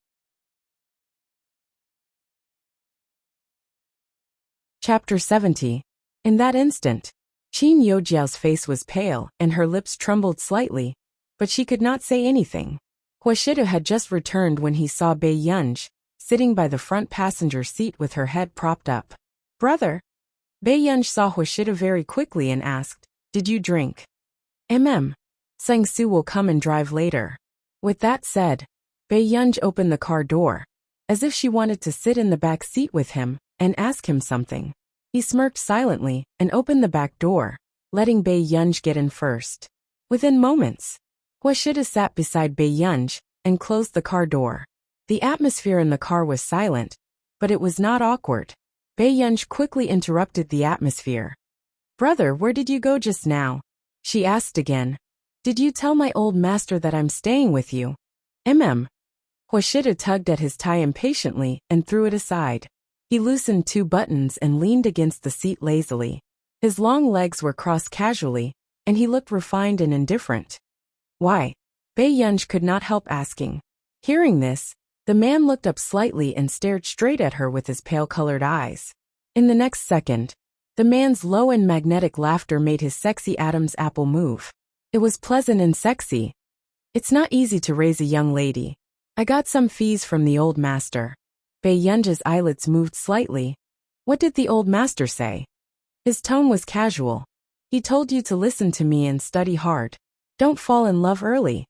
Chapter 70. In that instant, Qin Youjiao's face was pale and her lips trembled slightly, but she could not say anything. Huashida had just returned when he saw Beiyunj, sitting by the front passenger seat with her head propped up. Brother? Beiyunj saw Huashida very quickly and asked, Did you drink? Sang-su will come and drive later. With that said, Beiyunj opened the car door, as if she wanted to sit in the back seat with him and ask him something. He smirked silently and opened the back door, letting Beiyunj get in first. Within moments, Huashida sat beside Beiyunj and closed the car door. The atmosphere in the car was silent, but it was not awkward. Beiyunj quickly interrupted the atmosphere. Brother, where did you go just now? She asked again. Did you tell my old master that I'm staying with you? Hoshida tugged at his tie impatiently and threw it aside. He loosened 2 buttons and leaned against the seat lazily. His long legs were crossed casually, and he looked refined and indifferent. Why? Bae-yunj could not help asking. Hearing this, the man looked up slightly and stared straight at her with his pale-colored eyes. In the next second, the man's low and magnetic laughter made his sexy Adam's apple move. It was pleasant and sexy. It's not easy to raise a young lady. I got some fees from the old master. Bae-yunj's eyelids moved slightly. What did the old master say? His tone was casual. He told you to listen to me and study hard. Don't fall in love early.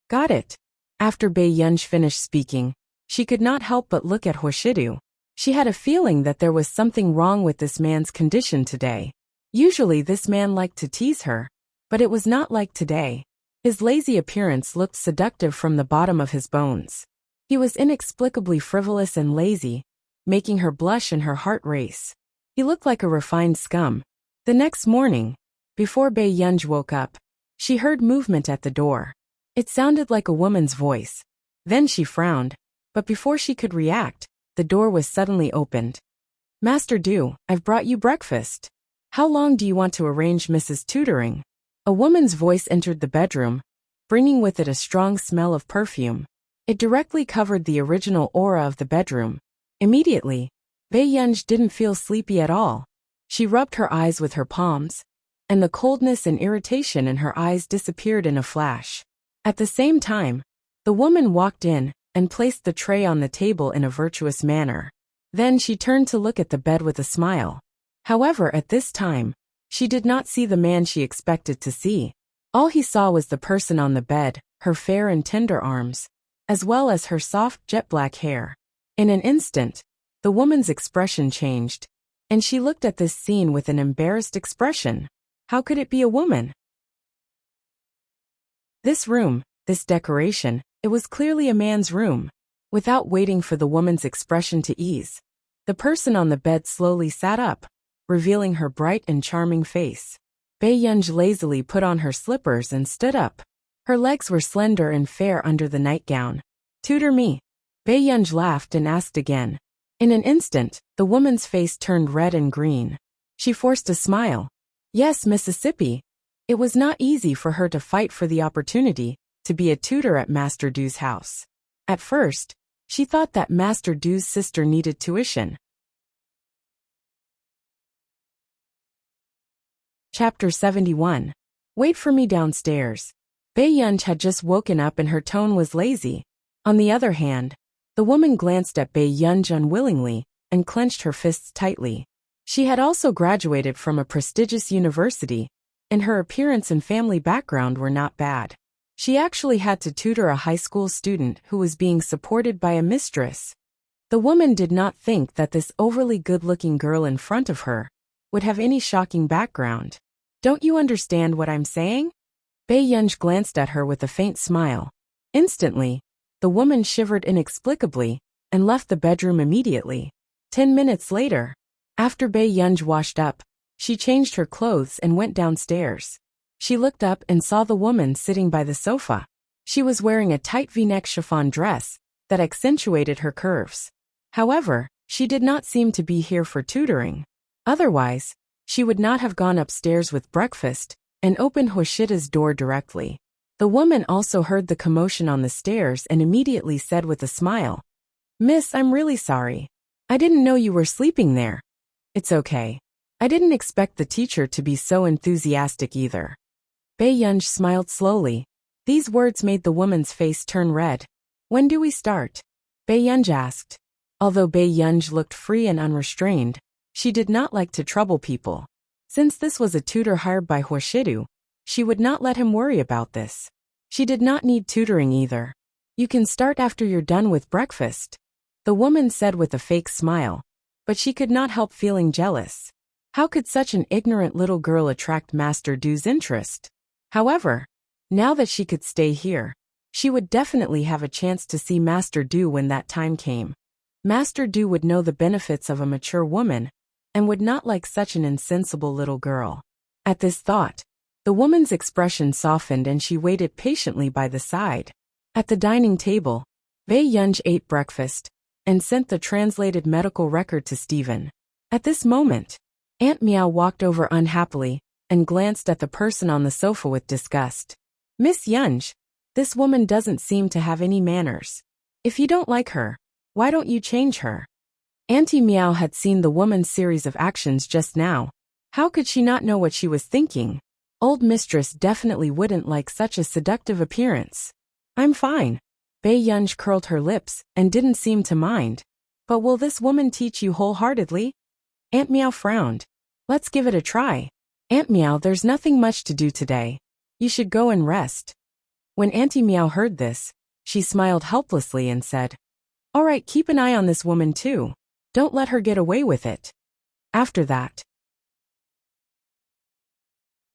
Got it. After Bae-yunj finished speaking, she could not help but look at Hoshida. She had a feeling that there was something wrong with this man's condition today. Usually this man liked to tease her, but it was not like today. His lazy appearance looked seductive from the bottom of his bones. He was inexplicably frivolous and lazy, making her blush and her heart race. He looked like a refined scum. The next morning, before Bae-yunj woke up, she heard movement at the door. It sounded like a woman's voice. Then she frowned, but before she could react, the door was suddenly opened. Master Du, I've brought you breakfast. How long do you want to arrange Mrs. Tutoring? A woman's voice entered the bedroom, bringing with it a strong smell of perfume. It directly covered the original aura of the bedroom. Immediately, Bae-yunj didn't feel sleepy at all. She rubbed her eyes with her palms, and the coldness and irritation in her eyes disappeared in a flash. At the same time, the woman walked in and placed the tray on the table in a virtuous manner. Then she turned to look at the bed with a smile. However, at this time, she did not see the man she expected to see. All he saw was the person on the bed, her fair and tender arms, as well as her soft jet-black hair. In an instant, the woman's expression changed, and she looked at this scene with an embarrassed expression. How could it be a woman? This room, this decoration, it was clearly a man's room. Without waiting for the woman's expression to ease, the person on the bed slowly sat up, revealing her bright and charming face. Bae-yunj lazily put on her slippers and stood up. Her legs were slender and fair under the nightgown. Tutor me. Bae-yunj laughed and asked again. In an instant, the woman's face turned red and green. She forced a smile. Yes, Mississippi. It was not easy for her to fight for the opportunity to be a tutor at Master Du's house. At first, she thought that Master Du's sister needed tuition. Chapter 71. Wait for me downstairs. Bae-yunj had just woken up and her tone was lazy. On the other hand, the woman glanced at Bae-yunj unwillingly and clenched her fists tightly. She had also graduated from a prestigious university, and her appearance and family background were not bad. She actually had to tutor a high school student who was being supported by a mistress. The woman did not think that this overly good-looking girl in front of her would have any shocking background. Don't you understand what I'm saying? Bae-yunj glanced at her with a faint smile. Instantly, the woman shivered inexplicably and left the bedroom immediately. 10 minutes later, after Bae-yunj washed up, she changed her clothes and went downstairs. She looked up and saw the woman sitting by the sofa. She was wearing a tight V-neck chiffon dress that accentuated her curves. However, she did not seem to be here for tutoring. Otherwise, she would not have gone upstairs with breakfast and opened Hoshida's door directly. The woman also heard the commotion on the stairs and immediately said with a smile, Miss, I'm really sorry. I didn't know you were sleeping there. It's okay. I didn't expect the teacher to be so enthusiastic either. Bae-yunj smiled slowly. These words made the woman's face turn red. When do we start? Bae-yunj asked. Although Bae-yunj looked free and unrestrained, she did not like to trouble people. Since this was a tutor hired by Hoshida, she would not let him worry about this. She did not need tutoring either. You can start after you're done with breakfast, the woman said with a fake smile, but she could not help feeling jealous. How could such an ignorant little girl attract Master Du's interest? However, now that she could stay here, she would definitely have a chance to see Master Du when that time came. Master Du would know the benefits of a mature woman and would not like such an insensible little girl. At this thought, the woman's expression softened and she waited patiently by the side. At the dining table, Bae Yunj ate breakfast and sent the translated medical record to Stephen. At this moment, Aunt Meow walked over unhappily and glanced at the person on the sofa with disgust. Miss Yunj, this woman doesn't seem to have any manners. If you don't like her, why don't you change her? Auntie Meow had seen the woman's series of actions just now. How could she not know what she was thinking? Old mistress definitely wouldn't like such a seductive appearance. I'm fine. Bae Yunj curled her lips and didn't seem to mind. But will this woman teach you wholeheartedly? Aunt Meow frowned. Let's give it a try. Aunt Meow, there's nothing much to do today. You should go and rest. When Auntie Meow heard this, she smiled helplessly and said, All right, keep an eye on this woman too. Don't let her get away with it. After that,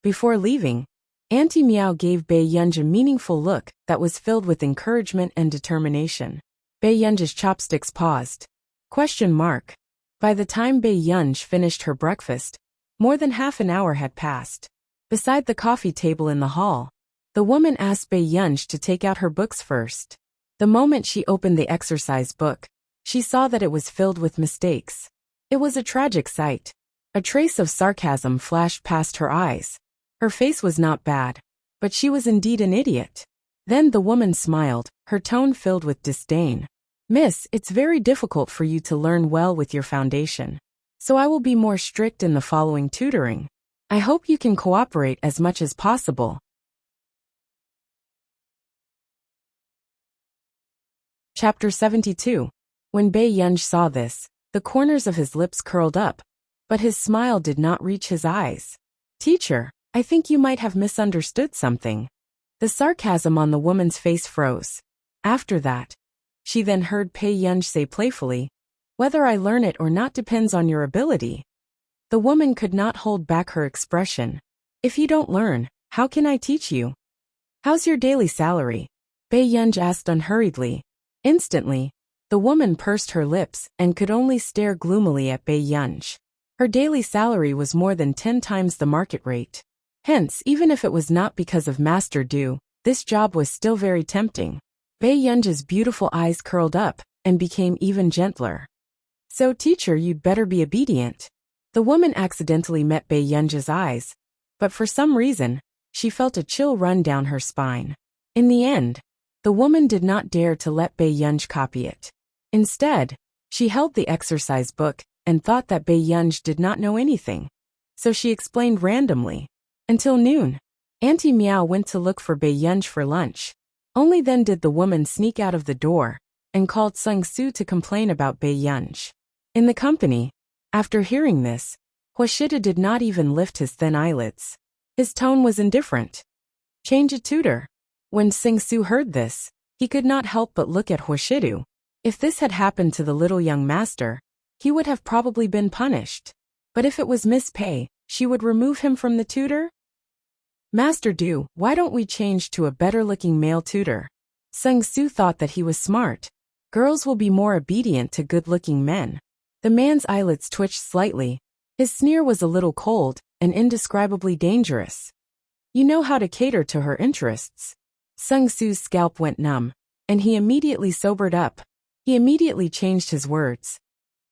before leaving, Auntie Meow gave Bae Yunj a meaningful look that was filled with encouragement and determination. Bae Yunj's chopsticks paused. Question mark. By the time Bae Yunj finished her breakfast, more than half an hour had passed. Beside the coffee table in the hall, the woman asked Bae Yunj to take out her books first. The moment she opened the exercise book, she saw that it was filled with mistakes. It was a tragic sight. A trace of sarcasm flashed past her eyes. Her face was not bad, but she was indeed an idiot. Then the woman smiled, her tone filled with disdain. Miss, it's very difficult for you to learn well with your foundation. So I will be more strict in the following tutoring. I hope you can cooperate as much as possible. Chapter 72. When Bae Yunj saw this, the corners of his lips curled up, but his smile did not reach his eyes. Teacher, I think you might have misunderstood something. The sarcasm on the woman's face froze. After that, she then heard Bae Yunj say playfully, Whether I learn it or not depends on your ability. The woman could not hold back her expression. If you don't learn, how can I teach you? How's your daily salary? Bae Yunj asked unhurriedly. Instantly, the woman pursed her lips and could only stare gloomily at Bae Yunj. Her daily salary was more than 10 times the market rate. Hence, even if it was not because of Master Du, this job was still very tempting. Bae Yunj's beautiful eyes curled up and became even gentler. So teacher, you'd better be obedient. The woman accidentally met Bae Yunj's eyes, but for some reason, she felt a chill run down her spine. In the end, the woman did not dare to let Bae Yunj copy it. Instead, she held the exercise book and thought that Bae Yunj did not know anything. So she explained randomly. Until noon, Auntie Meow went to look for Bae Yunj for lunch. Only then did the woman sneak out of the door and called Sung Soo to complain about Bae Yunj. In the company, after hearing this, Hoshida did not even lift his thin eyelids. His tone was indifferent. Change a tutor. When Sung Soo heard this, he could not help but look at Hoshidu. If this had happened to the little young master, he would have probably been punished. But if it was Miss Pei, she would remove him from the tutor? Master Du, why don't we change to a better-looking male tutor? Sung Soo thought that he was smart. Girls will be more obedient to good-looking men. The man's eyelids twitched slightly. His sneer was a little cold and indescribably dangerous. You know how to cater to her interests. Sung Soo's scalp went numb, and he immediately sobered up. He immediately changed his words.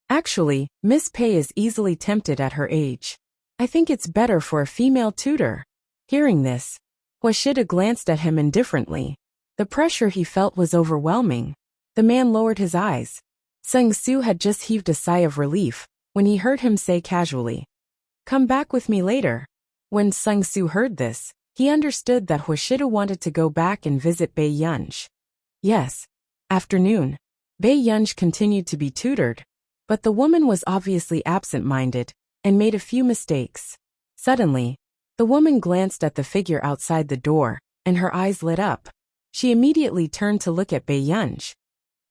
Actually, Miss Pei is easily tempted at her age. I think it's better for a female tutor. Hearing this, Hoshida glanced at him indifferently. The pressure he felt was overwhelming. The man lowered his eyes. Sung Soo had just heaved a sigh of relief when he heard him say casually, Come back with me later. When Sung Soo heard this, he understood that Hoshida wanted to go back and visit Bae Yunj. Yes. Afternoon. Bae Yunj continued to be tutored, but the woman was obviously absent-minded and made a few mistakes. Suddenly, the woman glanced at the figure outside the door, and her eyes lit up. She immediately turned to look at Bae Yunj.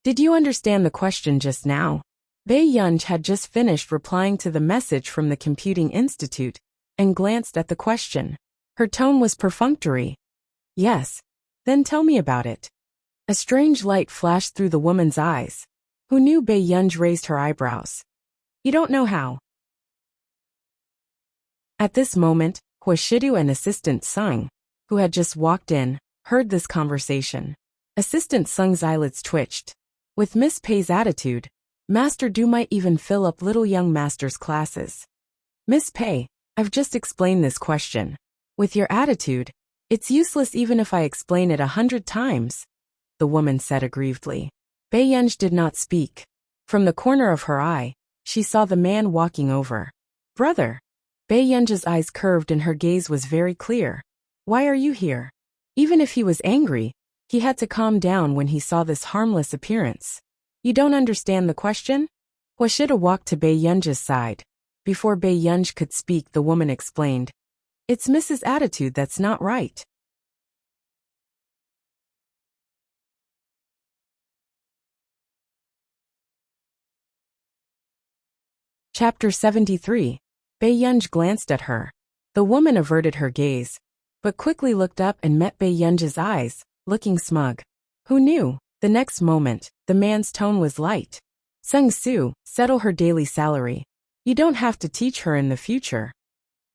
Did you understand the question just now? Bae Yunj had just finished replying to the message from the Computing Institute and glanced at the question. Her tone was perfunctory. Yes. Then tell me about it. A strange light flashed through the woman's eyes. Who knew? Bae Yunj raised her eyebrows. You don't know how. At this moment, Hoshidu and Assistant Sung, who had just walked in, heard this conversation. Assistant Sung's eyelids twitched. With Miss Pei's attitude, Master Du might even fill up little young master's classes. Miss Pei, I've just explained this question. With your attitude, it's useless even if I explain it 100 times, the woman said aggrievedly. Bei Yunj did not speak. From the corner of her eye, she saw the man walking over. Brother. Bei Yunj's eyes curved and her gaze was very clear. Why are you here? Even if he was angry, he had to calm down when he saw this harmless appearance. You don't understand the question? Huashida walked to Bei Yunj's side. Before Bei Yunj could speak, the woman explained. It's Mrs. Attitude that's not right. Chapter 73. Bei Yunj glanced at her. The woman averted her gaze, but quickly looked up and met Bei Yunj's eyes, looking smug. Who knew? The next moment, the man's tone was light. Sung Su, settle her daily salary. You don't have to teach her in the future.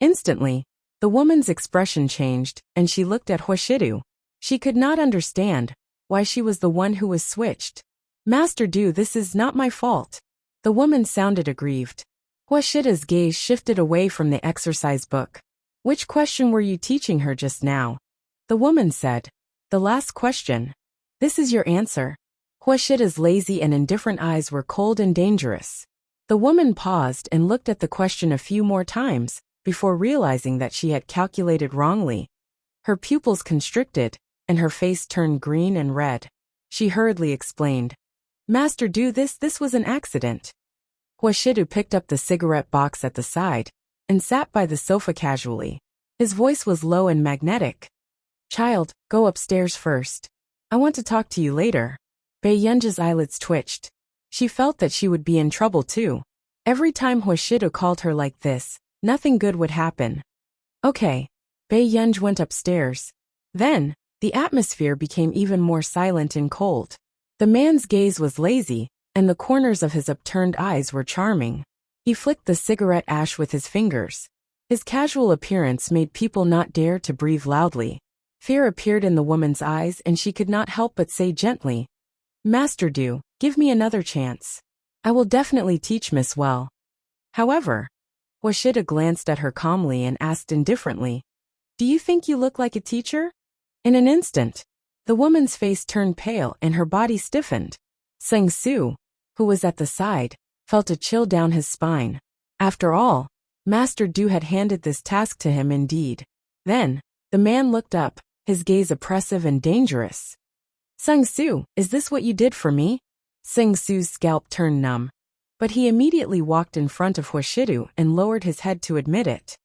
Instantly, the woman's expression changed, and she looked at Huashidu. She could not understand why she was the one who was switched. Master Du, this is not my fault. The woman sounded aggrieved. Huashida's gaze shifted away from the exercise book. Which question were you teaching her just now? The woman said. The last question. This is your answer. Huashida's lazy and indifferent eyes were cold and dangerous. The woman paused and looked at the question a few more times, before realizing that she had calculated wrongly. Her pupils constricted, and her face turned green and red. She hurriedly explained. Master Du, this was an accident. Huashidu picked up the cigarette box at the side, and sat by the sofa casually. His voice was low and magnetic. Child, go upstairs first. I want to talk to you later. Bei Yunj's eyelids twitched. She felt that she would be in trouble too. Every time Huashidu called her like this, nothing good would happen. Okay. Bei Yunj went upstairs. Then, the atmosphere became even more silent and cold. The man's gaze was lazy, and the corners of his upturned eyes were charming. He flicked the cigarette ash with his fingers. His casual appearance made people not dare to breathe loudly. Fear appeared in the woman's eyes and she could not help but say gently, Master Du, give me another chance. I will definitely teach Miss well. However, Huashida glanced at her calmly and asked indifferently, Do you think you look like a teacher? In an instant, the woman's face turned pale and her body stiffened. Sung Su, who was at the side, felt a chill down his spine. After all, Master Du had handed this task to him indeed. Then, the man looked up, his gaze oppressive and dangerous. Sung Su, is this what you did for me? Sung Su's scalp turned numb. But he immediately walked in front of Huashidu and lowered his head to admit it.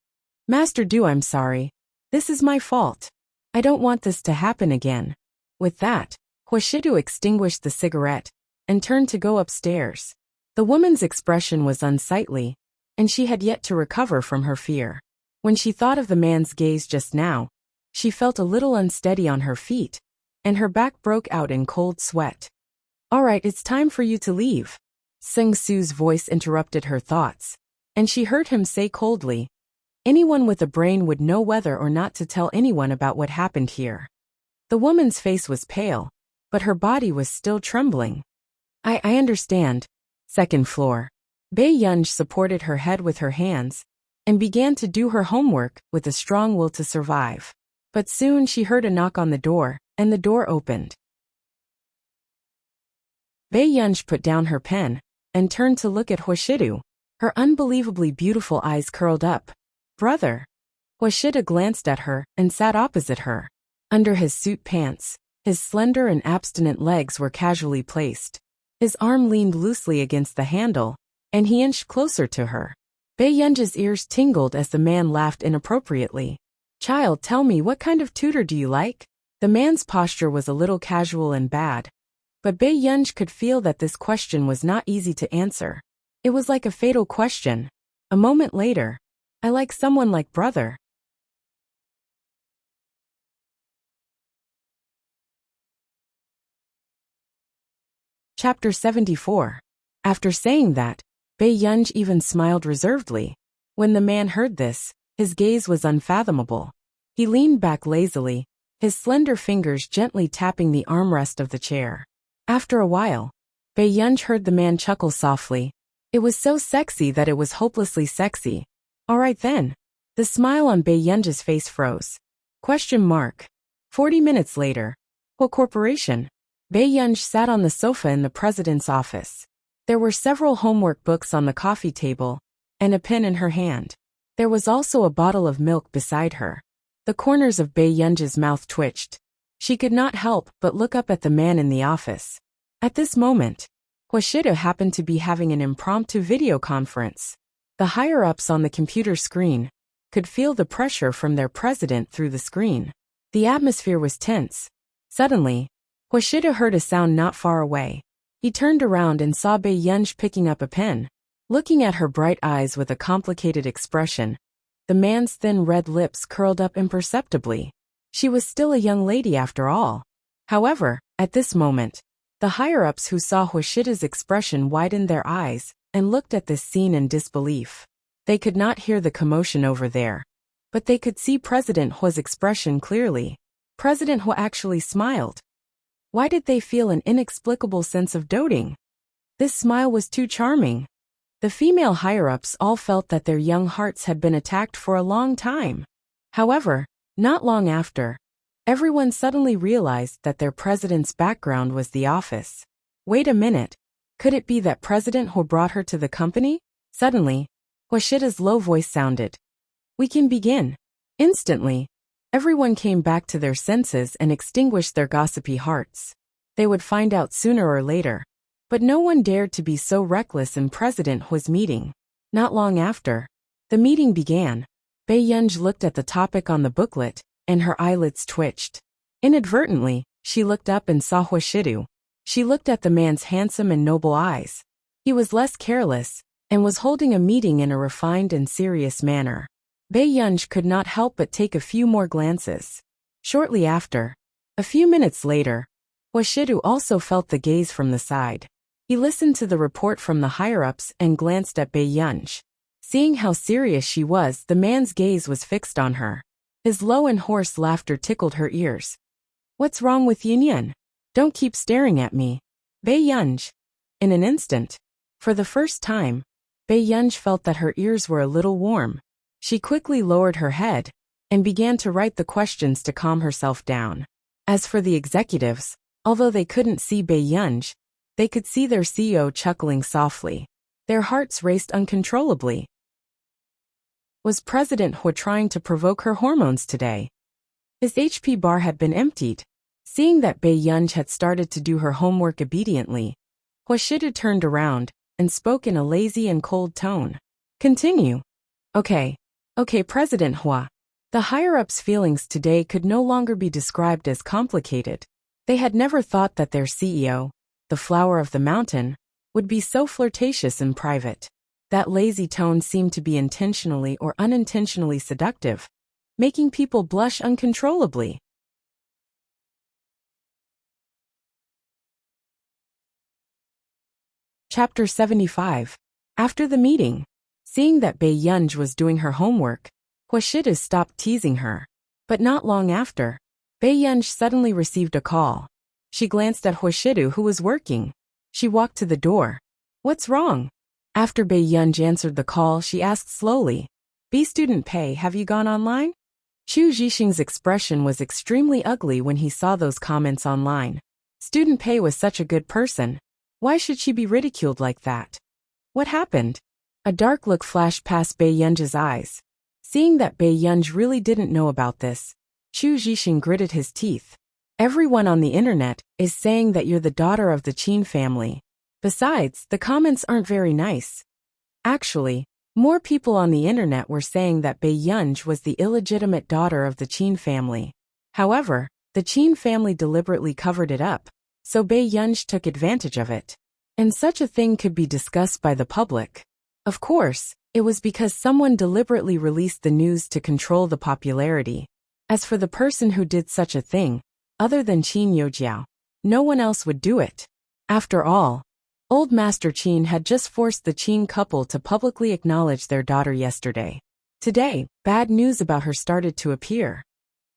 Master Du, I'm sorry. This is my fault. I don't want this to happen again. With that, Huashidu extinguished the cigarette and turned to go upstairs. The woman's expression was unsightly, and she had yet to recover from her fear. When she thought of the man's gaze just now, she felt a little unsteady on her feet, and her back broke out in cold sweat. All right, it's time for you to leave. Sung Su's voice interrupted her thoughts, and she heard him say coldly, Anyone with a brain would know whether or not to tell anyone about what happened here. The woman's face was pale, but her body was still trembling. I understand. Second floor. Bei Yunj supported her head with her hands, and began to do her homework with a strong will to survive. But soon she heard a knock on the door, and the door opened. Bei Yunj put down her pen, and turned to look at Huashidu. Her unbelievably beautiful eyes curled up. Brother. Huashida glanced at her, and sat opposite her. Under his suit pants, his slender and abstinent legs were casually placed. His arm leaned loosely against the handle, and he inched closer to her. Bei Yunj's ears tingled as the man laughed inappropriately. Child, tell me, what kind of tutor do you like? The man's posture was a little casual and bad, but Bei Yunj could feel that this question was not easy to answer. It was like a fatal question. A moment later, I like someone like brother. Chapter 74. After saying that, Bei Yunj even smiled reservedly. When the man heard this, his gaze was unfathomable. He leaned back lazily, his slender fingers gently tapping the armrest of the chair. After a while, Bei Yunj heard the man chuckle softly. It was so sexy that it was hopelessly sexy. All right then. The smile on Bei Yunj's face froze. Question mark. 40 minutes later. What corporation? Bei Yunj sat on the sofa in the president's office. There were several homework books on the coffee table, and a pen in her hand. There was also a bottle of milk beside her. The corners of Bei Yunj's mouth twitched. She could not help but look up at the man in the office. At this moment, Huashida happened to be having an impromptu video conference. The higher-ups on the computer screen could feel the pressure from their president through the screen. The atmosphere was tense. Suddenly, Huashida heard a sound not far away. He turned around and saw Bei Yunj picking up a pen. Looking at her bright eyes with a complicated expression, the man's thin red lips curled up imperceptibly. She was still a young lady after all. However, at this moment, the higher-ups who saw Huashida's expression widened their eyes and looked at this scene in disbelief. They could not hear the commotion over there, but they could see President Hua's expression clearly. President Hua actually smiled. Why did they feel an inexplicable sense of doting? This smile was too charming. The female higher-ups all felt that their young hearts had been attacked for a long time. However, not long after, everyone suddenly realized that their president's background was the office. Wait a minute. Could it be that President Hua brought her to the company? Suddenly, Huashida's low voice sounded. We can begin. Instantly, everyone came back to their senses and extinguished their gossipy hearts. They would find out sooner or later. But no one dared to be so reckless in President Hua's meeting. Not long after, the meeting began. Bei Yunj looked at the topic on the booklet, and her eyelids twitched. Inadvertently, she looked up and saw Huashidu. She looked at the man's handsome and noble eyes. He was less careless, and was holding a meeting in a refined and serious manner. Bei Yunj could not help but take a few more glances. Shortly after, a few minutes later, Huashidu also felt the gaze from the side. He listened to the report from the higher-ups and glanced at Bei Yunj. Seeing how serious she was, the man's gaze was fixed on her. His low and hoarse laughter tickled her ears. What's wrong with Yunyan? Don't keep staring at me. Bei Yunj. In an instant, for the first time, Bei Yunj felt that her ears were a little warm. She quickly lowered her head and began to write the questions to calm herself down. As for the executives, although they couldn't see Bei Yunj, they could see their CEO chuckling softly. Their hearts raced uncontrollably. Was President Hua trying to provoke her hormones today? His HP bar had been emptied. Seeing that Bei Yunj had started to do her homework obediently, Huashida turned around and spoke in a lazy and cold tone. Continue. Okay, President Hua. The higher-ups' feelings today could no longer be described as complicated. They had never thought that their CEO, the flower of the mountain, would be so flirtatious in private. That lazy tone seemed to be intentionally or unintentionally seductive, making people blush uncontrollably. Chapter 75. After the meeting, seeing that Bei Yunj was doing her homework, Huashida stopped teasing her. But not long after, Bei Yunj suddenly received a call. She glanced at Huashidu, who was working. She walked to the door. What's wrong? After Bei Yunj answered the call, she asked slowly, B student Pei, have you gone online? Chu Zhixing's expression was extremely ugly when he saw those comments online. Student Pei was such a good person. Why should she be ridiculed like that? What happened? A dark look flashed past Bei Yunj's eyes. Seeing that Bei Yunj really didn't know about this, Chu Zhixing gritted his teeth. Everyone on the internet is saying that you're the daughter of the Qin family. Besides, the comments aren't very nice. Actually, more people on the internet were saying that Bei Yunj was the illegitimate daughter of the Qin family. However, the Qin family deliberately covered it up, so Bei Yunj took advantage of it. And such a thing could be discussed by the public. Of course, it was because someone deliberately released the news to control the popularity. As for the person who did such a thing, other than Qin Youjiao, no one else would do it. After all, Old Master Qin had just forced the Qin couple to publicly acknowledge their daughter yesterday. Today, bad news about her started to appear.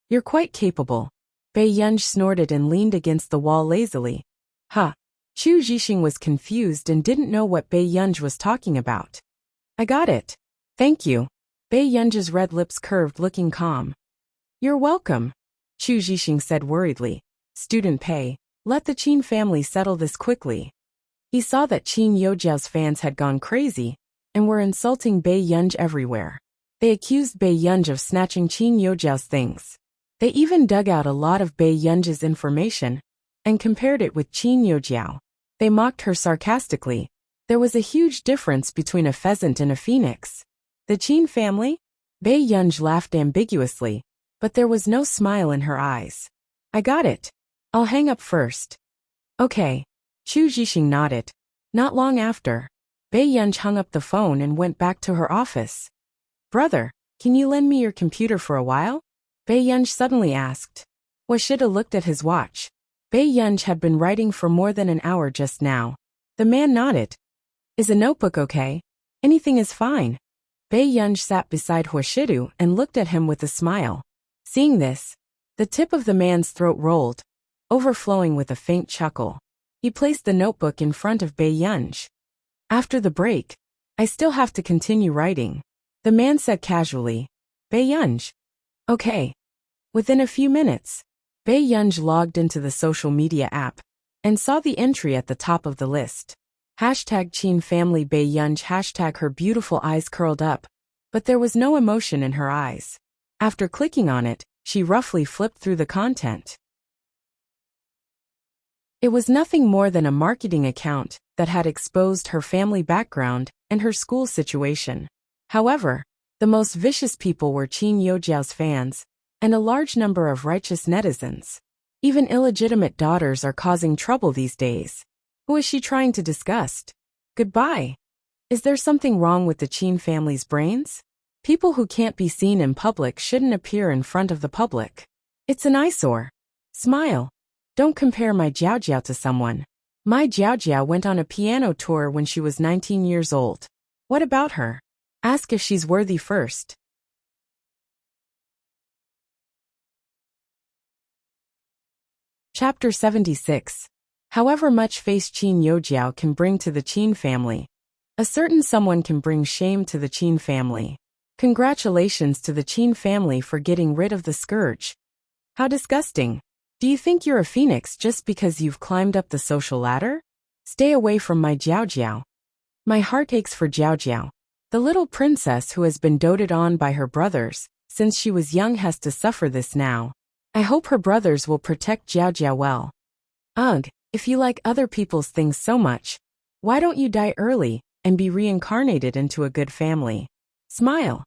You're quite capable. Bei Yunj snorted and leaned against the wall lazily. Ha! Chu Jixing was confused and didn't know what Bei Yunj was talking about. I got it. Thank you. Bei Yunj's red lips curved, looking calm. You're welcome, Chu Jixing said worriedly. Student Pei, let the Qin family settle this quickly. He saw that Qin Youjiao's fans had gone crazy and were insulting Bei Yunj everywhere. They accused Bei Yunj of snatching Qin Youjiao's things. They even dug out a lot of Bei Yunj's information and compared it with Qin Youjiao. They mocked her sarcastically. There was a huge difference between a pheasant and a phoenix. The Qin family? Bei Yunj laughed ambiguously, but there was no smile in her eyes. I got it. I'll hang up first. Okay. Chu Jixing nodded. Not long after, Bei Yunj hung up the phone and went back to her office. Brother, can you lend me your computer for a while? Bei Yunj suddenly asked. Washida looked at his watch. Bei Yunj had been writing for more than an hour just now. The man nodded. Is a notebook okay? Anything is fine. Bei Yunj sat beside Huashidu and looked at him with a smile. Seeing this, the tip of the man's throat rolled, overflowing with a faint chuckle. He placed the notebook in front of Bei Yunj. After the break, I still have to continue writing, the man said casually. Bei Yunj. Okay. Within a few minutes, Bei Yunj logged into the social media app and saw the entry at the top of the list. Hashtag Qin family Bei Yunj. Hashtag her beautiful eyes curled up, but there was no emotion in her eyes. After clicking on it, she roughly flipped through the content. It was nothing more than a marketing account that had exposed her family background and her school situation. However, the most vicious people were Qin Youjiao's fans and a large number of righteous netizens. Even illegitimate daughters are causing trouble these days. Who is she trying to disgust? Goodbye. Is there something wrong with the Qin family's brains? People who can't be seen in public shouldn't appear in front of the public. It's an eyesore. Smile. Don't compare my Jiaojiao to someone. My Jiaojiao went on a piano tour when she was 19 years old. What about her? Ask if she's worthy first. Chapter 76. However much face Qin Youjiao can bring to the Qin family, a certain someone can bring shame to the Qin family. Congratulations to the Qin family for getting rid of the scourge. How disgusting. Do you think you're a phoenix just because you've climbed up the social ladder? Stay away from my Jiaojiao. My heart aches for Jiaojiao. The little princess who has been doted on by her brothers since she was young has to suffer this now. I hope her brothers will protect Jiaojiao well. Ugh, if you like other people's things so much, why don't you die early and be reincarnated into a good family? Smile.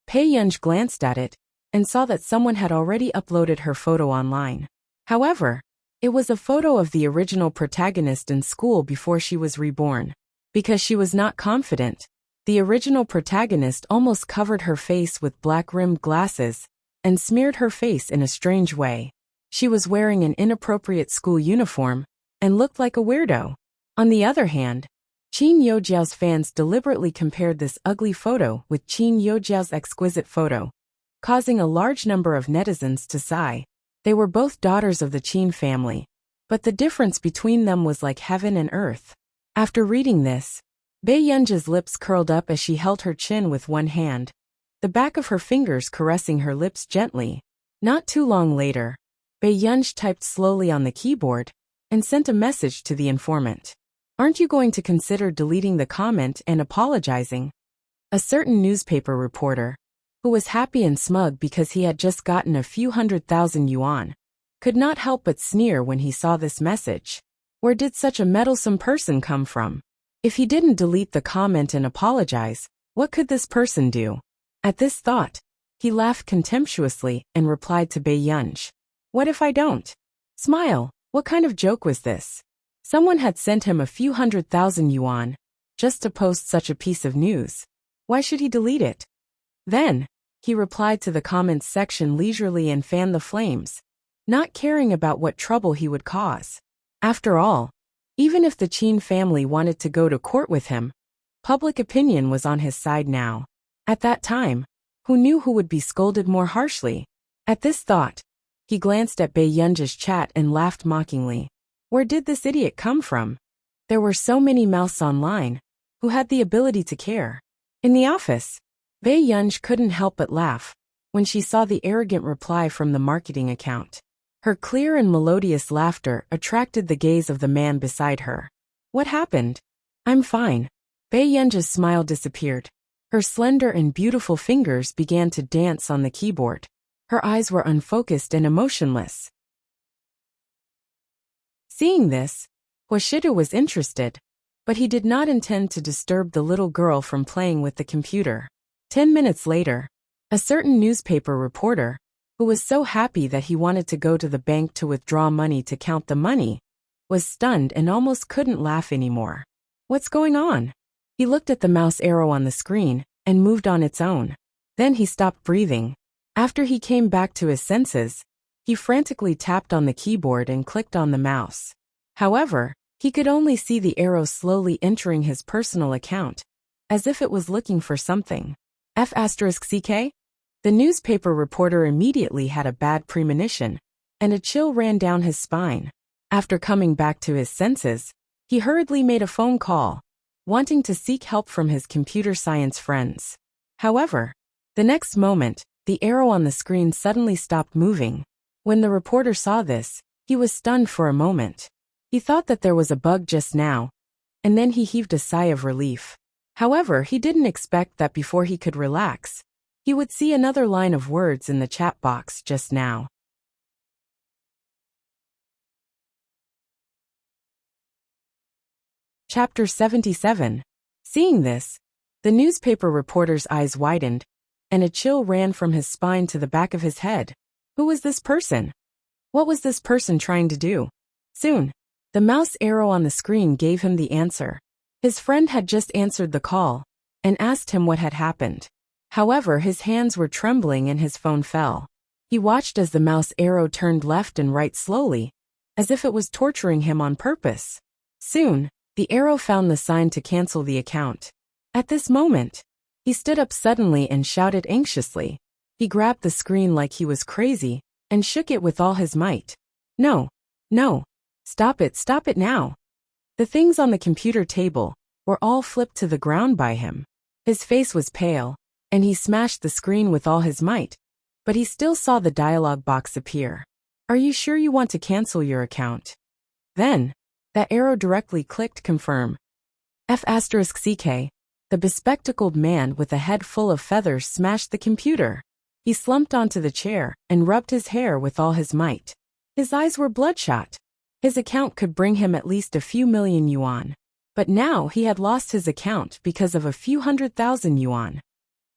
Bei Yunj glanced at it and saw that someone had already uploaded her photo online. However, it was a photo of the original protagonist in school before she was reborn. Because she was not confident, the original protagonist almost covered her face with black-rimmed glasses and smeared her face in a strange way. She was wearing an inappropriate school uniform and looked like a weirdo. On the other hand, Qin Youjiao's fans deliberately compared this ugly photo with Qin Youjiao's exquisite photo, causing a large number of netizens to sigh. They were both daughters of the Qin family, but the difference between them was like heaven and earth. After reading this, Bei Yunj's lips curled up as she held her chin with one hand, the back of her fingers caressing her lips gently. Not too long later, Bei Yunj typed slowly on the keyboard and sent a message to the informant. Aren't you going to consider deleting the comment and apologizing? A certain newspaper reporter, who was happy and smug because he had just gotten a few 100,000 yuan, could not help but sneer when he saw this message. Where did such a meddlesome person come from? If he didn't delete the comment and apologize, what could this person do? At this thought, he laughed contemptuously and replied to Bei Yunj. What if I don't? Smile, what kind of joke was this? Someone had sent him a few 100,000 yuan just to post such a piece of news. Why should he delete it? Then, he replied to the comments section leisurely and fanned the flames, not caring about what trouble he would cause. After all, even if the Qin family wanted to go to court with him, public opinion was on his side now. At that time, who knew who would be scolded more harshly? At this thought, he glanced at Bei Yunj's chat and laughed mockingly. Where did this idiot come from? There were so many mouths online who had the ability to care. In the office, Bei Yunj couldn't help but laugh when she saw the arrogant reply from the marketing account. Her clear and melodious laughter attracted the gaze of the man beside her. What happened? I'm fine. Bei Yunj's smile disappeared. Her slender and beautiful fingers began to dance on the keyboard. Her eyes were unfocused and emotionless. Seeing this, Washido was interested, but he did not intend to disturb the little girl from playing with the computer. 10 minutes later, a certain newspaper reporter, who was so happy that he wanted to go to the bank to withdraw money to count the money, was stunned and almost couldn't laugh anymore. What's going on? He looked at the mouse arrow on the screen and moved on its own. Then he stopped breathing. After he came back to his senses, he frantically tapped on the keyboard and clicked on the mouse. However, he could only see the arrow slowly entering his personal account, as if it was looking for something. F***CK? The newspaper reporter immediately had a bad premonition, and a chill ran down his spine. After coming back to his senses, he hurriedly made a phone call, wanting to seek help from his computer science friends. However, the next moment, the arrow on the screen suddenly stopped moving. When the reporter saw this, he was stunned for a moment. He thought that there was a bug just now, and then he heaved a sigh of relief. However, he didn't expect that before he could relax, he would see another line of words in the chat box just now. Chapter 77. Seeing this, the newspaper reporter's eyes widened, and a chill ran from his spine to the back of his head. Who was this person? What was this person trying to do? Soon, the mouse arrow on the screen gave him the answer. His friend had just answered the call and asked him what had happened. However, his hands were trembling and his phone fell. He watched as the mouse arrow turned left and right slowly, as if it was torturing him on purpose. Soon, the arrow found the sign to cancel the account. At this moment, he stood up suddenly and shouted anxiously. He grabbed the screen like he was crazy and shook it with all his might. No, no, stop it now. The things on the computer table were all flipped to the ground by him. His face was pale, and he smashed the screen with all his might, but he still saw the dialog box appear. Are you sure you want to cancel your account? Then, that arrow directly clicked confirm. F***CK. The bespectacled man with a head full of feathers smashed the computer. He slumped onto the chair and rubbed his hair with all his might. His eyes were bloodshot. His account could bring him at least a few million yuan. But now he had lost his account because of a few 100,000 yuan.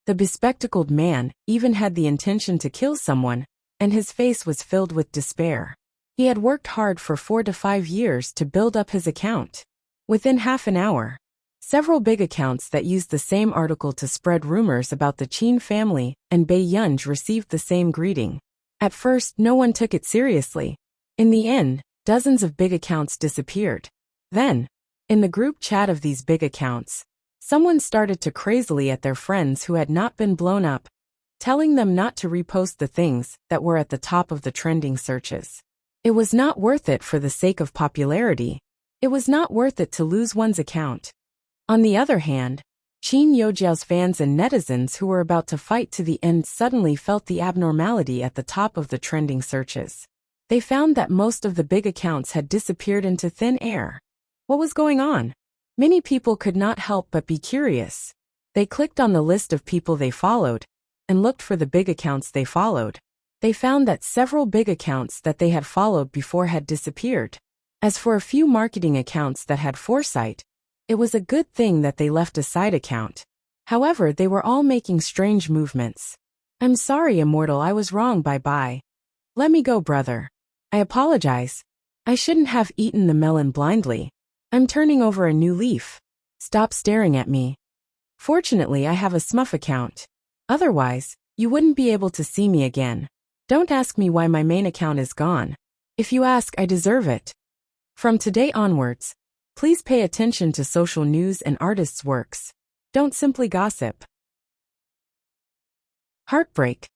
The bespectacled man even had the intention to kill someone, and his face was filled with despair. He had worked hard for 4 to 5 years to build up his account. Within half an hour, several big accounts that used the same article to spread rumors about the Qin family and Bei Yunj received the same greeting. At first, no one took it seriously. In the end, dozens of big accounts disappeared. Then, in the group chat of these big accounts, someone started to crazily at their friends who had not been blown up, telling them not to repost the things that were at the top of the trending searches. It was not worth it for the sake of popularity. It was not worth it to lose one's account. On the other hand, Qin Youjiao's fans and netizens who were about to fight to the end suddenly felt the abnormality at the top of the trending searches. They found that most of the big accounts had disappeared into thin air. What was going on? Many people could not help but be curious. They clicked on the list of people they followed and looked for the big accounts they followed. They found that several big accounts that they had followed before had disappeared. As for a few marketing accounts that had foresight, it was a good thing that they left a side account. However, they were all making strange movements. I'm sorry, Immortal, I was wrong, bye-bye. Let me go, brother. I apologize. I shouldn't have eaten the melon blindly. I'm turning over a new leaf. Stop staring at me. Fortunately, I have a Smurf account. Otherwise, you wouldn't be able to see me again. Don't ask me why my main account is gone. If you ask, I deserve it. From today onwards, please pay attention to social news and artists' works. Don't simply gossip. Heartbreak.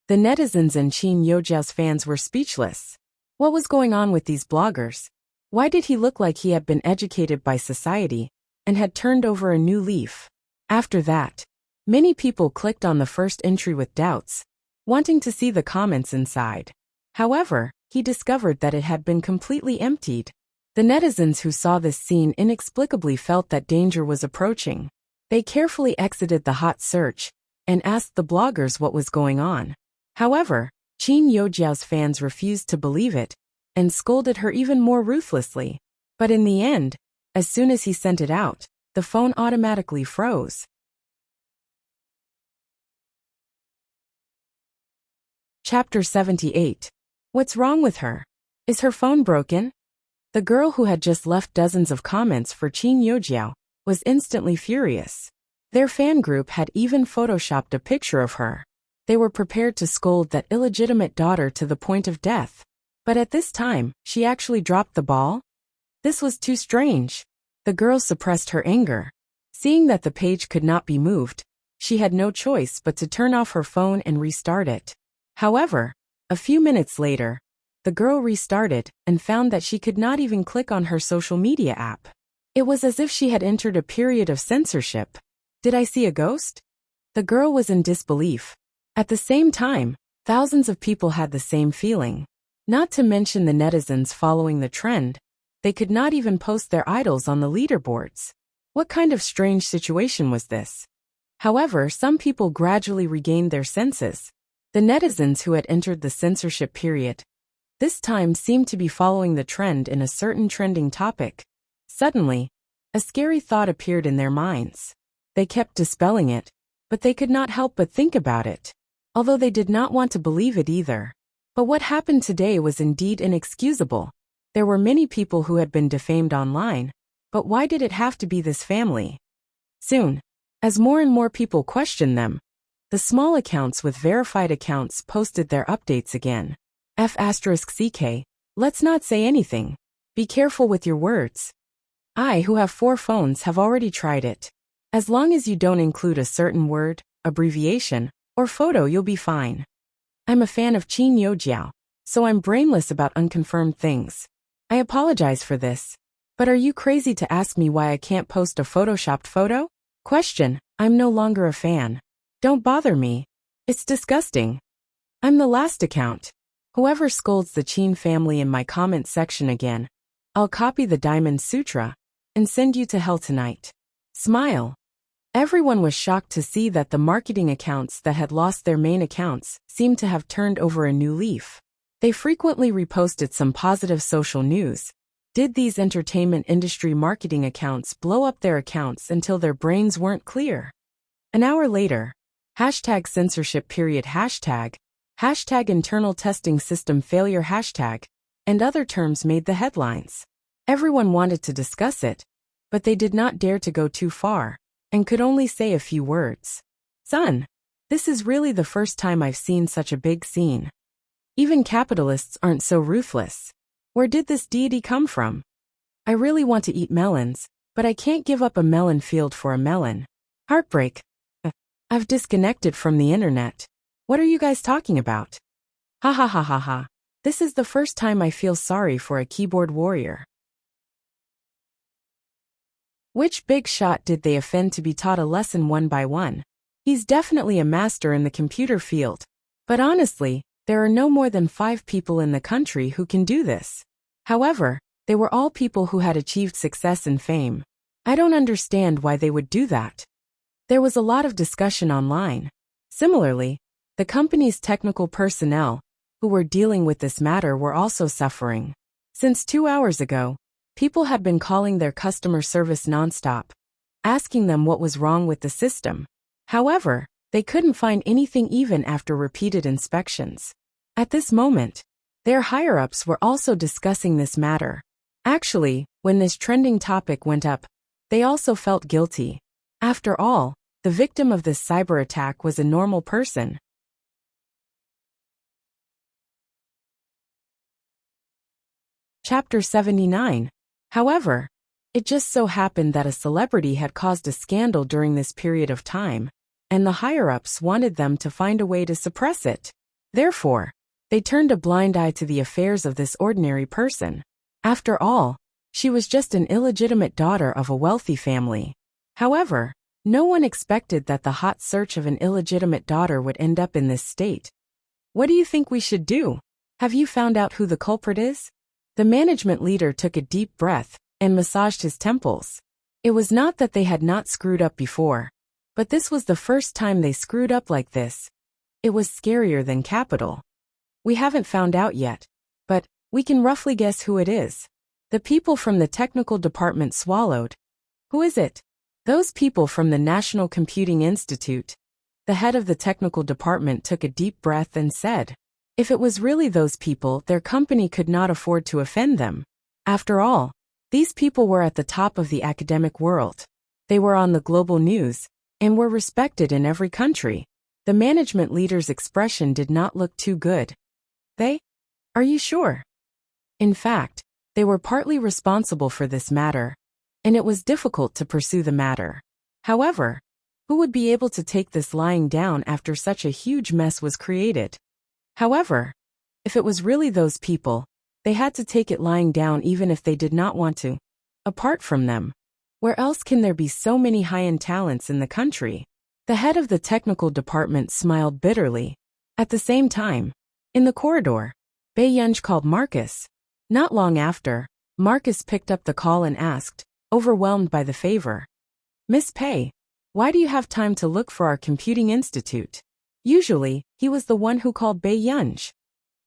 The netizens and Qin Youjiao's fans were speechless. What was going on with these bloggers? Why did he look like he had been educated by society and had turned over a new leaf? After that, many people clicked on the first entry with doubts, wanting to see the comments inside. However, he discovered that it had been completely emptied. The netizens who saw this scene inexplicably felt that danger was approaching. They carefully exited the hot search and asked the bloggers what was going on. However, Qin Yojiao's fans refused to believe it and scolded her even more ruthlessly. But in the end, as soon as he sent it out, the phone automatically froze. Chapter 78. What's wrong with her? Is her phone broken? The girl who had just left dozens of comments for Qin Yojiao was instantly furious. Their fan group had even photoshopped a picture of her. They were prepared to scold that illegitimate daughter to the point of death. But at this time, she actually dropped the ball? This was too strange. The girl suppressed her anger. Seeing that the page could not be moved, she had no choice but to turn off her phone and restart it. However, a few minutes later, the girl restarted and found that she could not even click on her social media app. It was as if she had entered a period of censorship. Did I see a ghost? The girl was in disbelief. At the same time, thousands of people had the same feeling. Not to mention the netizens following the trend. They could not even post their idols on the leaderboards. What kind of strange situation was this? However, some people gradually regained their senses. The netizens who had entered the censorship period this time seemed to be following the trend in a certain trending topic. Suddenly, a scary thought appeared in their minds. They kept dispelling it, but they could not help but think about it, although they did not want to believe it either. But what happened today was indeed inexcusable. There were many people who had been defamed online, but why did it have to be this family? Soon, as more and more people questioned them, the small accounts with verified accounts posted their updates again. F***CK, let's not say anything. Be careful with your words. I, who have 4 phones, have already tried it. As long as you don't include a certain word, abbreviation, or photo, you'll be fine. I'm a fan of Qin Yojiao, so I'm brainless about unconfirmed things. I apologize for this. But are you crazy to ask me why I can't post a photoshopped photo? Question, I'm no longer a fan. Don't bother me. It's disgusting. I'm the last account. Whoever scolds the Qin family in my comment section again, I'll copy the Diamond Sutra and send you to hell tonight. Smile. Everyone was shocked to see that the marketing accounts that had lost their main accounts seemed to have turned over a new leaf. They frequently reposted some positive social news. Did these entertainment industry marketing accounts blow up their accounts until their brains weren't clear? An hour later, #censorship period #, internal testing system failure #, and other terms made the headlines. Everyone wanted to discuss it, but they did not dare to go too far, and could only say a few words. Son, this is really the first time I've seen such a big scene. Even capitalists aren't so ruthless. Where did this deity come from? I really want to eat melons, but I can't give up a melon field for a melon. Heartbreak. I've disconnected from the internet. What are you guys talking about? Ha ha ha ha ha. This is the first time I feel sorry for a keyboard warrior. Which big shot did they offend to be taught a lesson one by one? He's definitely a master in the computer field. But honestly, there are no more than 5 people in the country who can do this. However, they were all people who had achieved success and fame. I don't understand why they would do that. There was a lot of discussion online. Similarly, the company's technical personnel, who were dealing with this matter, were also suffering. Since 2 hours ago, people had been calling their customer service nonstop, asking them what was wrong with the system. However, they couldn't find anything even after repeated inspections. At this moment, their higher-ups were also discussing this matter. Actually, when this trending topic went up, they also felt guilty. After all, the victim of this cyber attack was a normal person. Chapter 79. However, it just so happened that a celebrity had caused a scandal during this period of time, and the higher-ups wanted them to find a way to suppress it. Therefore, they turned a blind eye to the affairs of this ordinary person. After all, she was just an illegitimate daughter of a wealthy family. However, no one expected that the hot search of an illegitimate daughter would end up in this state. What do you think we should do? Have you found out who the culprit is? The management leader took a deep breath and massaged his temples. It was not that they had not screwed up before, but this was the first time they screwed up like this. It was scarier than capital. We haven't found out yet, but we can roughly guess who it is. The people from the technical department swallowed. Who is it? Those people from the National Computing Institute. The head of the technical department took a deep breath and said, if it was really those people, their company could not afford to offend them. After all, these people were at the top of the academic world. They were on the global news and were respected in every country. The management leader's expression did not look too good. They? Are you sure? In fact, they were partly responsible for this matter, and it was difficult to pursue the matter. However, who would be able to take this lying down after such a huge mess was created? However, if it was really those people, they had to take it lying down even if they did not want to. Apart from them, where else can there be so many high-end talents in the country? The head of the technical department smiled bitterly. At the same time, in the corridor, Bae-yunj called Marcus. Not long after, Marcus picked up the call and asked, overwhelmed by the favor, Miss Pei, why do you have time to look for our computing institute? Usually, he was the one who called Bae-yunj.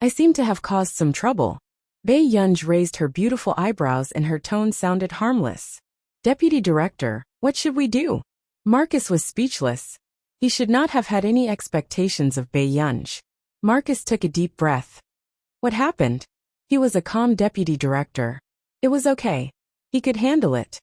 I seem to have caused some trouble. Bae-yunj raised her beautiful eyebrows and her tone sounded harmless. Deputy Director, what should we do? Marcus was speechless. He should not have had any expectations of Bae-yunj. Marcus took a deep breath. What happened? He was a calm deputy director. It was okay. He could handle it.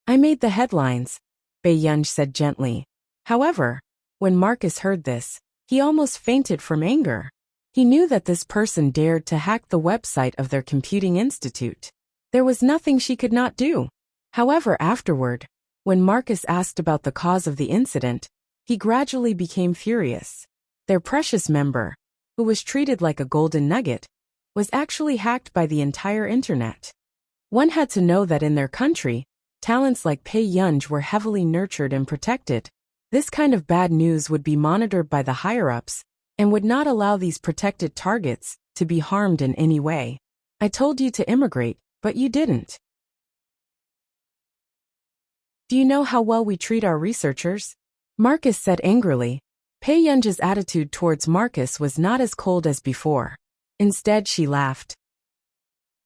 I made the headlines, Bae-yunj said gently. However, when Marcus heard this, he almost fainted from anger. He knew that this person dared to hack the website of their computing institute. There was nothing she could not do. However, afterward, when Marcus asked about the cause of the incident, he gradually became furious. Their precious member, who was treated like a golden nugget, was actually hacked by the entire internet. One had to know that in their country, talents like Bae-yunj were heavily nurtured and protected. This kind of bad news would be monitored by the higher-ups and would not allow these protected targets to be harmed in any way. I told you to immigrate, but you didn't. Do you know how well we treat our researchers? Marcus said angrily. Bae-yunj's attitude towards Marcus was not as cold as before. Instead, she laughed.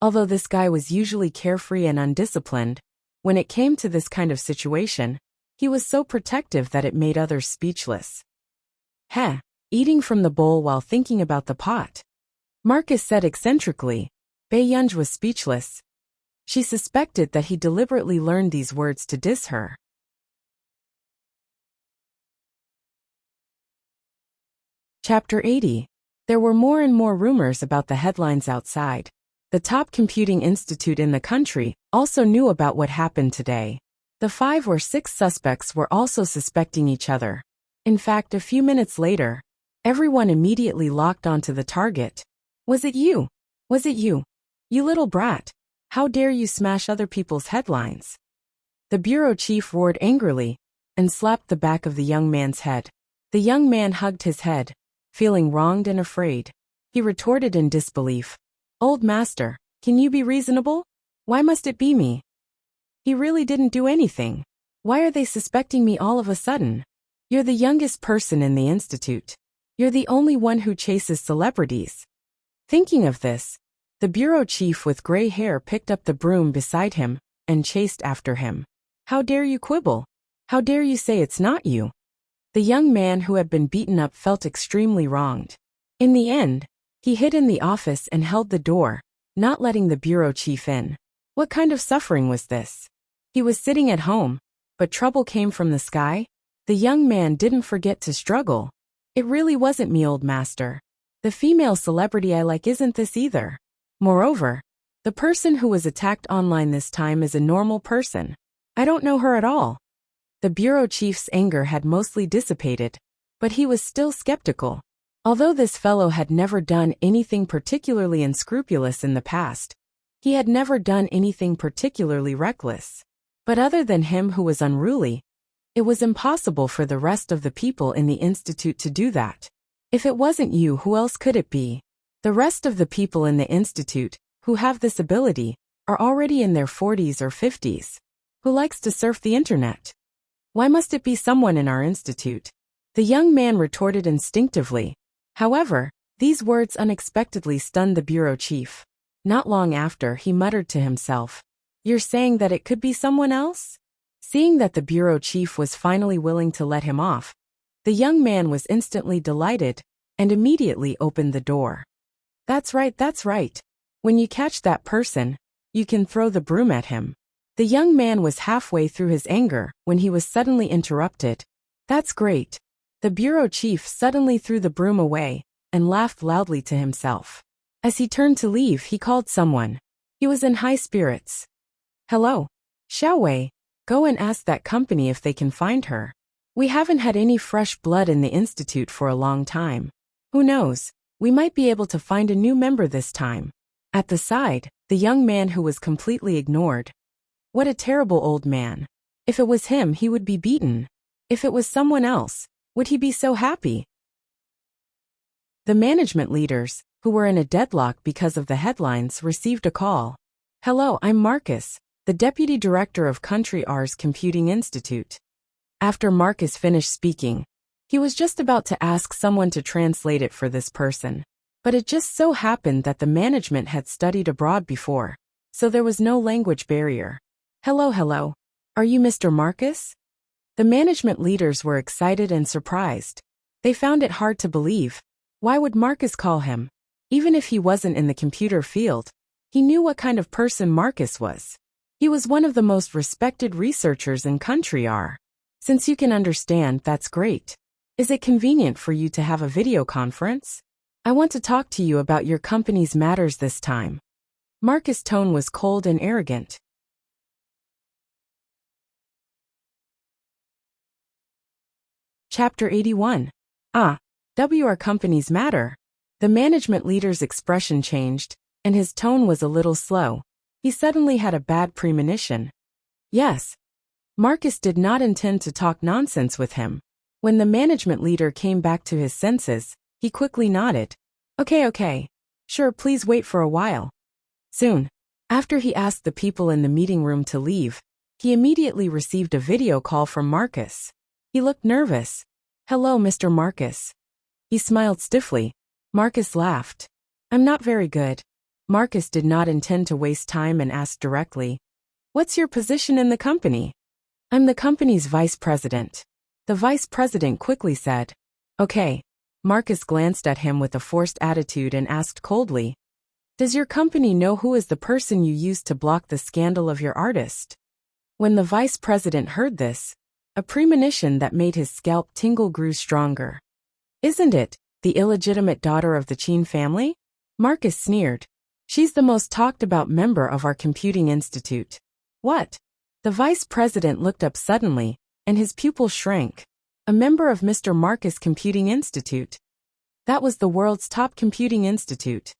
Although this guy was usually carefree and undisciplined, when it came to this kind of situation, he was so protective that it made others speechless. Heh, eating from the bowl while thinking about the pot. Marcus said eccentrically. Bae-yunj was speechless. She suspected that he deliberately learned these words to diss her. Chapter 80. There were more and more rumors about the headlines outside. The top computing institute in the country also knew about what happened today. The 5 or 6 suspects were also suspecting each other. In fact, a few minutes later, everyone immediately locked onto the target. Was it you? Was it you? You little brat. How dare you smash other people's headlines? The bureau chief roared angrily and slapped the back of the young man's head. The young man hugged his head, feeling wronged and afraid. He retorted in disbelief. Old master, can you be reasonable? Why must it be me? He really didn't do anything. Why are they suspecting me all of a sudden? You're the youngest person in the institute. You're the only one who chases celebrities. Thinking of this, the bureau chief with gray hair picked up the broom beside him and chased after him. How dare you quibble? How dare you say it's not you? The young man who had been beaten up felt extremely wronged. In the end, he hid in the office and held the door, not letting the bureau chief in. What kind of suffering was this? He was sitting at home, but trouble came from the sky? The young man didn't forget to struggle. It really wasn't me, old master. The female celebrity I like isn't this either. Moreover, the person who was attacked online this time is a normal person. I don't know her at all. The bureau chief's anger had mostly dissipated, but he was still skeptical. Although this fellow had never done anything particularly unscrupulous in the past, He had never done anything particularly reckless. But other than him who was unruly, it was impossible for the rest of the people in the institute to do that. If it wasn't you, who else could it be? The rest of the people in the institute, who have this ability, are already in their 40s or 50s. Who likes to surf the internet? Why must it be someone in our institute? The young man retorted instinctively. However, these words unexpectedly stunned the bureau chief. Not long after, he muttered to himself, "You're saying that it could be someone else?" Seeing that the bureau chief was finally willing to let him off, the young man was instantly delighted and immediately opened the door. That's right. When you catch that person, you can throw the broom at him." The young man was halfway through his anger when he was suddenly interrupted. "That's great." The bureau chief suddenly threw the broom away and laughed loudly to himself. As he turned to leave, he called someone. He was in high spirits. "Hello. Xiaowei, go and ask that company if they can find her. We haven't had any fresh blood in the institute for a long time. Who knows, we might be able to find a new member this time." At the side, the young man who was completely ignored. What a terrible old man. If it was him, he would be beaten. If it was someone else, would he be so happy? The management leaders, who were in a deadlock because of the headlines, received a call. "Hello, I'm Marcus, the Deputy Director of Country R's Computing Institute." After Marcus finished speaking, he was just about to ask someone to translate it for this person. But it just so happened that the management had studied abroad before, so there was no language barrier. Hello. Are you Mr. Marcus?" The management leaders were excited and surprised. They found it hard to believe. Why would Marcus call him? Even if he wasn't in the computer field, he knew what kind of person Marcus was. He was one of the most respected researchers in Country R. Since you can understand, that's great. Is it convenient for you to have a video conference? I want to talk to you about your company's matters this time. Marcus' tone was cold and arrogant. Chapter 81. Our company's matter. The management leader's expression changed, and his tone was a little slow. He suddenly had a bad premonition. Yes. Marcus did not intend to talk nonsense with him. When the management leader came back to his senses, he quickly nodded. Okay. Sure, please wait for a while. Soon, after he asked the people in the meeting room to leave, he immediately received a video call from Marcus. He looked nervous. "Hello, Mr. Marcus." He smiled stiffly. Marcus laughed. "I'm not very good." Marcus did not intend to waste time and asked directly, "What's your position in the company?" "I'm the company's vice president." The vice president quickly said, "Okay." Marcus glanced at him with a forced attitude and asked coldly, "Does your company know who is the person you used to block the scandal of your artist?" When the vice president heard this, a premonition that made his scalp tingle grew stronger. "Isn't it the illegitimate daughter of the Qin family?" Marcus sneered. "She's the most talked about member of our computing institute." "What?" The vice president looked up suddenly, and his pupil shrank. A member of Mr. Marcus' Computing Institute. That was the world's top computing institute.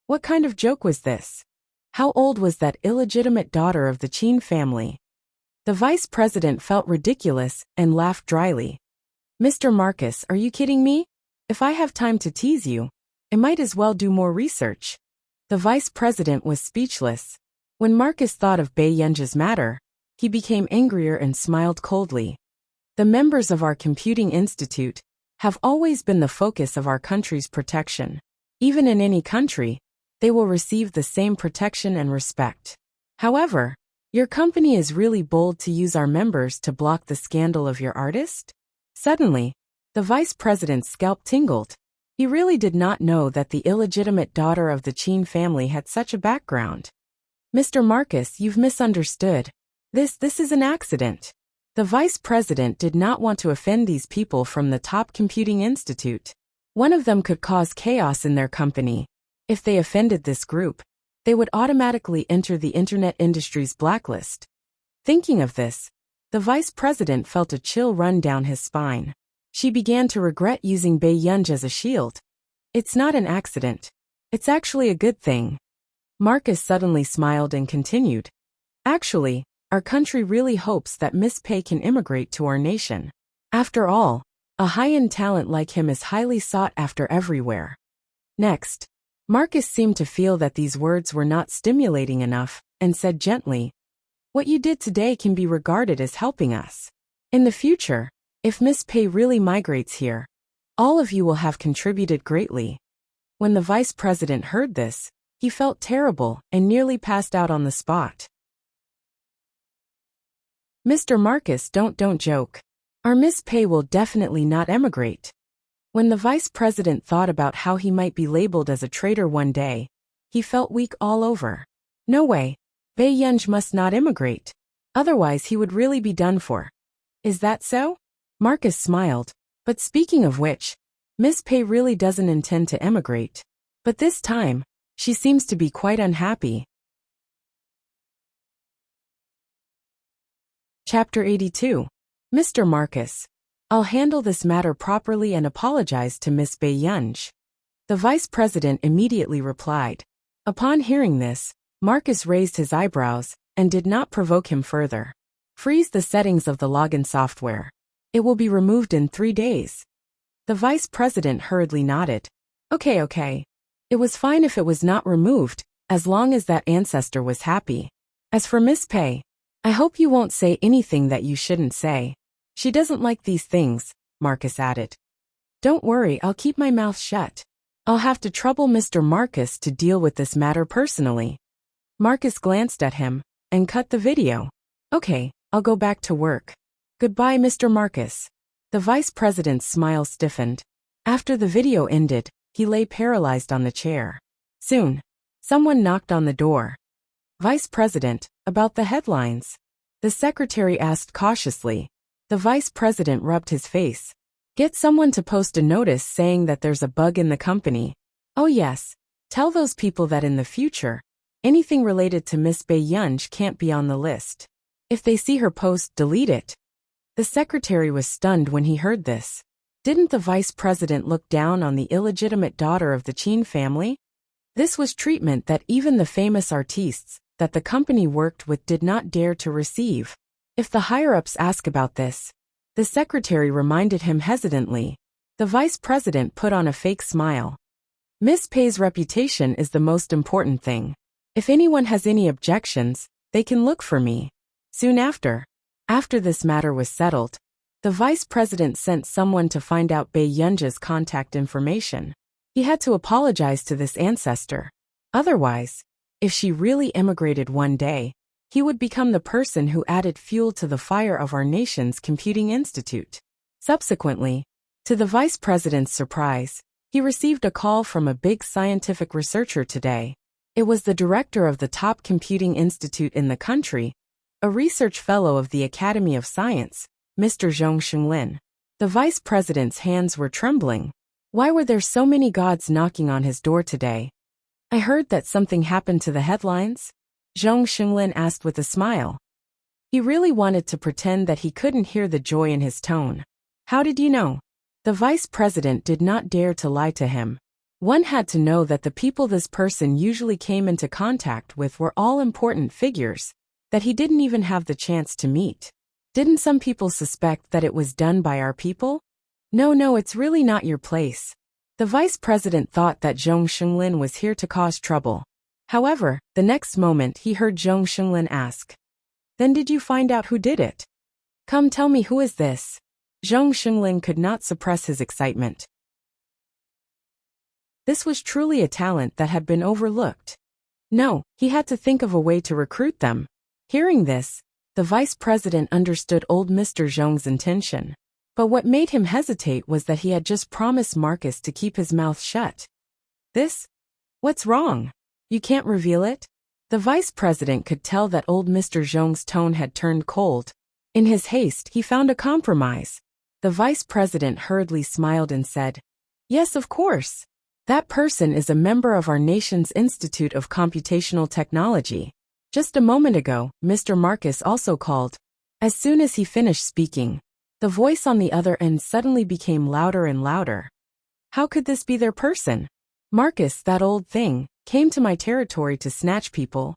What kind of joke was this? How old was that illegitimate daughter of the Qin family? The vice president felt ridiculous and laughed dryly. "Mr. Marcus, are you kidding me? If I have time to tease you, I might as well do more research." The vice president was speechless. When Marcus thought of Bei Yenja's matter, he became angrier and smiled coldly. "The members of our computing institute have always been the focus of our country's protection. Even in any country, they will receive the same protection and respect. However, your company is really bold to use our members to block the scandal of your artist?" Suddenly, the vice president's scalp tingled. He really did not know that the illegitimate daughter of the Qin family had such a background. "Mr. Marcus, you've misunderstood. This is an accident." The vice president did not want to offend these people from the top computing institute. One of them could cause chaos in their company. If they offended this group, they would automatically enter the internet industry's blacklist. Thinking of this, the vice president felt a chill run down his spine. She began to regret using Bei Yenja as a shield. It's not an accident. It's actually a good thing. Marcus suddenly smiled and continued. Actually, our country really hopes that Miss Pei can immigrate to our nation. After all, a high-end talent like him is highly sought after everywhere. Next, Marcus seemed to feel that these words were not stimulating enough, and said gently, "What you did today can be regarded as helping us. In the future, if Miss Pei really migrates here, all of you will have contributed greatly." When the vice president heard this, he felt terrible and nearly passed out on the spot. "Mr. Marcus, don't joke. Our Miss Pei will definitely not emigrate." When the vice president thought about how he might be labeled as a traitor one day, he felt weak all over. No way, Bei Yunj must not immigrate. Otherwise he would really be done for. Is that so? Marcus smiled. But speaking of which, Miss Pei really doesn't intend to emigrate. But this time, she seems to be quite unhappy. Chapter 82. Mr. Marcus, I'll handle this matter properly and apologize to Miss Bei Yunj. The vice president immediately replied. Upon hearing this, Marcus raised his eyebrows and did not provoke him further. Freeze the settings of the login software. It will be removed in 3 days. The vice president hurriedly nodded. Okay. It was fine if it was not removed, as long as that ancestor was happy. As for Miss Pei, I hope you won't say anything that you shouldn't say. She doesn't like these things, Marcus added. Don't worry, I'll keep my mouth shut. I'll have to trouble Mr. Marcus to deal with this matter personally. Marcus glanced at him and cut the video. Okay, I'll go back to work. Goodbye, Mr. Marcus. The vice president's smile stiffened. After the video ended, he lay paralyzed on the chair. Soon, someone knocked on the door. Vice President, about the headlines. The secretary asked cautiously. The vice president rubbed his face. Get someone to post a notice saying that there's a bug in the company. Oh yes, tell those people that in the future, anything related to Miss Bei Yunj can't be on the list. If they see her post, delete it. The secretary was stunned when he heard this. Didn't the vice president look down on the illegitimate daughter of the Qin family? This was treatment that even the famous artistes that the company worked with did not dare to receive. If the higher-ups ask about this, the secretary reminded him hesitantly. The vice president put on a fake smile. Miss Pei's reputation is the most important thing. If anyone has any objections, they can look for me. Soon after this matter was settled, the vice president sent someone to find out Bei Yunj's contact information. He had to apologize to this ancestor. Otherwise, if she really emigrated one day, he would become the person who added fuel to the fire of our nation's computing institute. Subsequently, to the vice president's surprise, he received a call from a big scientific researcher today. It was the director of the top computing institute in the country, a research fellow of the Academy of Science, Mr. Zhong Xinglin. The vice president's hands were trembling. Why were there so many gods knocking on his door today? I heard that something happened to the headlines? Zhong Xinglin asked with a smile. He really wanted to pretend that he couldn't hear the joy in his tone. How did you know? The vice president did not dare to lie to him. One had to know that the people this person usually came into contact with were all important figures, that he didn't even have the chance to meet. Didn't some people suspect that it was done by our people? No, it's really not your place. The vice president thought that Zhong Xinglin was here to cause trouble. However, the next moment he heard Zhong Xinglin ask, Then did you find out who did it? Come tell me, who is this? Zhong Xinglin could not suppress his excitement. This was truly a talent that had been overlooked. No, he had to think of a way to recruit them. Hearing this, the vice president understood old Mr. Zhong's intention. But what made him hesitate was that he had just promised Marcus to keep his mouth shut. What's wrong? You can't reveal it? The vice president could tell that old Mr. Zhong's tone had turned cold. In his haste, he found a compromise. The vice president hurriedly smiled and said, Yes, of course. That person is a member of our nation's Institute of Computational Technology. Just a moment ago, Mr. Marcus also called. As soon as he finished speaking, the voice on the other end suddenly became louder and louder. How could this be their person? Marcus, that old thing, came to my territory to snatch people.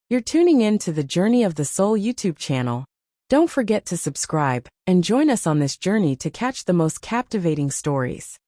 You're tuning in to the Journey of the Soul YouTube channel. Don't forget to subscribe and join us on this journey to catch the most captivating stories.